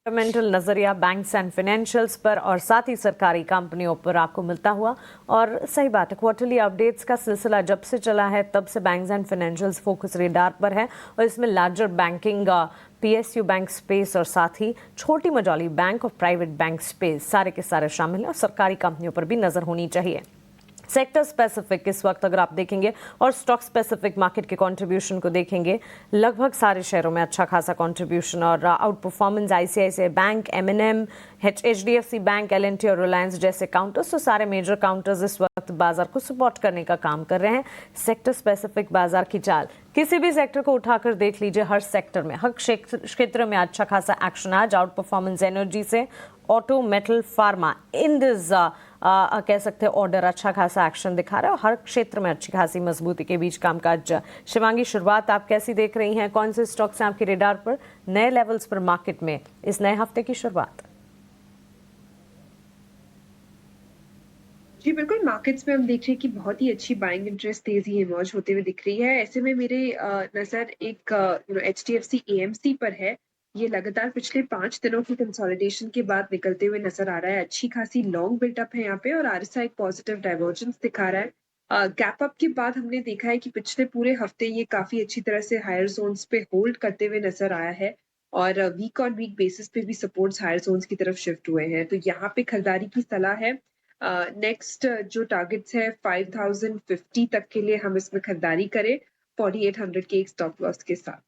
फंडामेंटल नजरिया बैंक्स एंड फाइनेंशियल्स पर और साथ ही सरकारी कंपनियों पर आपको मिलता हुआ, और सही बात है, क्वार्टरली अपडेट्स का सिलसिला जब से चला है तब से banks and financials focus radar पर है, और इसमें larger banking, PSU bank space और साथ ही छोटी मझौली बैंक और प्राइवेट बैंक स्पेस सारे के सारे शामिल हैं, और सरकारी कंपनियों पर भी नजर होनी चाहिए। सेक्टर स्पेसिफिक इस वक्त अगर आप देखेंगे और स्टॉक स्पेसिफिक मार्केट के कंट्रीब्यूशन को देखेंगे, लगभग सारे शेयरों में अच्छा खासा कंट्रीब्यूशन और out performance ICICI bank, M&M, HDFC bank, L&T और रिलायंस जैसे काउंटर्स, तो सारे मेजर काउंटर्स इस वक्त बाजार को सपोर्ट करने का काम कर रहे हैं। सेक्टर स्पेसिफिक बाजार की चाल, किसी भी सेक्टर को उठाकर देख लीजिए, हर सेक्टर में, हर क्षेत्र में अच्छा खासा एक्शन। आज आउट परफॉर्मेंस एनर्जी से ऑटो, मेटल, फार्मा, इंडस कह सकते हैं ऑर्डर अच्छा खासा एक्शन दिखा रहा है, और हर क्षेत्र में अच्छी खासी मजबूती के बीच कामकाज। शिवांगी, शुरुआत आप कैसी देख रही हैं? कौन से स्टॉक्स हैं आपके रेडार पर, नए लेवल्स पर मार्केट में इस नए हफ्ते की शुरुआत? जी बिल्कुल, मार्केट्स में हम देख रहे हैं कि बहुत ही अच्छी बाइंग इंटरेस्ट तेजी इमर्ज होते हुए दिख रही है। ऐसे में मेरे नज़र एक HDFC AMC पर है। ये लगातार पिछले 5 दिनों की कंसोलिडेशन के बाद निकलते हुए नजर आ रहा है। अच्छी खासी लॉन्ग बिल्डअप है यहाँ पे, और RSI एक पॉजिटिव डाइवर्जेंस दिखा रहा है। गैप अप के बाद हमने देखा है कि पिछले पूरे हफ्ते ये काफी अच्छी तरह से हायर जोन्स पे होल्ड करते हुए नजर आया है, और वीक ऑन वीक बेसिस पे भी सपोर्ट्स हायर जोन्स की तरफ शिफ्ट हुए हैं। तो यहाँ पे खरीदारी की सलाह है। नेक्स्ट जो टारगेट्स है 5050 तक के लिए हम इसमें खरीदारी करें, 4800 के एक स्टॉप लॉस के साथ।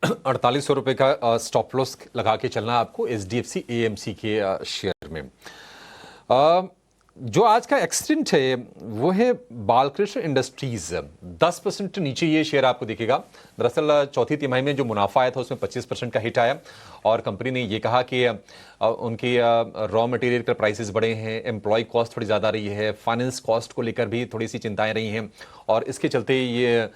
4800 रुपए का स्टॉप लॉस लगा के चलना आपको HDFC AMC के शेयर में। जो आज का एक्सटेंट है वो है बालकृष्ण इंडस्ट्रीज, 10% नीचे ये शेयर आपको दिखेगा। दरअसल चौथी तिमाही में जो मुनाफा आया था उसमें 25% का हिट आया, और कंपनी ने ये कहा कि उनकी रॉ मटेरियल के प्राइसेस बढ़े हैं, एम्प्लॉय कॉस्ट थोड़ी ज़्यादा रही है, फाइनेंस कॉस्ट को लेकर भी थोड़ी सी चिंताएं रही हैं, और इसके चलते ये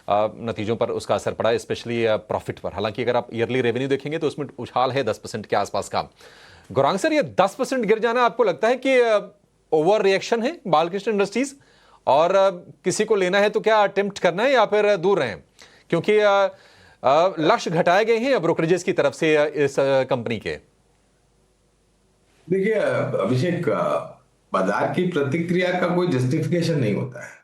नतीजों पर उसका असर पड़ा, स्पेशली प्रॉफिट पर। हालांकि अगर आप ईयरली रेवेन्यू देखेंगे तो उसमें उछाल है 10% के आसपास का। गौरांग सर, ये 10% गिर जाना आपको लगता है कि ओवर रिएक्शन है बालकृष्ण इंडस्ट्रीज, और किसी को लेना है तो क्या अटेम्प्ट करना है या फिर दूर रहें, क्योंकि लक्ष्य घटाए गए हैं ब्रोकरेजेस की तरफ से इस कंपनी के? देखिए अभिषेक, बाजार की प्रतिक्रिया का कोई जस्टिफिकेशन नहीं होता है।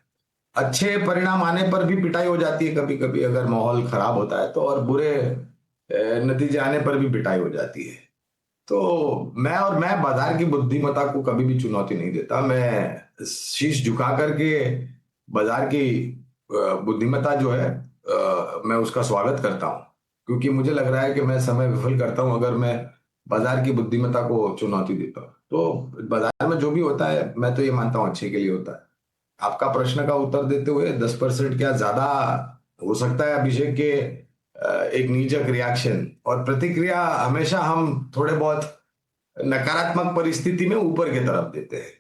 अच्छे परिणाम आने पर भी पिटाई हो जाती है कभी कभी, अगर माहौल खराब होता है तो, और बुरे नतीजे आने पर भी पिटाई हो जाती है। तो मैं बाजार की बुद्धिमत्ता को कभी भी चुनौती नहीं देता। मैं शीश झुका करके बाजार की बुद्धिमत्ता जो है मैं उसका स्वागत करता हूँ, क्योंकि मुझे लग रहा है कि मैं समय विफल करता हूँ अगर मैं बाजार की बुद्धिमत्ता को चुनौती देता हूँ। तो बाजार में जो भी होता है मैं तो ये मानता हूँ अच्छे के लिए होता है। आपका प्रश्न का उत्तर देते हुए 10% क्या ज्यादा हो सकता है अभिषेक के एक नीजक रिएक्शन और प्रतिक्रिया हमेशा हम थोड़े बहुत नकारात्मक परिस्थिति में ऊपर की तरफ देते हैं।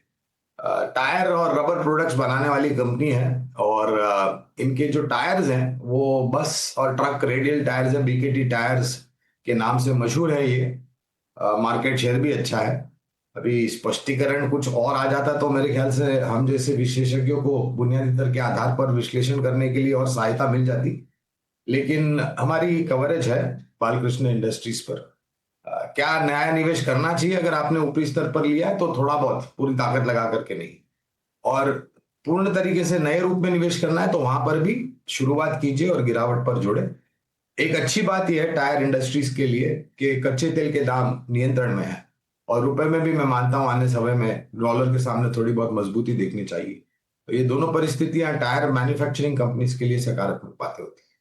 टायर और रबर प्रोडक्ट्स बनाने वाली कंपनी है और इनके जो टायर्स हैं वो बस और ट्रक रेडियल टायर्स हैं, बीकेटी टायर्स के नाम से मशहूर है ये। मार्केट शेयर भी अच्छा है। अभी स्पष्टीकरण कुछ और आ जाता तो मेरे ख्याल से हम जैसे विशेषज्ञों को बुनियादी दर के आधार पर विश्लेषण करने के लिए और सहायता मिल जाती, लेकिन हमारी कवरेज है बालकृष्ण इंडस्ट्रीज पर। क्या नया निवेश करना चाहिए अगर आपने ऊपरी स्तर पर लिया है तो थोड़ा बहुत, पूरी ताकत लगा करके नहीं, और पूर्ण तरीके से नए रूप में निवेश करना है तो वहां पर भी शुरुआत कीजिए और गिरावट पर जोड़े। एक अच्छी बात यह है टायर इंडस्ट्रीज के लिए कि कच्चे तेल के दाम नियंत्रण में है और रुपए में भी मैं मानता हूं आने समय में डॉलर के सामने थोड़ी बहुत मजबूती देखनी चाहिए। तो ये दोनों परिस्थितियां टायर मैन्युफैक्चरिंग कंपनीज के लिए सकारात्मक बातें होती है।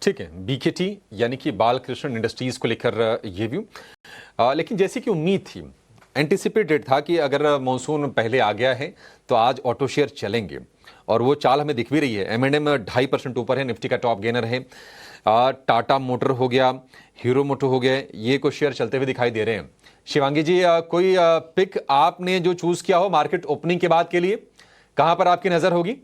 ठीक है, बीकेटी यानी कि बालकृष्ण इंडस्ट्रीज को लेकर ये व्यू, लेकिन जैसी कि उम्मीद थी, एंटिसिपेटेड था कि अगर मॉनसून पहले आ गया है तो आज ऑटो शेयर चलेंगे और वो चाल हमें दिख भी रही है। M&M 2.5% ऊपर है, निफ्टी का टॉप गेनर है। टाटा मोटर हो गया, हीरो मोटर हो गया, ये कुछ शेयर चलते हुए दिखाई दे रहे हैं। शिवांगी जी, कोई पिक आपने जो चूज किया हो मार्केट ओपनिंग के बाद के लिए, कहां पर आपकी नजर होगी?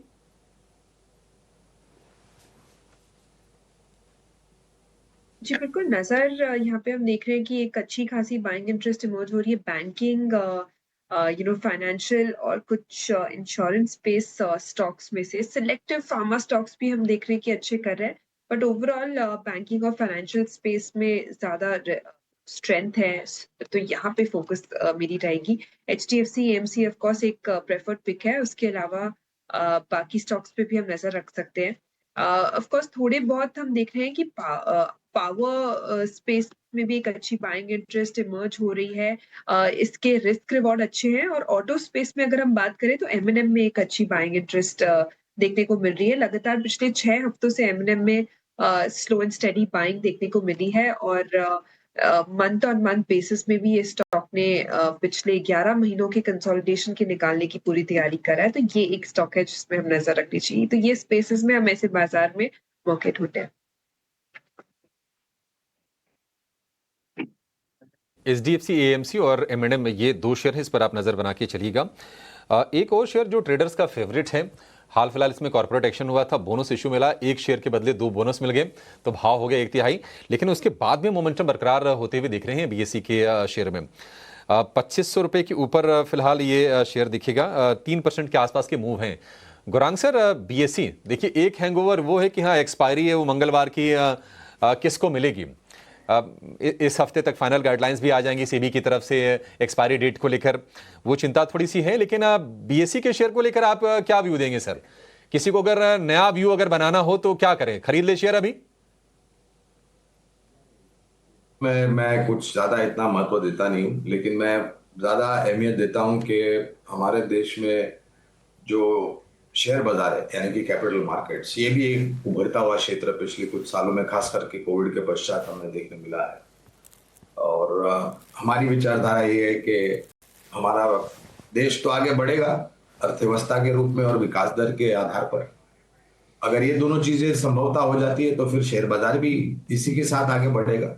जी बिल्कुल, नज़र यहाँ पे हम देख रहे हैं कि एक अच्छी खासी बाइंग इंटरेस्ट इमर्ज हो रही है बैंकिंग, फाइनेंशियल और कुछ इंश्योरेंस स्पेस स्टॉक्स में से। सिलेक्टिव फार्मा स्टॉक्स भी हम देख रहे हैं कि अच्छे कर रहे हैं, बट ओवरऑल बैंकिंग और फाइनेंशियल स्पेस में ज़्यादा स्ट्रेंथ है, तो यहाँ पे फोकस मेरी रहेगी। HDFC AMC ऑफ कोर्स एक प्रेफर्ड पिक है, उसके अलावा बाकी स्टॉक्स पे भी हम नज़र रख सकते हैं। ऑफ कोर्स थोड़े बहुत हम देख रहे हैं कि पावर स्पेस में भी एक अच्छी बाइंग इंटरेस्ट इमर्ज हो रही है। इसके रिस्क रिवॉर्ड अच्छे हैं और ऑटो स्पेस में अगर हम बात करें तो M&M में एक अच्छी बाइंग इंटरेस्ट देखने को मिल रही है। लगातार पिछले 6 हफ्तों से M&M में स्लो एंड स्टेडी बाइंग देखने को मिली है और मंथ ऑन मंथ बेसिस में भी ये स्टॉक ने पिछले 11 महीनों के कंसोलिडेशन के निकालने की पूरी तैयारी करा है, तो ये एक स्टॉक है जिसमें हम नजर रखनी चाहिए। तो ये स्पेसेस में हम ऐसे बाजार में मौके ढूंढते हैं। HDFC AMC और M&M, ये दो शेयर है, इस पर आप नजर बना के चलिएगा। एक और शेयर जो ट्रेडर्स का फेवरेट है, हाल फिलहाल इसमें कॉर्पोरेट एक्शन हुआ था, बोनस इशू मिला, एक शेयर के बदले 2 बोनस मिल गए, तो भाव हो गया 1/3, लेकिन उसके बाद में मोमेंटम बरकरार होते हुए दिख रहे हैं BSE के शेयर में। 2500 रुपए के ऊपर फिलहाल ये शेयर दिखेगा, 3% के आसपास के मूव हैं। गुरांग सर, BSE देखिए, एक हैंगओवर वो है कि हाँ एक्सपायरी है, वो मंगलवार की किसको मिलेगी? इस हफ्ते तक फाइनल गाइडलाइंस भी आ जाएंगी सेबी की तरफ से एक्सपायरी डेट को लेकर, वो चिंता थोड़ी सी है, लेकिन BSE के शेयर को लेकर आप क्या व्यू देंगे सर? किसी को अगर नया व्यू अगर बनाना हो तो क्या करें, खरीद ले शेयर अभी? मैं कुछ ज्यादा इतना महत्व देता नहीं हूं, लेकिन मैं ज्यादा अहमियत देता हूं कि हमारे देश में जो शेयर बाजार है यानी कि कैपिटल मार्केट्स, ये भी एक उभरता हुआ क्षेत्र पिछले कुछ सालों में, खास करके कोविड के पश्चात हमें देखने मिला है। और हमारी विचारधारा ये है कि हमारा देश तो आगे बढ़ेगा अर्थव्यवस्था के रूप में और विकास दर के आधार पर। अगर ये दोनों चीजें संभवता हो जाती है तो फिर शेयर बाजार भी इसी के साथ आगे बढ़ेगा,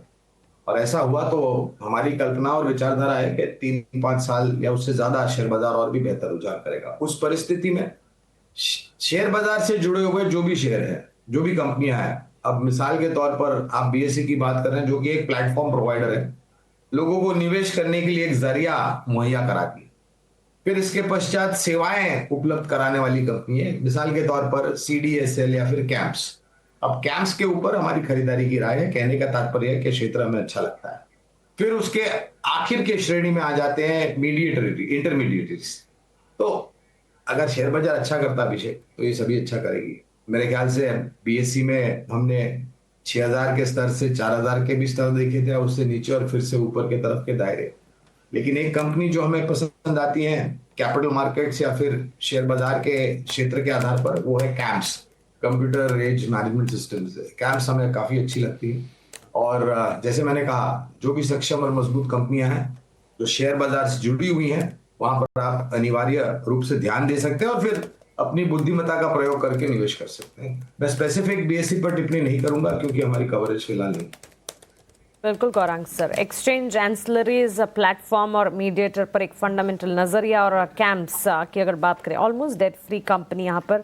और ऐसा हुआ तो हमारी कल्पना और विचारधारा है कि 3-5 साल या उससे ज्यादा शेयर बाजार और भी बेहतर रुझान करेगा। उस परिस्थिति में शेयर बाजार से जुड़े हुए जो भी शेयर है, जो भी कंपनियां हैं, अब मिसाल के तौर पर आप BSE की बात कर रहे हैं जो कि एक प्लेटफॉर्म प्रोवाइडर है, लोगों को निवेश करने के लिए एक जरिया मुहैया कराती है, फिर इसके पश्चात सेवाएं उपलब्ध कराने वाली कंपनी है, मिसाल के तौर पर CDSL या फिर कैंप्स। अब कैंप्स के ऊपर हमारी खरीदारी की राय है, कहने का तात्पर्य है कि क्षेत्र हमें अच्छा लगता है। फिर उसके आखिर के श्रेणी में आ जाते हैं इंटरमीडिएटरीज। तो अगर शेयर बाजार अच्छा करता अभिषेक तो ये सभी अच्छा करेगी। मेरे ख्याल से बीएससी में हमने 6000 के स्तर से 4000 के भी स्तर देखे थे, उससे नीचे और फिर से ऊपर के तरफ के दायरे। लेकिन एक कंपनी जो हमें पसंद आती है कैपिटल मार्केट्स या फिर शेयर बाजार के क्षेत्र के आधार पर, वो है CAMS, computer age management systems. CAMS हमें काफी अच्छी लगती है। और जैसे मैंने कहा, जो भी सक्षम और मजबूत कंपनियां हैं जो शेयर बाजार से जुड़ी हुई हैं, वहां पर आप अनिवार्य रूप से ध्यान दे सकते हैं और फिर अपनी बुद्धिमत्ता का प्रयोग करके निवेश कर सकते हैं। मैं स्पेसिफिक बीएससी पर टिप्पणी नहीं करूंगा क्योंकि हमारी कवरेज फिलहाल नहीं। बिल्कुल Gaurang sir, exchange ancillaries platform और मीडिएटर पर एक फंडामेंटल नजरिया, और कैम्प्स की अगर बात करें ऑलमोस्ट डेट फ्री कंपनी, यहाँ पर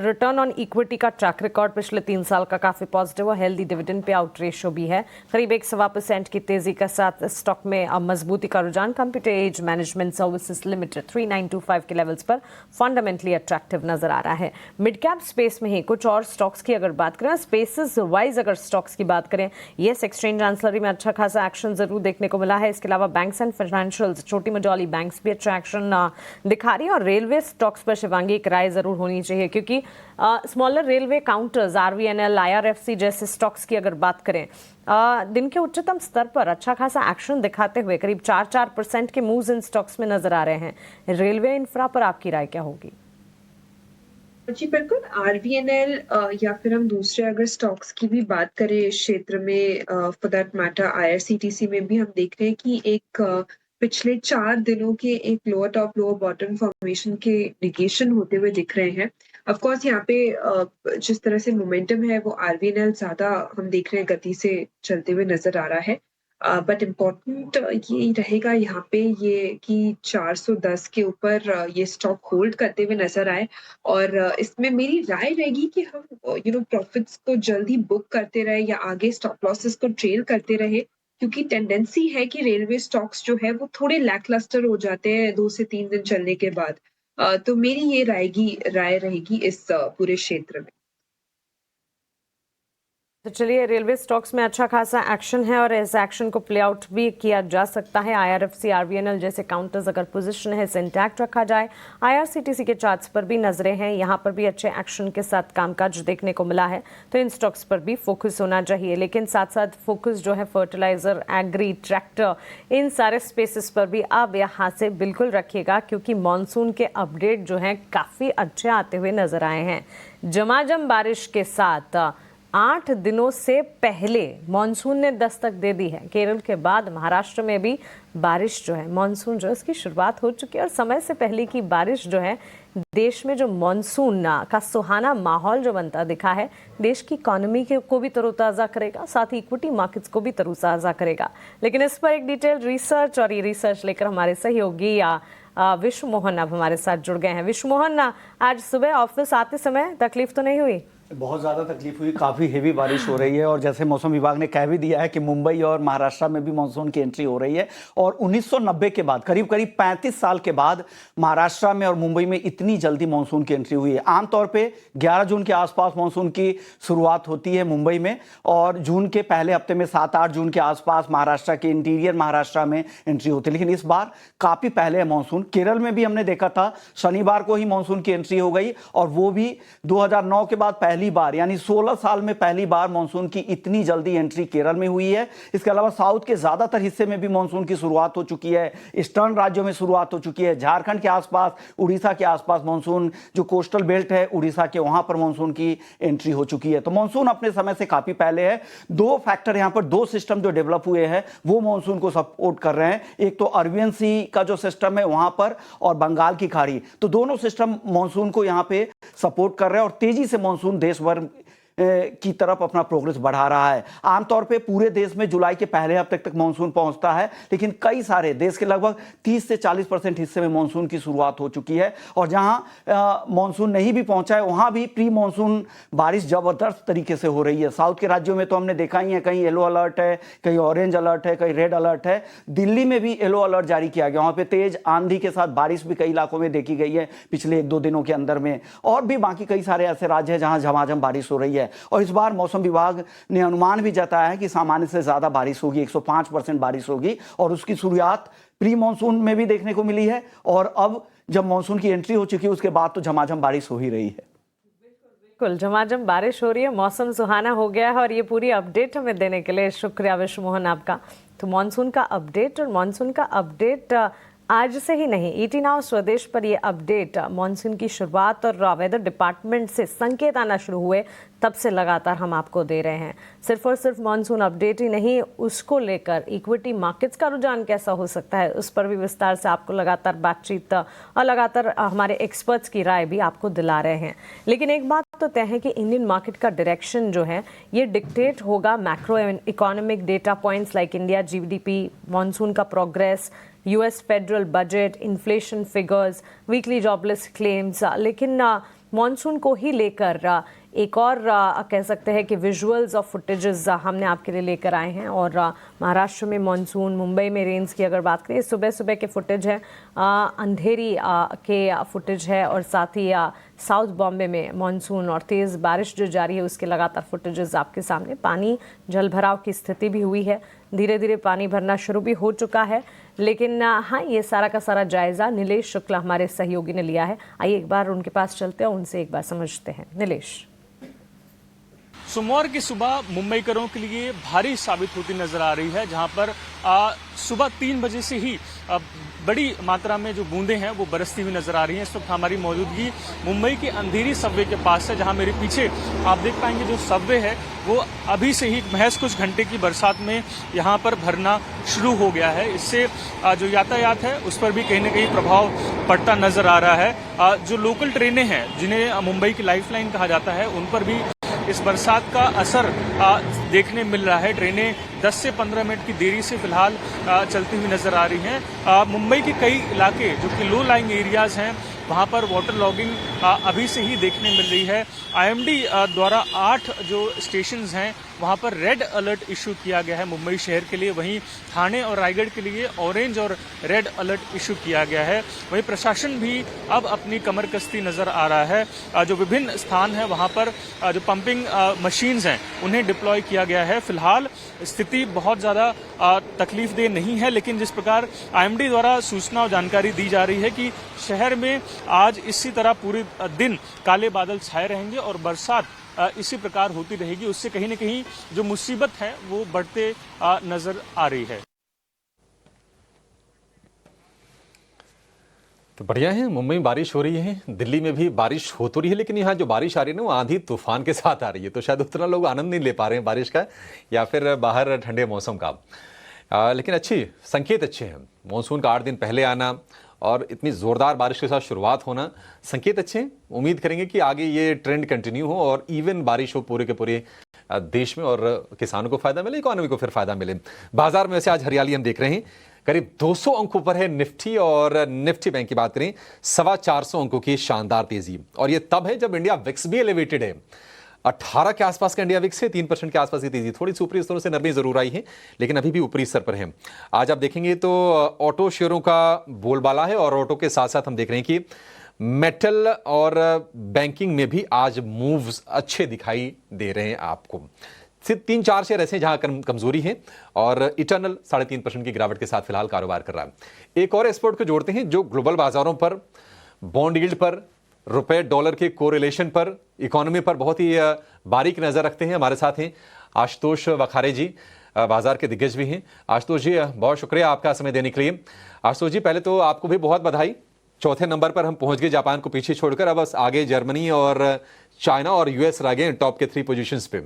रिटर्न ऑन इक्विटी का ट्रैक रिकॉर्ड पिछले 3 साल का काफी पॉजिटिव और healthy dividend pay out ratio भी है। करीब 1.25% की तेजी के साथ स्टॉक में मजबूती का रुझान। Computer age management services limited 3925 के लेवल्स पर फंडामेंटली अट्रैक्टिव नजर आ रहा है। मिड कैप स्पेस में ही कुछ और स्टॉक्स की अगर बात करें, स्पेसेस वाइज अगर स्टॉक्स की बात करें, येस एक्सचेंज एंसिलरी में अच्छा खासा एक्शन जरूर देखने को मिला है। इसके अलावा बैंक्स एंड फाइनेंशियल्स, छोटी मझौली बैंक्स भी अच्छा एक्शन दिखा रही है। और रेलवे स्टॉक्स पर शिवांगी एक राय जरूर होनी चाहिए, क्योंकि smaller railway counters, RVNL, IRFC जैसे स्टॉक्स की अगर बात करें, दिन के उच्चतम स्तर पर अच्छा खासा एक्शन दिखाते हुए करीब 4% के मूव्स इन स्टॉक्स में नजर आ रहे हैं। रेलवे इंफ्रा पर आपकी राय क्या होगी? जी बिल्कुल, आरवीएनएल या फिर हम दूसरे अगर स्टॉक्स की भी बात करें इस क्षेत्र में, फॉर दैट मैटर आईआरसीटीसी में भी हम देख रहे हैं कि एक पिछले 4 दिनों के एक lower top lower bottom formation के इंडिकेशन होते हुए दिख रहे हैं। ऑफ कोर्स यहाँ पे जिस तरह से मोमेंटम है वो आरवीएनएल ज्यादा हम देख रहे हैं गति से चलते हुए नजर आ रहा है। बट इम्पोर्टेंट ये रहेगा यहाँ पे ये कि 410 के ऊपर ये स्टॉक होल्ड करते हुए नजर आए। और इसमें मेरी राय रहेगी कि हम प्रॉफिट्स को जल्दी बुक करते रहे या आगे स्टॉप लॉसेस को ट्रेल करते रहे, क्योंकि टेंडेंसी है कि रेलवे स्टॉक्स जो है वो थोड़े लैकलस्टर हो जाते हैं 2 से 3 दिन चलने के बाद। तो मेरी ये राय रहेगी इस पूरे क्षेत्र में। तो चलिए, रेलवे स्टॉक्स में अच्छा खासा एक्शन है और इस एक्शन को प्ले आउट भी किया जा सकता है। आईआरएफसी, आरवीएनएल जैसे काउंटर्स अगर पोजीशन है इसे इंटैक्ट रखा जाए। आईआरसीटीसी के चार्ट्स पर भी नजरें हैं, यहाँ पर भी अच्छे एक्शन के साथ कामकाज देखने को मिला है, तो इन स्टॉक्स पर भी फोकस होना चाहिए। लेकिन साथ साथ फोकस जो है फर्टिलाइजर, एग्री, ट्रैक्टर, इन सारे स्पेसेस पर भी अब यहाँ से बिल्कुल रखिएगा, क्योंकि मानसून के अपडेट जो हैं काफ़ी अच्छे आते हुए नजर आए हैं। झमाझम बारिश के साथ 8 दिनों से पहले मॉनसून ने दस्तक दे दी है। केरल के बाद महाराष्ट्र में भी बारिश जो है, मॉनसून जो है उसकी शुरुआत हो चुकी है। और समय से पहले की बारिश जो है देश में जो मॉनसून का सुहाना माहौल जो बनता दिखा है, देश की इकोनॉमी को भी तरोताज़ा करेगा, साथ ही इक्विटी मार्केट्स को भी तरोताज़ा करेगा। लेकिन इस पर एक डिटेल रिसर्च, और ये रिसर्च लेकर हमारे सहयोगी विश्व मोहन अब हमारे साथ जुड़ गए हैं। विश्व मोहन, आज सुबह ऑफिस आते समय तकलीफ तो नहीं हुई? बहुत ज़्यादा तकलीफ हुई, काफ़ी हेवी बारिश हो रही है। और जैसे मौसम विभाग ने कह भी दिया है कि मुंबई और महाराष्ट्र में भी मानसून की एंट्री हो रही है। और 1990 के बाद करीब 35 साल के बाद महाराष्ट्र में और मुंबई में इतनी जल्दी मानसून की एंट्री हुई है। आमतौर पे 11 जून के आसपास मानसून की शुरुआत होती है मुंबई में, और जून के पहले हफ्ते में 7-8 जून के आसपास महाराष्ट्र के इंटीरियर महाराष्ट्र में एंट्री होती है। लेकिन इस बार काफ़ी पहले है मानसून। केरल में भी हमने देखा था, शनिवार को ही मानसून की एंट्री हो गई, और वो भी 2009 के बाद पहली बार, यानी 16 साल में पहली बार मानसून की इतनी जल्दी एंट्री केरल में हुई है। इसके अलावा साउथ के ज्यादातर हिस्से में भी मानसून की शुरुआत हो चुकी है। ईस्टर्न राज्यों में शुरुआत हो चुकी है। झारखंड के आसपास, उड़ीसा के आसपास मानसून, जो कोस्टल बेल्ट है उड़ीसा के, वहां पर मानसून की एंट्री हो चुकी है। तो मानसून अपने समय से काफी पहले है। 2 फैक्टर यहां पर, 2 सिस्टम जो डेवलप हुए हैं वो मानसून को सपोर्ट कर रहे हैं। एक तो अरबियन सी का जो सिस्टम है वहां पर, और बंगाल की खाड़ी, तो दोनों सिस्टम मानसून को यहां पे सपोर्ट कर रहे हैं, और तेजी से मानसून देश भर की तरफ अपना प्रोग्रेस बढ़ा रहा है। आमतौर पे पूरे देश में जुलाई के पहले हफ्ते तक मानसून पहुंचता है, लेकिन कई सारे देश के लगभग 30 से 40% हिस्से में मानसून की शुरुआत हो चुकी है। और जहां मानसून नहीं भी पहुंचा है वहां भी प्री मानसून बारिश जबरदस्त तरीके से हो रही है। साउथ के राज्यों में तो हमने देखा ही है, कहीं येलो अलर्ट है, कहीं ऑरेंज अलर्ट है, कहीं रेड अलर्ट है। दिल्ली में भी येलो अलर्ट जारी किया गया, वहां पे तेज आंधी के साथ बारिश भी कई इलाकों में देखी गई है पिछले 1-2 दिनों के अंदर में। और भी बाकी कई सारे ऐसे राज्य हैं जहां झमाझम बारिश हो रही है। और इस बार मौसम विभाग ने अनुमान भी जताया है कि सामान्य से ज्यादा बारिश होगी, 105% बारिश होगी, और उसकी शुरुआत प्री मानसून में भी देखने को मिली है। और अब जब मानसून की एंट्री हो चुकी है उसके बाद तो झमाझम बारिश हो ही रही है। बिल्कुल झमाझम बारिश हो रही है, मौसम सुहाना हो गया है और ये पूरी अपडेट हमें देने के लिए शुक्रिया विश्व मोहन आपका। तो मानसून का अपडेट, और मानसून का अपडेट आज से ही नहीं, ईटी नाउ स्वदेश पर ये अपडेट मानसून की शुरुआत और वेदर डिपार्टमेंट से संकेत आना शुरू हुए तब से लगातार हम आपको दे रहे हैं। सिर्फ और सिर्फ मानसून अपडेट ही नहीं, उसको लेकर इक्विटी मार्केट्स का रुझान कैसा हो सकता है उस पर भी विस्तार से आपको लगातार बातचीत और लगातार हमारे एक्सपर्ट्स की राय भी आपको दिला रहे हैं। लेकिन एक बात तो तय है कि इंडियन मार्केट का डायरेक्शन जो है ये डिक्टेट होगा macro economic data points like India GDP, monsoon का progress, US federal budget, inflation figures, weekly jobless claims. लेकिन मॉनसून को ही लेकर एक और कह सकते हैं कि विजुअल्स और फुटेजेस हमने आपके लिए लेकर आए हैं। और महाराष्ट्र में मॉनसून, मुंबई में रेन्स की अगर बात करें, सुबह सुबह के फुटेज है, अंधेरी के फुटेज है, और साथ ही साउथ बॉम्बे में मॉनसून और तेज़ बारिश जो जारी है उसके लगातार फुटेजेस आपके सामने। पानी जल भराव की स्थिति भी हुई है, धीरे धीरे पानी भरना शुरू भी हो चुका है। लेकिन हाँ, ये सारा का सारा जायजा नीलेश शुक्ला हमारे सहयोगी ने लिया है। आइए एक बार उनके पास चलते हैं, उनसे एक बार समझते हैं। नीलेश। सोमवार की सुबह मुंबईकरों के लिए भारी साबित होती नजर आ रही है, जहां पर सुबह 3 बजे से ही बड़ी मात्रा में जो बूंदें हैं वो बरसती हुई नजर आ रही हैं। इस वक्त हमारी मौजूदगी मुंबई के अंधेरी सबवे के पास है, जहां मेरे पीछे आप देख पाएंगे जो सबवे है वो अभी से ही महज कुछ घंटे की बरसात में यहाँ पर भरना शुरू हो गया है। इससे जो यातायात है उस पर भी कहीं ना कहीं प्रभाव पड़ता नजर आ रहा है। जो लोकल ट्रेनें हैं जिन्हें मुंबई की लाइफलाइन कहा जाता है, उन पर भी इस बरसात का असर देखने मिल रहा है। ट्रेनें 10 से 15 मिनट की देरी से फिलहाल चलती हुई नजर आ रही हैं। मुंबई के कई इलाके जो कि लो लाइंग एरियाज हैं वहां पर वाटर लॉगिंग अभी से ही देखने मिल रही है। आईएमडी द्वारा 8 जो स्टेशंस हैं वहां पर रेड अलर्ट इशू किया गया है मुंबई शहर के लिए, वहीं ठाणे और रायगढ़ के लिए ऑरेंज और रेड अलर्ट इशू किया गया है। वहीं प्रशासन भी अब अपनी कमर कसती नजर आ रहा है। जो विभिन्न स्थान है वहां पर जो पंपिंग मशीन्स हैं उन्हें डिप्लॉय किया गया है। फिलहाल स्थिति बहुत ज्यादा तकलीफदेह नहीं है, लेकिन जिस प्रकार आईएमडी द्वारा सूचना और जानकारी दी जा रही है कि शहर में आज इसी तरह पूरे दिन काले बादल छाए रहेंगे और बरसात इसी प्रकार होती रहेगी, उससे कहीं न कहीं जो मुसीबत है वो बढ़ते नजर आ रही है। तो बढ़िया है, मुंबई में बारिश हो रही है, दिल्ली में भी बारिश हो तो रही है, लेकिन यहाँ जो बारिश आ रही है ना वो आंधी तूफान के साथ आ रही है, तो शायद उतना लोग आनंद नहीं ले पा रहे हैं बारिश का या फिर बाहर ठंडे मौसम का। लेकिन संकेत अच्छे हैं। मानसून का 8 दिन पहले आना और इतनी जोरदार बारिश के साथ शुरुआत होना, संकेत अच्छे हैं। उम्मीद करेंगे कि आगे ये ट्रेंड कंटिन्यू हो और इवन बारिश हो पूरे के पूरे देश में, और किसानों को फायदा मिले, इकोनॉमी को फिर फायदा मिले। बाजार में वैसे आज हरियाली हम देख रहे हैं, करीब 200 अंकों पर है निफ्टी, और निफ्टी बैंक की बात करें 425 अंकों की शानदार तेजी। और ये तब है जब इंडिया विक्स भी एलिवेटेड है। 18 के आसपास का इंडिया विक्स है, 3% के आसपास की तेजी, थोड़ी सी ऊपरी स्तरों से नरमी जरूर आई है, लेकिन अभी भी ऊपरी स्तर पर है। आज आप देखेंगे तो ऑटो शेयरों का बोलबाला है, और ऑटो के साथ साथ हम देख रहे हैं कि मेटल और बैंकिंग में भी आज मूव्स अच्छे दिखाई दे रहे हैं आपको। सिर्फ 3-4 शेयर ऐसे जहां कमजोरी है, और इटर्नल 3.5% की गिरावट के साथ फिलहाल कारोबार कर रहा है। एक और एक्सपोर्ट को जोड़ते हैं जो ग्लोबल बाजारों पर, बॉन्ड यील्ड पर, रुपए डॉलर के कोरिलेशन पर, इकोनॉमी पर बहुत ही बारीक नजर रखते हैं। हमारे साथ हैं आशुतोष वखारे जी, बाजार के दिग्गज भी हैं। आशुतोष जी, बहुत शुक्रिया आपका समय देने के लिए। आशुतोष जी, पहले तो आपको भी बहुत बधाई, 4थे नंबर पर हम पहुंच गए जापान को पीछे छोड़कर। अब बस आगे जर्मनी और चाइना और यूएस रह गए टॉप के 3 पोजीशंस पे।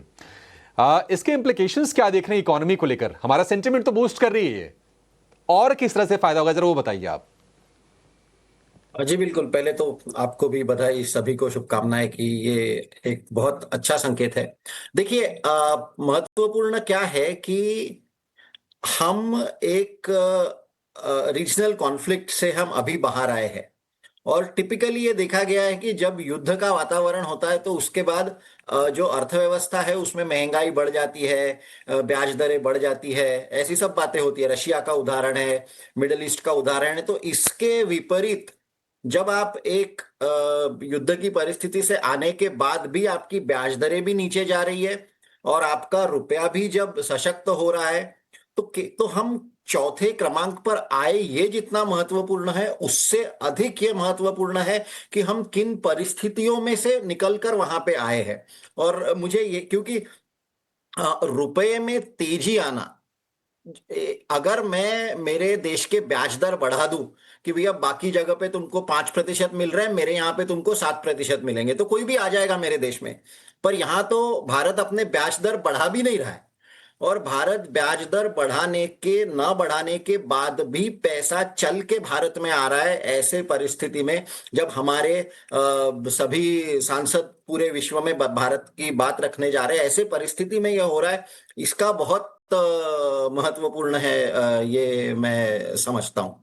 इसके इंप्लीकेशंस क्या देख रहे हैं इकोनॉमी को लेकर? हमारा सेंटिमेंट तो बूस्ट कर रही है, और किस तरह से फायदा होगा जरा वो बताइए आप। जी बिल्कुल, पहले तो आपको भी बधाई, सभी को शुभकामनाएं कि ये एक बहुत अच्छा संकेत है। देखिए, महत्वपूर्ण क्या है कि हम एक रीजनल कॉन्फ्लिक्ट से हम अभी बाहर आए हैं, और टिपिकली ये देखा गया है कि जब युद्ध का वातावरण होता है तो उसके बाद जो अर्थव्यवस्था है उसमें महंगाई बढ़ जाती है, ब्याज दरें बढ़ जाती है, ऐसी सब बातें होती है। रशिया का उदाहरण है, मिडिल ईस्ट का उदाहरण है। तो इसके विपरीत जब आप एक युद्ध की परिस्थिति से आने के बाद भी आपकी ब्याज दरें भी नीचे जा रही है और आपका रुपया भी जब सशक्त हो रहा है, तो हम चौथे क्रमांक पर आए ये जितना महत्वपूर्ण है, उससे अधिक ये महत्वपूर्ण है कि हम किन परिस्थितियों में से निकलकर वहां पे आए हैं। और मुझे ये, क्योंकि रुपए में तेजी आना, अगर मैं मेरे देश के ब्याज दर बढ़ा दूं कि भैया बाकी जगह पे तुमको 5% मिल रहा है, मेरे यहाँ पे तुमको 7% मिलेंगे, तो कोई भी आ जाएगा मेरे देश में। पर यहाँ तो भारत अपने ब्याज दर बढ़ा भी नहीं रहा है, और भारत ब्याज दर बढ़ाने के बाद भी पैसा चल के भारत में आ रहा है। ऐसे परिस्थिति में जब हमारे सभी सांसद पूरे विश्व में भारत की बात रखने जा रहे हैं, ऐसे परिस्थिति में यह हो रहा है, इसका बहुत महत्वपूर्ण है, ये मैं समझता हूं।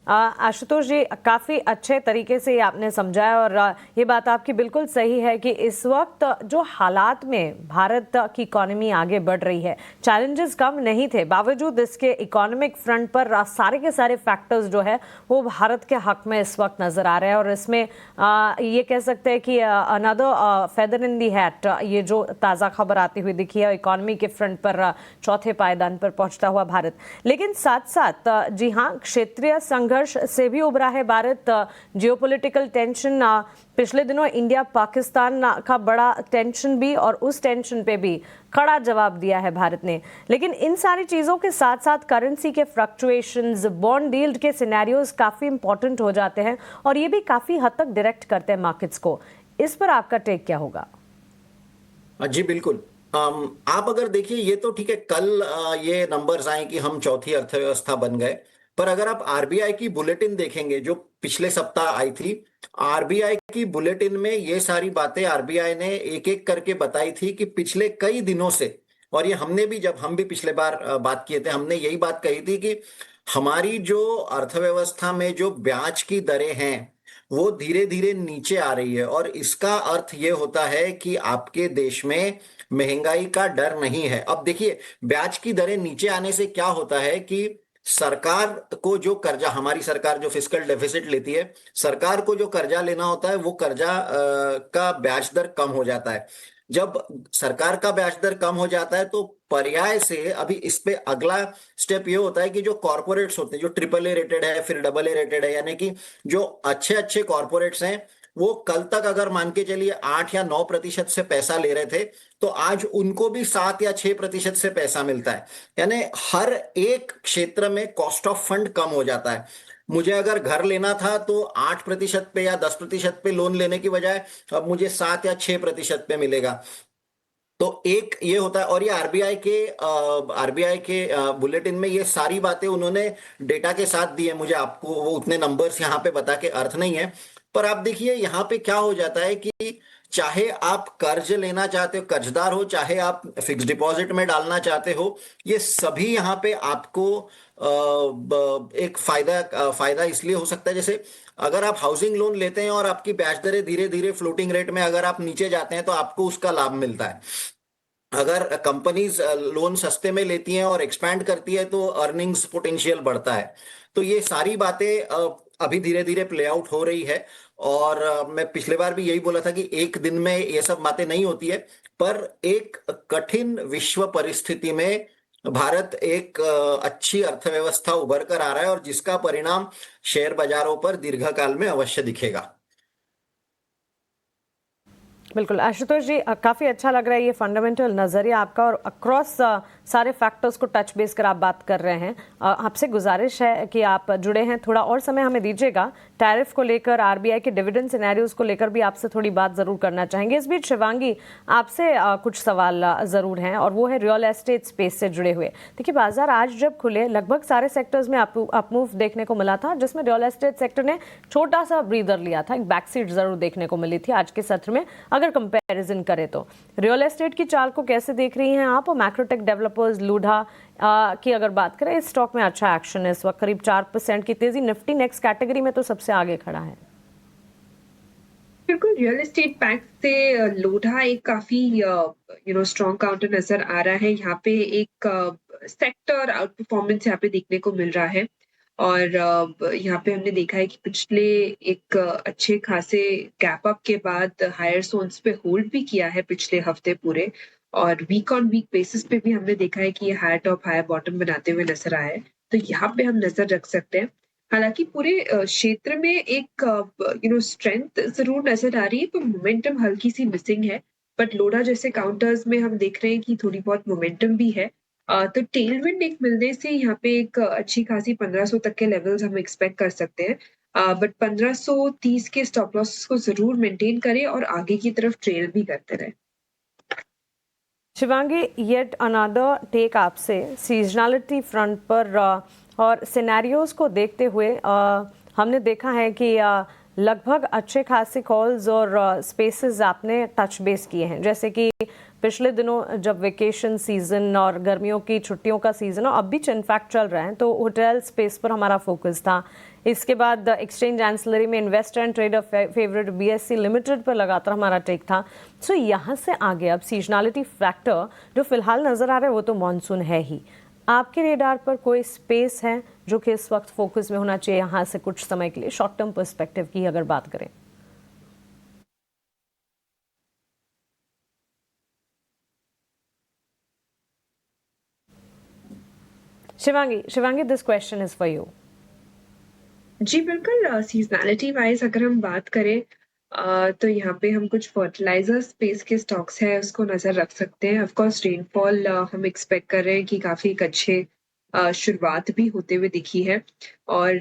आशुतोष जी, काफ़ी अच्छे तरीके से ये आपने समझाया और ये बात आपकी बिल्कुल सही है कि इस वक्त जो हालात में भारत की इकॉनमी आगे बढ़ रही है, चैलेंजेस कम नहीं थे, बावजूद इसके इकोनॉमिक फ्रंट पर सारे के सारे फैक्टर्स जो है वो भारत के हक में इस वक्त नज़र आ रहे हैं। और इसमें ये कह सकते हैं कि another feather in the hat, ये जो ताज़ा खबर आती हुई दिखी है, इकॉनमी के फ्रंट पर चौथे पायदान पर पहुंचता हुआ भारत। लेकिन साथ साथ जी हाँ, क्षेत्रीय संघर्ष से भी उभरा है भारत। जियोपॉलिटिकल टेंशन, पिछले दिनों इंडिया पाकिस्तान का बड़ा टेंशन भी, और उस टेंशन पे भी कड़ा जवाब दिया है भारत ने। लेकिन इन सारी चीज़ों के साथ साथ करेंसी के फ्लक्चुएशंस, बॉन्ड यील्ड के सिनेरियोज काफ़ी इंपॉर्टेंट हो जाते हैं, और ये भी काफ़ी हद तक डायरेक्ट करते हैं मार्केट्स को। इस पर आपका टेक क्या होगा? जी बिल्कुल। आप अगर देखिए, ये तो ठीक है, कल ये नंबर्स आए कि हम चौथी अर्थव्यवस्था बन गए, पर अगर आप आरबीआई की बुलेटिन देखेंगे जो पिछले सप्ताह आई थी, आरबीआई की बुलेटिन में ये सारी बातें आरबीआई ने एक एक करके बताई थी कि पिछले कई दिनों से, और ये हमने भी, जब हम भी पिछले बार बात किए थे, हमने यही बात कही थी कि हमारी जो अर्थव्यवस्था में जो ब्याज की दरें हैं वो धीरे धीरे नीचे आ रही है, और इसका अर्थ ये होता है कि आपके देश में महंगाई का डर नहीं है। अब देखिए, ब्याज की दरें नीचे आने से क्या होता है कि सरकार को जो कर्जा, हमारी सरकार जो फिस्कल डेफिसिट लेती है, सरकार को जो कर्जा लेना होता है, वो कर्जा का ब्याज दर कम हो जाता है। जब सरकार का ब्याज दर कम हो जाता है तो पर्याय से अभी इस पे अगला स्टेप ये होता है कि जो कॉर्पोरेट्स होते हैं, जो AAA रेटेड है, फिर AA रेटेड है, यानी कि जो अच्छे अच्छे कॉर्पोरेट्स हैं, वो कल तक अगर मान के चलिए 8 या 9% से पैसा ले रहे थे, तो आज उनको भी 7 या 6% से पैसा मिलता है। यानी हर एक क्षेत्र में कॉस्ट ऑफ फंड कम हो जाता है। मुझे अगर घर लेना था तो 8% पे या 10% पे लोन लेने की बजाय अब मुझे 7 या 6% पे मिलेगा। तो एक ये होता है, और ये आरबीआई के बुलेटिन में ये सारी बातें उन्होंने डेटा के साथ दी है। मुझे आपको वो उतने नंबर्स यहाँ पे बता के अर्थ नहीं है, पर आप देखिए यहाँ पे क्या हो जाता है कि चाहे आप कर्ज लेना चाहते हो, कर्जदार हो, चाहे आप फिक्स डिपॉजिट में डालना चाहते हो, ये सभी यहाँ पे आपको एक फायदा इसलिए हो सकता है, जैसे अगर आप हाउसिंग लोन लेते हैं और आपकी ब्याज दरें धीरे धीरे फ्लोटिंग रेट में अगर आप नीचे जाते हैं तो आपको उसका लाभ मिलता है। अगर कंपनीज लोन सस्ते में लेती हैं और एक्सपैंड करती है तो अर्निंग्स पोटेंशियल बढ़ता है। तो ये सारी बातें अभी धीरे धीरे प्ले आउट हो रही है, और मैं पिछले बार भी यही बोला था कि एक दिन में ये सब बातें नहीं होती है, पर एक कठिन विश्व परिस्थिति में भारत एक अच्छी अर्थव्यवस्था उभर कर आ रहा है, और जिसका परिणाम शेयर बाजारों पर दीर्घकाल में अवश्य दिखेगा। बिल्कुल आशुतोष जी, काफ़ी अच्छा लग रहा है ये फंडामेंटल नज़रिया आपका, और अक्रॉस सारे फैक्टर्स को टच बेस कर आप बात कर रहे हैं। आपसे गुजारिश है कि आप जुड़े हैं, थोड़ा और समय हमें दीजिएगा। टैरिफ को लेकर, आरबीआई के डिविडेंड सिनेरियोज को लेकर भी आपसे थोड़ी बात ज़रूर करना चाहेंगे। इस बीच शिवांगी, आपसे कुछ सवाल ज़रूर हैं, और वो है रियल एस्टेट स्पेस से जुड़े हुए। देखिए, बाजार आज जब खुले लगभग सारे सेक्टर्स में अपमूव देखने को मिला था, जिसमें रियल एस्टेट सेक्टर ने छोटा सा ब्रीदर लिया था, एक बैकसीट ज़रूर देखने को मिली थी आज के सत्र में। अगर कंपैरिजन करें तो रियल एस्टेट की चाल को कैसे देख रही हैं आप? और मैक्रोटेक डेवलपर्स, लूढ़ा की अगर बात करें, इस स्टॉक में अच्छा एक्शन है इस वक्त, करीब 4% की तेजी। निफ्टी नेक्स्ट कैटेगरी में तो सबसे आगे खड़ा है। बिल्कुल, रियल एस्टेट पैक से लोढ़ा एक काफी स्ट्रॉन्ग काउंटर नजर आ रहा है। यहाँ पे एक सेक्टर आउट परफॉर्मेंस यहाँ पे देखने को मिल रहा है, और यहाँ पे हमने देखा है कि पिछले एक अच्छे खासे गैप अप के बाद हायर जोन्स पे होल्ड भी किया है पिछले हफ्ते पूरे, और वीक ऑन वीक बेसिस पे भी हमने देखा है कि ये हायर टॉप हायर बॉटम बनाते हुए नजर आया है, तो यहाँ पे हम नजर रख सकते हैं। हालांकि पूरे क्षेत्र में एक स्ट्रेंथ जरूर नजर आ रही है, पर मोमेंटम हल्की सी मिसिंग है। बट लोडा जैसे काउंटर्स में हम देख रहे हैं कि थोड़ी बहुत मोमेंटम भी है। तो टेलविंड एक मिलने से यहाँ पे एक अच्छी खासी 1500 तक के लेवल्स हम एक्सपेक्ट कर सकते हैं, बट 1530 के स्टॉप लॉस को जरूर मेंटेन करें और आगे की तरफ ट्रेल भी करते रहें। शिवांगी, येट अनदर टेक आपसे सीजनलिटी फ्रंट पर और सिनेरियोज को देखते हुए हमने देखा है कि लगभग अच्छे खासे कॉल्स और स्पेसेस आपने टच बेस किए हैं, जैसे कि पिछले दिनों जब वेकेशन सीजन और गर्मियों की छुट्टियों का सीजन अब भी इनफैक्ट चल रहा है, तो होटल स्पेस पर हमारा फोकस था। इसके बाद एक्सचेंज एंसिलरी में investor and trader favourite BSE limited पर लगातार हमारा टेक था। सो यहाँ से आगे अब सीजनलिटी फैक्टर जो फिलहाल नजर आ रहा है वो तो मानसून है ही, आपके रेडार पर कोई स्पेस है जो कि इस वक्त फोकस में होना चाहिए यहाँ से कुछ समय के लिए, शॉर्ट टर्म पर्सपेक्टिव की अगर बात करें? Shivangi, this question is for you. जी बिल्कुल, सीजनैलिटी वाइज अगर हम बात करें तो यहाँ पे हम कुछ फर्टिलाइजर स्पेस के स्टॉक्स हैं उसको नज़र रख सकते हैं। ऑफ कोर्स रेनफॉल हम एक्सपेक्ट कर रहे हैं कि काफ़ी एक अच्छे शुरुआत भी होते हुए दिखी है, और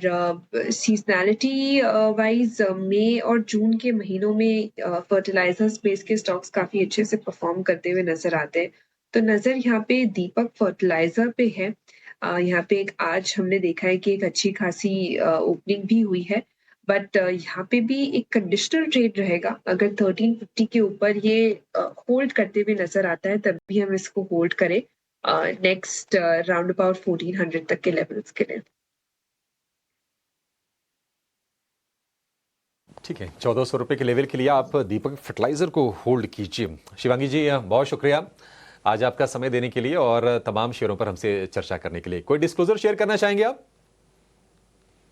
सीजनैलिटी वाइज मई और जून के महीनों में फर्टिलाइजर स्पेस के स्टॉक्स काफ़ी अच्छे से परफॉर्म करते हुए नज़र आते हैं। तो नज़र यहाँ पे दीपक फर्टिलाइजर पे है। यहाँ पे एक आज हमने देखा है कि एक अच्छी खासी ओपनिंग भी हुई है, बट यहाँ पे भी एक कंडीशनल ट्रेड रहेगा। अगर 1350 के ऊपर ये होल्ड करते हुए नजर आता है तब भी हम इसको होल्ड करें नेक्स्ट राउंड अबाउट 1400 तक के लेवल्स के लिए। ठीक है, 1400 रुपए के लेवल के लिए आप दीपक फर्टिलाइजर को होल्ड कीजिए। शिवांगी जी, बहुत शुक्रिया आज आपका समय देने के लिए और तमाम शेयरों पर हमसे चर्चा करने के लिए। कोई डिस्क्लोजर शेयर करना चाहेंगे आप?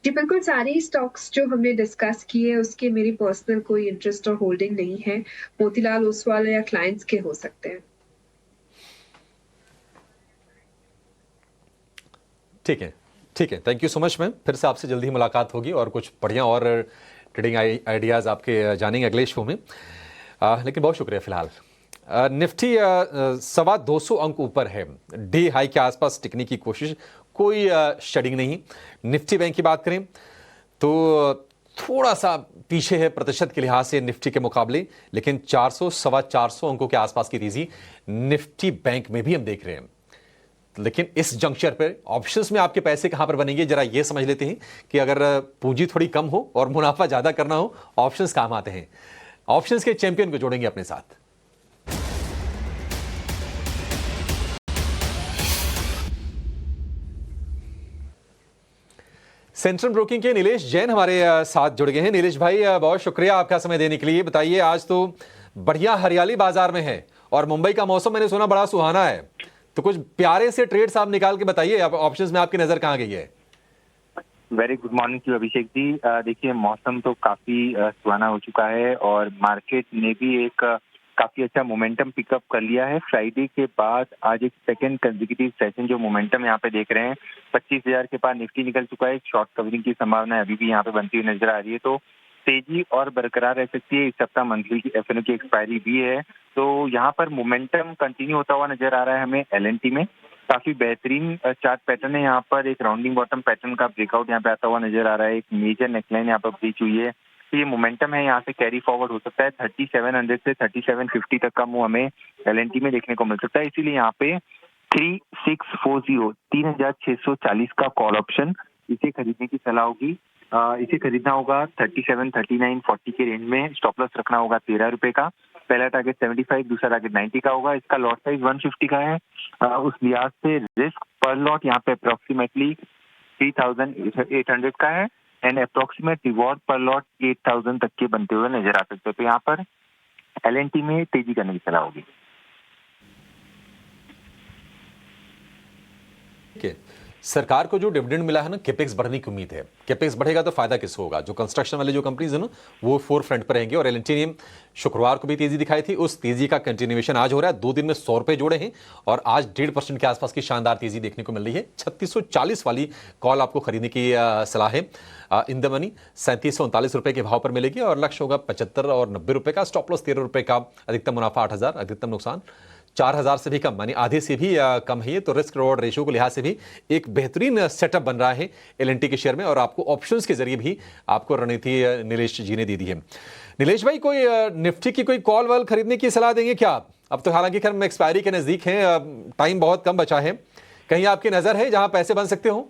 जी बिल्कुल, सारे स्टॉक्स जो हमने डिस्कस किए उसके मेरी पर्सनल कोई इंटरेस्ट और होल्डिंग नहीं है। मोतीलाल ओसवाल या क्लाइंट्स के हो सकते हैं। ठीक है, thank you so much ma'am. फिर से आपसे जल्दी ही मुलाकात होगी और कुछ बढ़िया और ट्रेडिंग आइडियाज़ आपके जानेंगे अगले शो में। लेकिन बहुत शुक्रिया फिलहाल। निफ्टी 225 अंक ऊपर है, डे हाई के आसपास टिकने की कोशिश, कोई शेडिंग नहीं। निफ्टी बैंक की बात करें तो थोड़ा सा पीछे है प्रतिशत के लिहाज से निफ्टी के मुकाबले, लेकिन 400-425 अंकों के आसपास की तेजी निफ्टी बैंक में भी हम देख रहे हैं। लेकिन इस जंक्चर पर ऑप्शंस में आपके पैसे कहां पर बनेंगे, जरा यह समझ लेते हैं कि अगर पूंजी थोड़ी कम हो और मुनाफा ज्यादा करना हो, ऑप्शंस काम आते हैं। ऑप्शंस के चैंपियन को जोड़ेंगे अपने साथ। सेंट्रल ब्रोकिंग के नीलेश जैन हमारे साथ जुड़ गए हैं। नीलेश भाई, बहुत शुक्रिया आपका समय देने के लिए। बताइए, आज तो बढ़िया हरियाली बाजार में है और मुंबई का मौसम मैंने सुना बड़ा सुहाना है, तो कुछ प्यारे से ट्रेड्स आप निकाल के बताइए। ऑप्शंस में आपकी नजर कहां गई है? Very good morning to Abhishek ji. देखिए, मौसम तो काफी सुहाना हो चुका है और मार्केट ने भी एक काफी अच्छा मोमेंटम पिकअप कर लिया है। फ्राइडे के बाद आज एक सेकंड कंसेक्यूटिव सेशन जो मोमेंटम यहाँ पे देख रहे हैं, 25,000 के पार निफ्टी निकल चुका है। शॉर्ट कवरिंग की संभावना अभी भी यहाँ पे बनती हुई नजर आ रही है, तो तेजी और बरकरार रह सकती है। इस सप्ताह मंथली की एफएनओ की एक्सपायरी भी है, तो यहाँ पर मोमेंटम कंटिन्यू होता हुआ नजर आ रहा है हमें। एलएनटी में काफी बेहतरीन चार्ट पैटर्न है। यहाँ पर एक राउंडिंग बॉटम पैटर्न का ब्रेकआउट यहाँ पे आता हुआ नजर आ रहा है। एक मेजर नेकलाइन यहाँ पर ब्रीच हुई है, तो ये मोमेंटम है, यहाँ से कैरी फॉरवर्ड हो सकता है। 3700 से 3750 तक का मूव हमें एलएनटी में देखने को मिल सकता है। इसीलिए यहाँ पे 3640 3640 का कॉल ऑप्शन, इसे खरीदने की सलाह होगी। इसे खरीदना होगा 37, 39, 40 के रेंज में। स्टॉप लॉस रखना होगा 13 रुपए का। पहला टारगेट 75, दूसरा टारगेट 90 का होगा। इसका लॉट साइज 150 का है। उस लिहाज से रिस्क पर लॉट यहाँ पे अप्रोक्सीमेटली 3800 का है एंड अप्रोक्सीमेट रिवॉर्ड पर लॉट 8000 तक के बनते हुए नजर आ सकते हैं। तो यहाँ पर एलएनटी में तेजी करने की सलाह होगी। सरकार को जो डिविडेंड मिला है ना, कैपेक्स बढ़ने की उम्मीद है। कैपेक्स बढ़ेगा तो फायदा किसको होगा? जो कंस्ट्रक्शन वाले जो कंपनीज है ना, वो फोर फ्रंट पर रहेंगे। और एल&टी ने शुक्रवार को भी तेजी दिखाई थी, उस तेजी का कंटिन्यूएशन आज हो रहा है। 2 दिन में 100 रुपए जोड़े हैं और आज 1.5% के आसपास की शानदार तेजी देखने को मिल रही है। 3640 वाली कॉल आपको खरीदने की सलाह है। इन द मनी 3739 रुपए के भाव पर मिलेगी और लक्ष्य होगा 75 और 90 रुपए का। स्टॉप लॉस 13 रुपए का, अधिकतम मुनाफा 8000, अधिकतम नुकसान 4000 से भी कम, मानी आधे से भी कम है ये। तो रिस्क रिवॉर्ड रेशियो को लिहाज से भी एक बेहतरीन सेटअप बन रहा है एल&टी के शेयर में, और आपको ऑप्शंस के जरिए भी आपको रणनीति नीलेश जी ने दे दी है। नीलेश भाई, कोई निफ्टी की कोई कॉल वॉल खरीदने की सलाह देंगे क्या? अब तो हालांकि खैर एक्सपायरी के नजदीक है, टाइम बहुत कम बचा है, कहीं आपकी नजर है जहां पैसे बन सकते हो?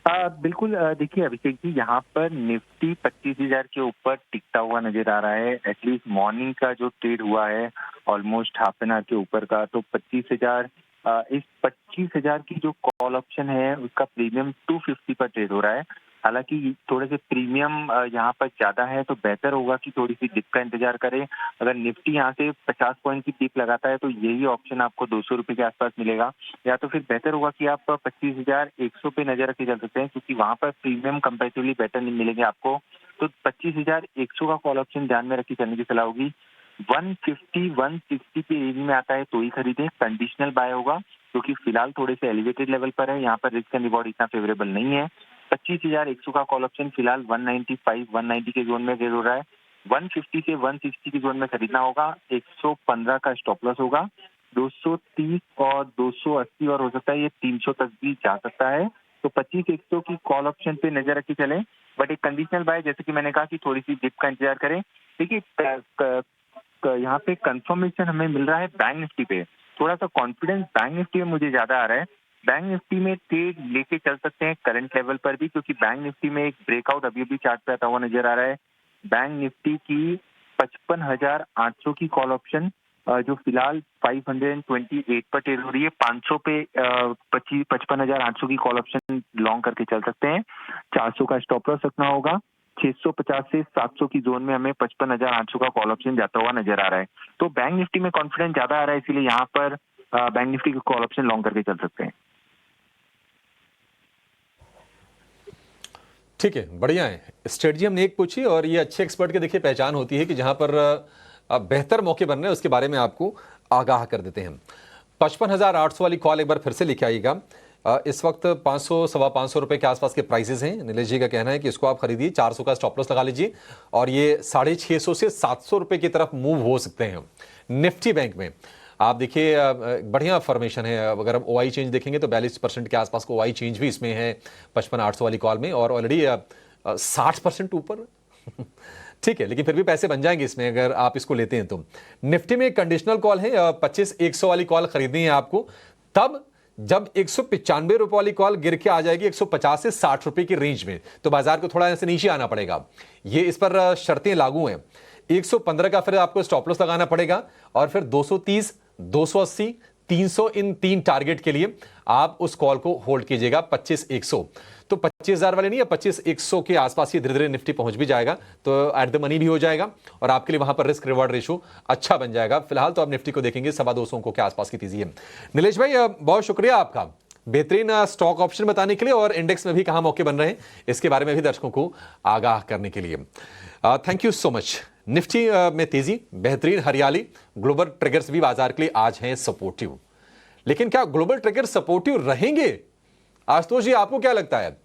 बिल्कुल, देखिए अभिषेक जी, यहाँ पर निफ्टी 25,000 के ऊपर टिकता हुआ नजर आ रहा है। एटलीस्ट मॉर्निंग का जो ट्रेड हुआ है ऑलमोस्ट हाफ एन आवर के ऊपर का, तो 25,000, इस 25,000 की जो कॉल ऑप्शन है उसका प्रीमियम 250 पर ट्रेड हो रहा है। हालांकि थोड़े से प्रीमियम यहाँ पर ज्यादा है, तो बेहतर होगा कि थोड़ी सी डिप का इंतजार करें। अगर निफ्टी यहाँ से 50 पॉइंट की डिप लगाता है तो यही ऑप्शन आपको 200 रुपए के आसपास मिलेगा, या तो फिर बेहतर होगा कि आप 25,100 पे नजर रखे चल सकते हैं, क्योंकि वहां पर प्रीमियम कंपेरेटिवली बेटर नहीं मिलेंगे आपको। तो 25,100 का कॉल ऑप्शन ध्यान में रखी चलने की सलाह होगी। 150, 160 के एरिया में आता है तो ही खरीदें, कंडीशनल बाय होगा, क्योंकि फिलहाल थोड़े से एलिवेटेड लेवल पर है, यहाँ पर रिस्क एंड रिवॉर्ड इतना फेवरेबल नहीं है। 25,100 का कॉल ऑप्शन फिलहाल 195, 190 के जोन में ट्रेड हो रहा है। 150 से 160 के जोन में खरीदना होगा। 115 का स्टॉप लॉस होगा। 230 और 280 और हो सकता है ये 300 तक भी जा सकता है। तो 25,100 की कॉल ऑप्शन पे नजर रखी चले, बट एक कंडीशनल बाय, जैसे कि मैंने कहा कि थोड़ी सी डिप का इंतजार करें। देखिए यहाँ पे कंफर्मेशन हमें मिल रहा है बैंक निफ्टी पे, थोड़ा सा कॉन्फिडेंस बैंक निफ्टी में मुझे ज्यादा आ रहा है। बैंक निफ्टी में ट्रेड लेके चल सकते हैं करंट लेवल पर भी, क्योंकि बैंक निफ्टी में एक ब्रेकआउट अभी भी चार्ट पे आता हुआ नजर आ रहा है। बैंक निफ्टी की 55,800 की कॉल ऑप्शन जो फिलहाल 528 पर ट्रेड हो रही है, 500 पे 55,800 की कॉल ऑप्शन लॉन्ग करके चल सकते हैं। 400 का स्टॉप लॉस रखना होगा। 650 से 700 की जोन में हमें 55,800 का कॉल ऑप्शन जाता हुआ नजर आ रहा है। तो बैंक निफ्टी में कॉन्फिडेंस ज्यादा आ रहा है, इसीलिए यहाँ पर बैंक निफ्टी की कॉल ऑप्शन लॉन्ग करके चल सकते हैं। ठीक है, बढ़िया है। स्ट्रेटजी हमने एक पूछी, और ये अच्छे एक्सपर्ट की देखिए पहचान होती है कि जहां पर बेहतर मौके बन रहे हैं उसके बारे में आपको आगाह कर देते हैं। 55,800 वाली कॉल एक बार फिर से लिखे आइएगा। इस वक्त 500, 550 रुपए के आसपास के प्राइसेस हैं। नीलेश जी का कहना है कि इसको आप खरीदिए, 400 का स्टॉप लॉस लगा लीजिए, और ये 650 से 700 रुपए की तरफ मूव हो सकते हैं। निफ्टी बैंक में आप देखिए बढ़िया फॉर्मेशन है। अगर हम ओआई चेंज देखेंगे तो 42% के आसपास को ओआई चेंज भी इसमें है 55,800 वाली कॉल में, और ऑलरेडी 60% ऊपर ठीक है, लेकिन फिर भी पैसे बन जाएंगे इसमें अगर आप इसको लेते हैं तो। निफ्टी में कंडीशनल कॉल है, 25,100 वाली कॉल खरीदनी है आपको तब जब 195 रुपए वाली कॉल गिर के आ जाएगी 150 से 60 रुपए की रेंज में, तो बाजार को थोड़ा ऐसे नीचे आना पड़ेगा। ये इस पर शर्तें लागू हैं। 115 का फिर आपको स्टॉप लॉस लगाना पड़ेगा, और फिर 230, 280, 300 इन 3 टारगेट के लिए आप उस कॉल को होल्ड कीजिएगा। 25,100 तो 25,000 वाले नहीं है, 25,100 के आसपास ही धीरे धीरे निफ्टी पहुंच भी जाएगा, तो एट द मनी भी हो जाएगा, और आपके लिए वहां पर रिस्क रिवॉर्ड रेशो अच्छा बन जाएगा। फिलहाल तो आप निफ्टी को देखेंगे 250 अंकों के आसपास की तेजी है। नीलेश भाई, बहुत शुक्रिया आपका बेहतरीन स्टॉक ऑप्शन बताने के लिए, और इंडेक्स में भी कहां मौके बन रहे हैं इसके बारे में भी दर्शकों को आगाह करने के लिए thank you so much. Nifty में तेजी, बेहतरीन हरियाली, ग्लोबल ट्रिगर्स भी बाजार के लिए आज हैं सपोर्टिव। लेकिन क्या ग्लोबल ट्रिगर सपोर्टिव रहेंगे? आशुतोष जी, आपको क्या लगता है?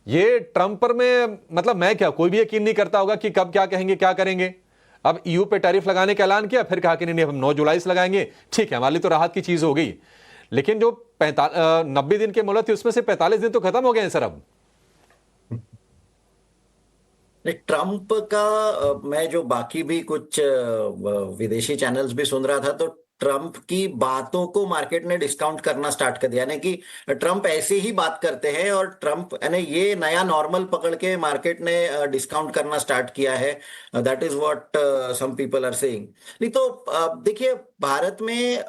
ये ट्रंप पर में मतलब मैं क्या, कोई भी यकीन नहीं करता होगा कि कब क्या कहेंगे, क्या करेंगे। अब ईयू पे टैरिफ लगाने का ऐलान किया, फिर कहा कि नहीं हम 9 जुलाई से लगाएंगे। ठीक है, हमारे लिए तो राहत की चीज हो गई, लेकिन जो 90 दिन के मोहलत थी उसमें से 45 दिन तो खत्म हो गए हैं सर। अब ट्रम्प का मैं जो बाकी भी कुछ विदेशी चैनल्स भी सुन रहा था, तो ट्रम्प की बातों को मार्केट ने डिस्काउंट करना स्टार्ट कर दिया, यानी कि ट्रम्प ऐसे ही बात करते हैं, और ट्रम्प यानी ये नया नॉर्मल पकड़ के मार्केट ने डिस्काउंट करना स्टार्ट किया है। That is what some people are saying. नहीं तो देखिए, भारत में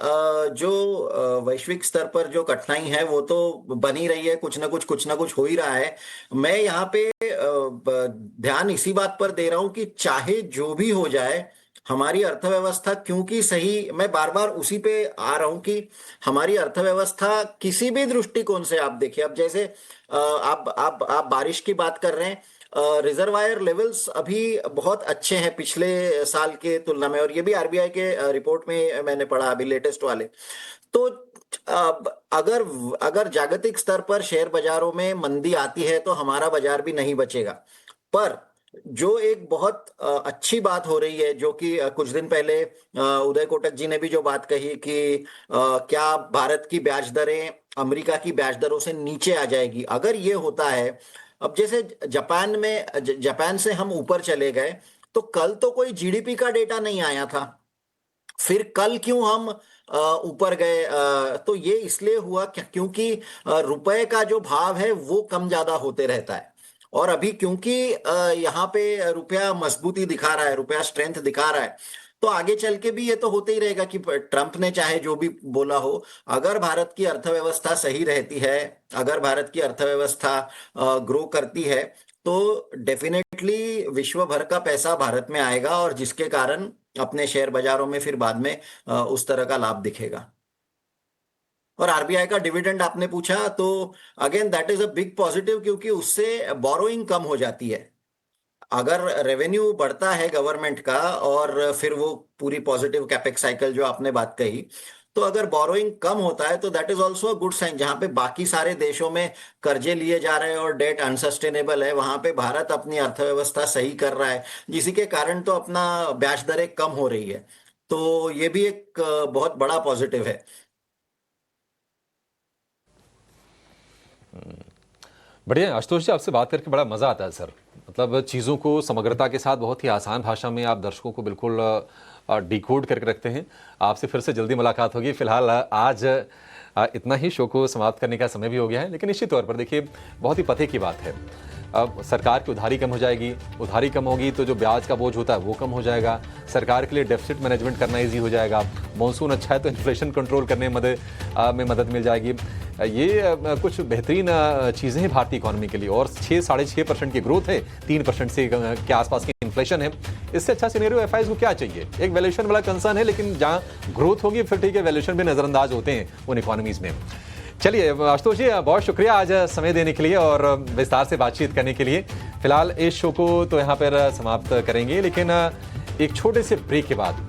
जो वैश्विक स्तर पर जो कठिनाई है वो तो बनी रही है, कुछ ना कुछ हो ही रहा है। मैं यहाँ पे ध्यान इसी बात पर दे रहा हूं कि चाहे जो भी हो जाए, हमारी अर्थव्यवस्था क्योंकि सही, मैं बार बार उसी पे आ रहा हूं कि हमारी अर्थव्यवस्था किसी भी दृष्टिकोण से आप देखिए, अब जैसे आप बारिश की बात कर रहे हैं, रिजर्वायर लेवल्स अभी बहुत अच्छे हैं पिछले साल के तुलना में, और ये भी आरबीआई के रिपोर्ट में मैंने पढ़ा अभी लेटेस्ट वाले। तो अगर जागतिक स्तर पर शेयर बाजारों में मंदी आती है तो हमारा बाजार भी नहीं बचेगा। पर जो एक बहुत अच्छी बात हो रही है, जो कि कुछ दिन पहले उदय कोटक जी ने भी जो बात कही कि क्या भारत की ब्याज दरें अमेरिका की ब्याज दरों से नीचे आ जाएगी, अगर ये होता है, अब जैसे जापान से हम ऊपर चले गए, तो कल तो कोई जीडीपी का डेटा नहीं आया था, फिर कल क्यों हम ऊपर गए? तो ये इसलिए हुआ क्योंकि रुपए का जो भाव है वो कम ज्यादा होते रहता है, और अभी क्योंकि यहाँ पे रुपया मजबूती दिखा रहा है, रुपया स्ट्रेंथ दिखा रहा है, तो आगे चल के भी ये तो होते ही रहेगा कि ट्रंप ने चाहे जो भी बोला हो, अगर भारत की अर्थव्यवस्था सही रहती है, अगर भारत की अर्थव्यवस्था ग्रो करती है, तो डेफिनेटली विश्व भर का पैसा भारत में आएगा, और जिसके कारण अपने शेयर बाजारों में फिर बाद में उस तरह का लाभ दिखेगा। और आरबीआई का डिविडेंड आपने पूछा, तो again that is a big positive, क्योंकि उससे बोरोइंग कम हो जाती है। अगर रेवेन्यू बढ़ता है गवर्नमेंट का, और फिर वो पूरी पॉजिटिव कैपेक्स साइकिल जो आपने बात कही, तो अगर बोरोइंग कम होता है तो that is also a good sign. जहां पे बाकी सारे देशों में कर्जे लिए जा रहे हैं और डेट अनसस्टेनेबल है, वहां पे भारत अपनी अर्थव्यवस्था सही कर रहा है, जिसी के कारण तो अपना ब्याज दरें कम हो रही है। तो ये भी एक बहुत बड़ा पॉजिटिव है। बढ़िया आशुतोष जी, आपसे बात करके बड़ा मजा आता है सर। मतलब चीज़ों को समग्रता के साथ बहुत ही आसान भाषा में आप दर्शकों को बिल्कुल डिकोड करके रखते हैं। आपसे फिर से जल्दी मुलाकात होगी। फिलहाल आज इतना ही, शो को समाप्त करने का समय भी हो गया है, लेकिन निश्चित तौर पर देखिए बहुत ही पते की बात है। अब सरकार की उधारी कम हो जाएगी, उधारी कम होगी तो जो ब्याज का बोझ होता है वो कम हो जाएगा, सरकार के लिए डेफिसिट मैनेजमेंट करना इजी हो जाएगा, मॉनसून अच्छा है तो इन्फ्लेशन कंट्रोल करने में मदद मिल जाएगी। ये कुछ बेहतरीन चीज़ें हैं भारतीय इकोनॉमी के लिए, और 6-6.5% की ग्रोथ है, 3% से के आसपास की इन्फ्लेशन है। इससे अच्छा सिनेरियो एफआईज को क्या चाहिए? एक वैल्यूएशन वाला कंसर्न है, लेकिन जहाँ ग्रोथ होगी फिर ठीक है, वैल्यूएशन भी नज़रअंदाज होते हैं उन इकोनॉमीज़ में। चलिए आशुतोष जी, बहुत शुक्रिया आज समय देने के लिए और विस्तार से बातचीत करने के लिए। फिलहाल इस शो को तो यहाँ पर समाप्त करेंगे, लेकिन एक छोटे से ब्रेक के बाद